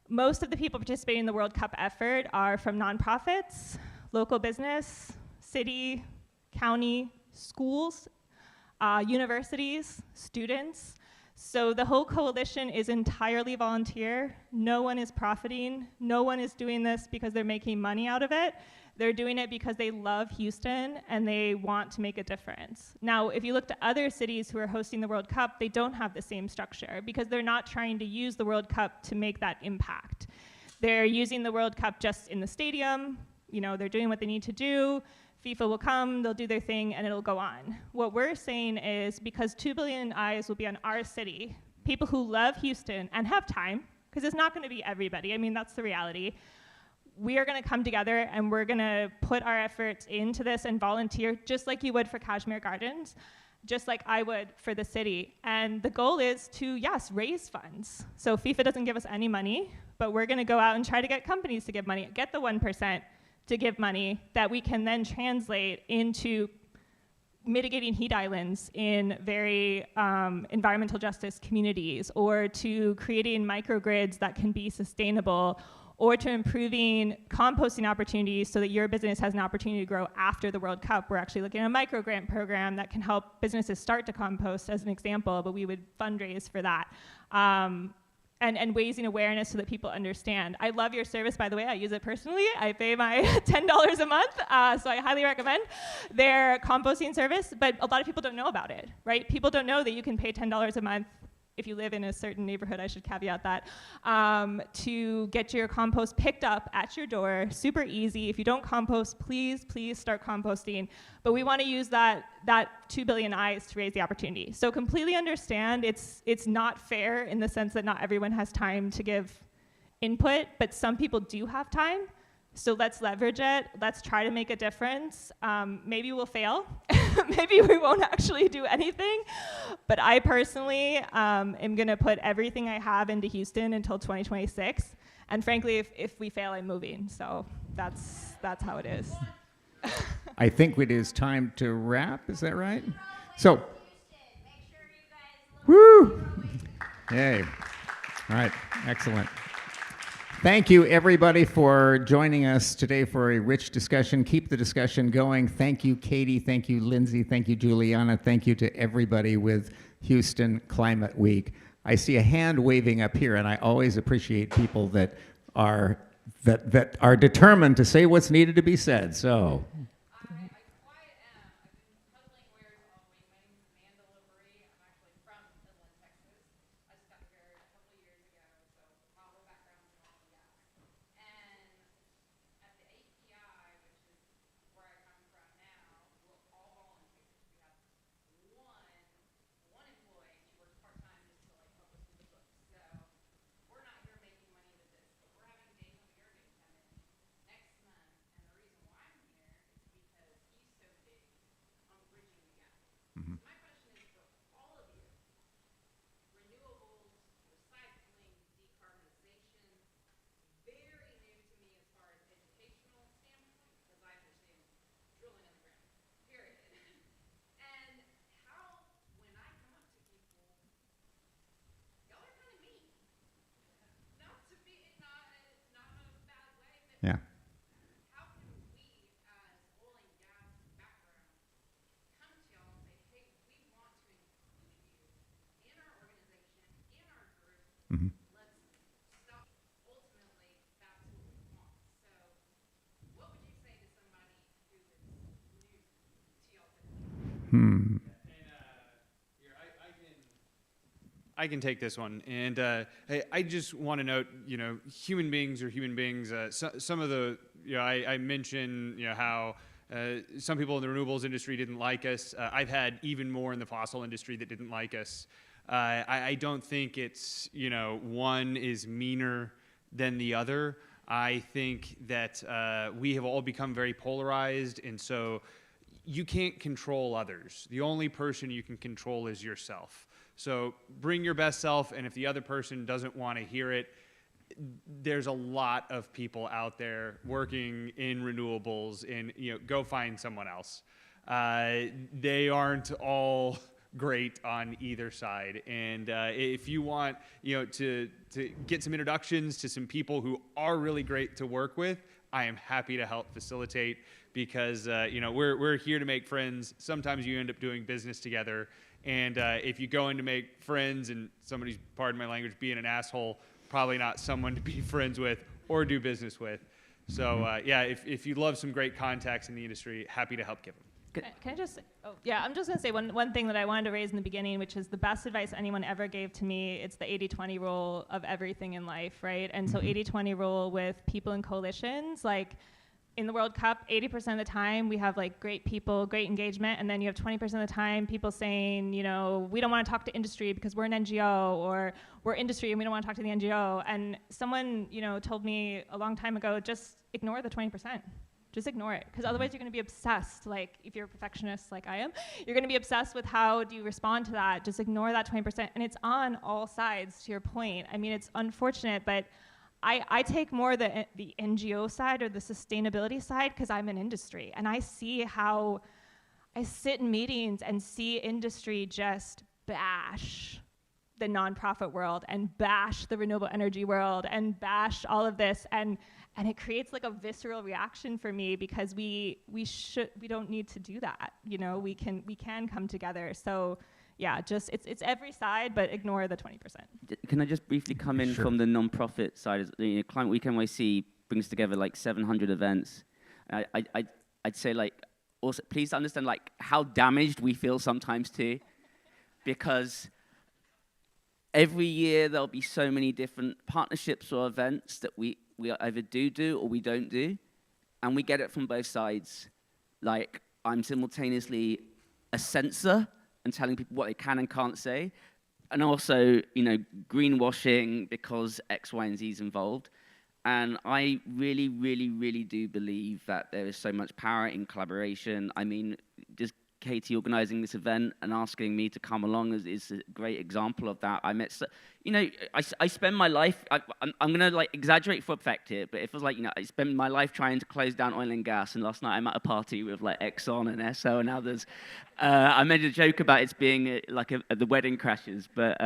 most of the people participating in the World Cup effort are from nonprofits, local business, city, county, schools, universities, students. So the whole coalition is entirely volunteer. No one is profiting. No one is doing this because they're making money out of it. They're doing it because they love Houston and they want to make a difference. Now, if you look to other cities who are hosting the World Cup, they don't have the same structure because they're not trying to use the World Cup to make that impact. They're using the World Cup just in the stadium. They're doing what they need to do. FIFA will come, they'll do their thing, and it'll go on. What we're saying is, because 2 billion eyes will be on our city, people who love Houston and have time, because it's not going to be everybody. I mean, that's the reality. We are going to come together and we're going to put our efforts into this and volunteer just like you would for Kashmir Gardens, just like I would for the city. And the goal is to, yes, raise funds. So FIFA doesn't give us any money, but we're going to go out and try to get companies to give money, get the 1% to give money that we can then translate into mitigating heat islands in very environmental justice communities, or to creating microgrids that can be sustainable, or to improving composting opportunities so that your business has an opportunity to grow after the World Cup. We're actually looking at a microgrant program that can help businesses start to compost as an example, but we would fundraise for that. And raising awareness so that people understand. I love your service, by the way. I use it personally. I pay my $10 a month, so I highly recommend their composting service, but a lot of people don't know about it, right? People don't know that you can pay $10 a month if you live in a certain neighborhood, I should caveat that, to get your compost picked up at your door, super easy. If you don't compost, please start composting. But we want to use that 2 billion eyes to raise the opportunity. So completely understand it's not fair in the sense that not everyone has time to give input, but some people do have time. So let's leverage it. Let's try to make a difference. Maybe we'll fail. Maybe we won't actually do anything. But I personally am going to put everything I have into Houston until 2026. And frankly, if we fail, I'm moving. So that's how it is. I think it is time to wrap. Is that right? So, woo! Yay. All right. Excellent. Thank you, everybody, for joining us today for a rich discussion. Keep the discussion going. Thank you, Katie. Thank you, Lindsay. Thank you, Juliana. Thank you to everybody with Houston Climate Week. I see a hand waving up here, and I always appreciate people that are determined to say what's needed to be said. So. Yeah. Mm-hmm. I can take this one, and I just want to note, human beings are human beings. Some of the, I mentioned, how some people in the renewables industry didn't like us. I've had even more in the fossil industry that didn't like us. I don't think it's, one is meaner than the other. I think that we have all become very polarized, and so you can't control others. The only person you can control is yourself. So bring your best self, and if the other person doesn't want to hear it, there's a lot of people out there working in renewables, and go find someone else. They aren't all great on either side, and if you want to get some introductions to some people who are really great to work with, I am happy to help facilitate, because we're here to make friends. Sometimes you end up doing business together, and if you go in to make friends and somebody's, pardon my language, being an asshole, probably not someone to be friends with or do business with. So if you love some great contacts in the industry, happy to help give them. Can I just, I'm just going to say one thing that I wanted to raise in the beginning, which is the best advice anyone ever gave to me. It's the 80-20 rule of everything in life, right? And so 80-20 rule with people in coalitions, like in the World Cup, 80% of the time we have like great people, great engagement, and then you have 20% of the time people saying, we don't want to talk to industry because we're an NGO, or we're industry and we don't want to talk to the NGO. And someone, told me a long time ago, just ignore the 20%. Just ignore it, because otherwise you're going to be obsessed. Like, if you're a perfectionist like I am, you're going to be obsessed with how do you respond to that. Just ignore that 20%, and it's on all sides, to your point. I mean, it's unfortunate, but I take more the NGO side or the sustainability side, because I'm in industry, and I see how I sit in meetings and see industry just bash the nonprofit world and bash the renewable energy world and bash all of this, and it creates like a visceral reaction for me, because we don't need to do that. We can come together. So yeah, just it's every side, but ignore the 20%. Can I just briefly come in from the non-profit side? Climate Week NYC brings together like 700 events. I'd say, like, also please understand like how damaged we feel sometimes too, because every year there'll be so many different partnerships or events that we either do or we don't do, and we get it from both sides. Like, I'm simultaneously a censor and telling people what they can and can't say, and also, greenwashing because X, Y, and Z is involved. And I really, really, really do believe that there is so much power in collaboration. I mean, just Katie organizing this event and asking me to come along is a great example of that. I met, I spend my life, I'm going to like exaggerate for effect here, but it was like, I spend my life trying to close down oil and gas, and last night I'm at a party with like Exxon and Esso and others. I made a joke about it being the wedding crashes, but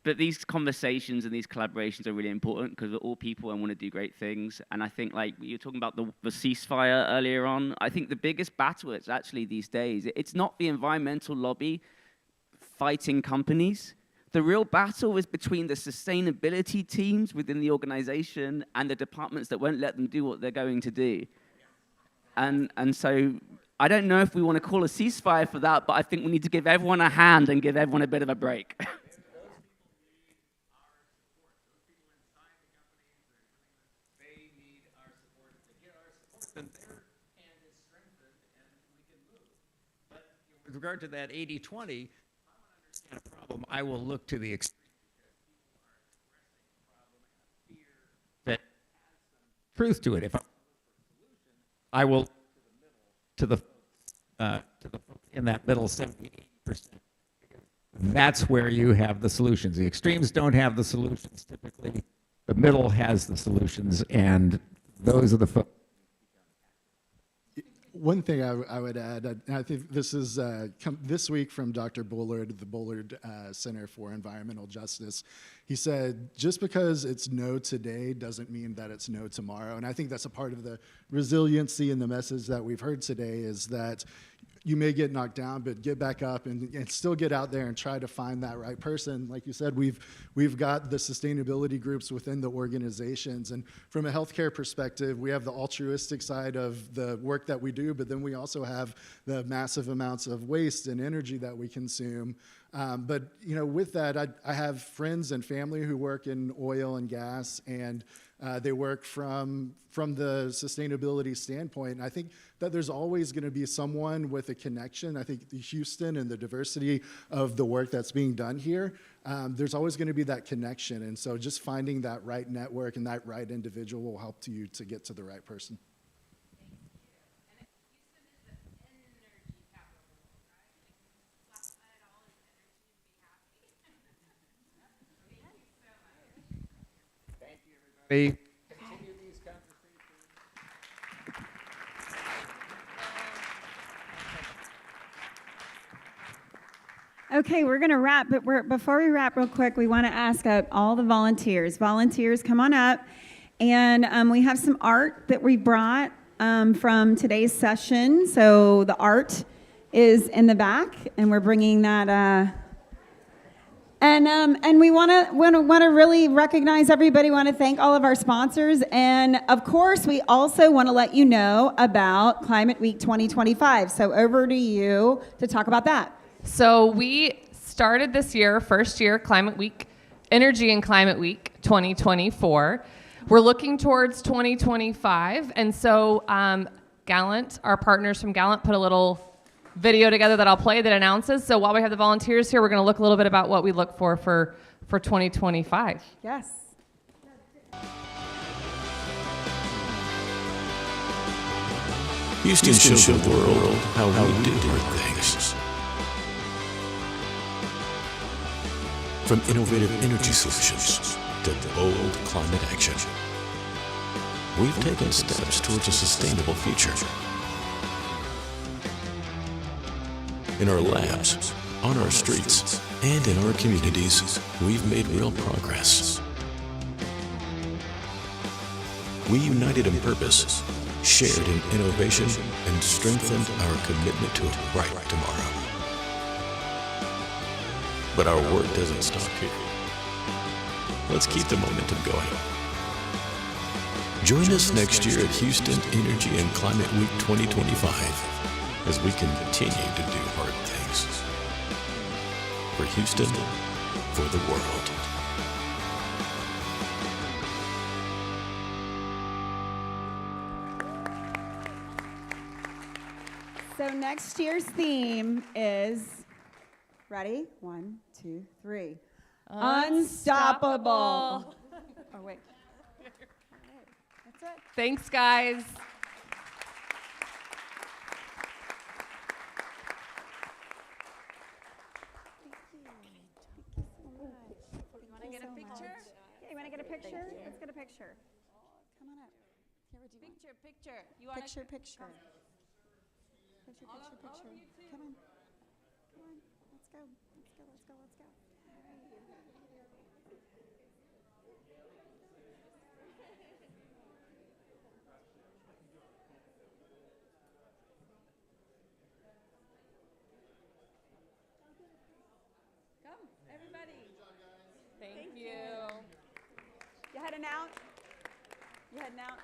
but these conversations and these collaborations are really important, because we're all people and want to do great things. And I think, like, you were talking about the ceasefire earlier on, I think the biggest battle is actually these days, it's not the environmental lobby fighting companies. The real battle is between the sustainability teams within the organization and the departments that won't let them do what they're going to do. And so I don't know if we want to call a ceasefire for that, but I think we need to give everyone a hand and give everyone a bit of a break. With regard to that 80-20, problem, I will look to the extreme that truth to it. If I will to the in that middle 70-80%. That's where you have the solutions. The extremes don't have the solutions typically. The middle has the solutions, and those are the folks. One thing I would add, and I think this is this week from Dr. Bullard, the Bullard Center for Environmental Justice. He said, just because it's no today doesn't mean that it's no tomorrow. And I think that's a part of the resiliency in the message that we've heard today, is that you may get knocked down, but get back up and still get out there and try to find that right person. Like you said, we've got the sustainability groups within the organizations. And from a healthcare perspective, we have the altruistic side of the work that we do, but then we also have the massive amounts of waste and energy that we consume. But with that, I have friends and family who work in oil and gas, and they work from the sustainability standpoint. And I think that there's always going to be someone with a connection. I think Houston and the diversity of the work that's being done here, there's always going to be that connection. And so just finding that right network and that right individual will help you to get to the right person. Continue these conversations. Okay, we're going to wrap, but before we wrap real quick, we want to ask all the volunteers. Volunteers, come on up. And we have some art that we brought from today's session. So the art is in the back, and we're bringing that. And we want to really recognize everybody. Want to thank all of our sponsors, and of course, we also want to let you know about Climate Week 2025. So over to you to talk about that. So we started this year, first year, Climate Week, Energy and Climate Week 2024. We're looking towards 2025, and so Gallant, our partners from Gallant, put a little video together that I'll play that announces. So while we have the volunteers here, we're going to look a little bit about what we look for 2025. Yes. Houston shows the world how we do hard things. From innovative energy solutions to bold climate action, we've taken steps towards a sustainable future. In our labs, on our streets, and in our communities, we've made real progress. We united in purpose, shared in innovation, and strengthened our commitment to a bright tomorrow. But our work doesn't stop here. Let's keep the momentum going. Join us next year at Houston Energy and Climate Week 2025 as we continue to do hard things. For Houston, for the world. So next year's theme is, ready? 1, 2, 3. Unstoppable. Oh, wait. That's it. Thanks, guys. You want to get a picture? Let's get a picture. Come on up. Picture. Picture. Picture. Picture. Come on. Let's go. Come, everybody. Thank you. You heading out? You heading out?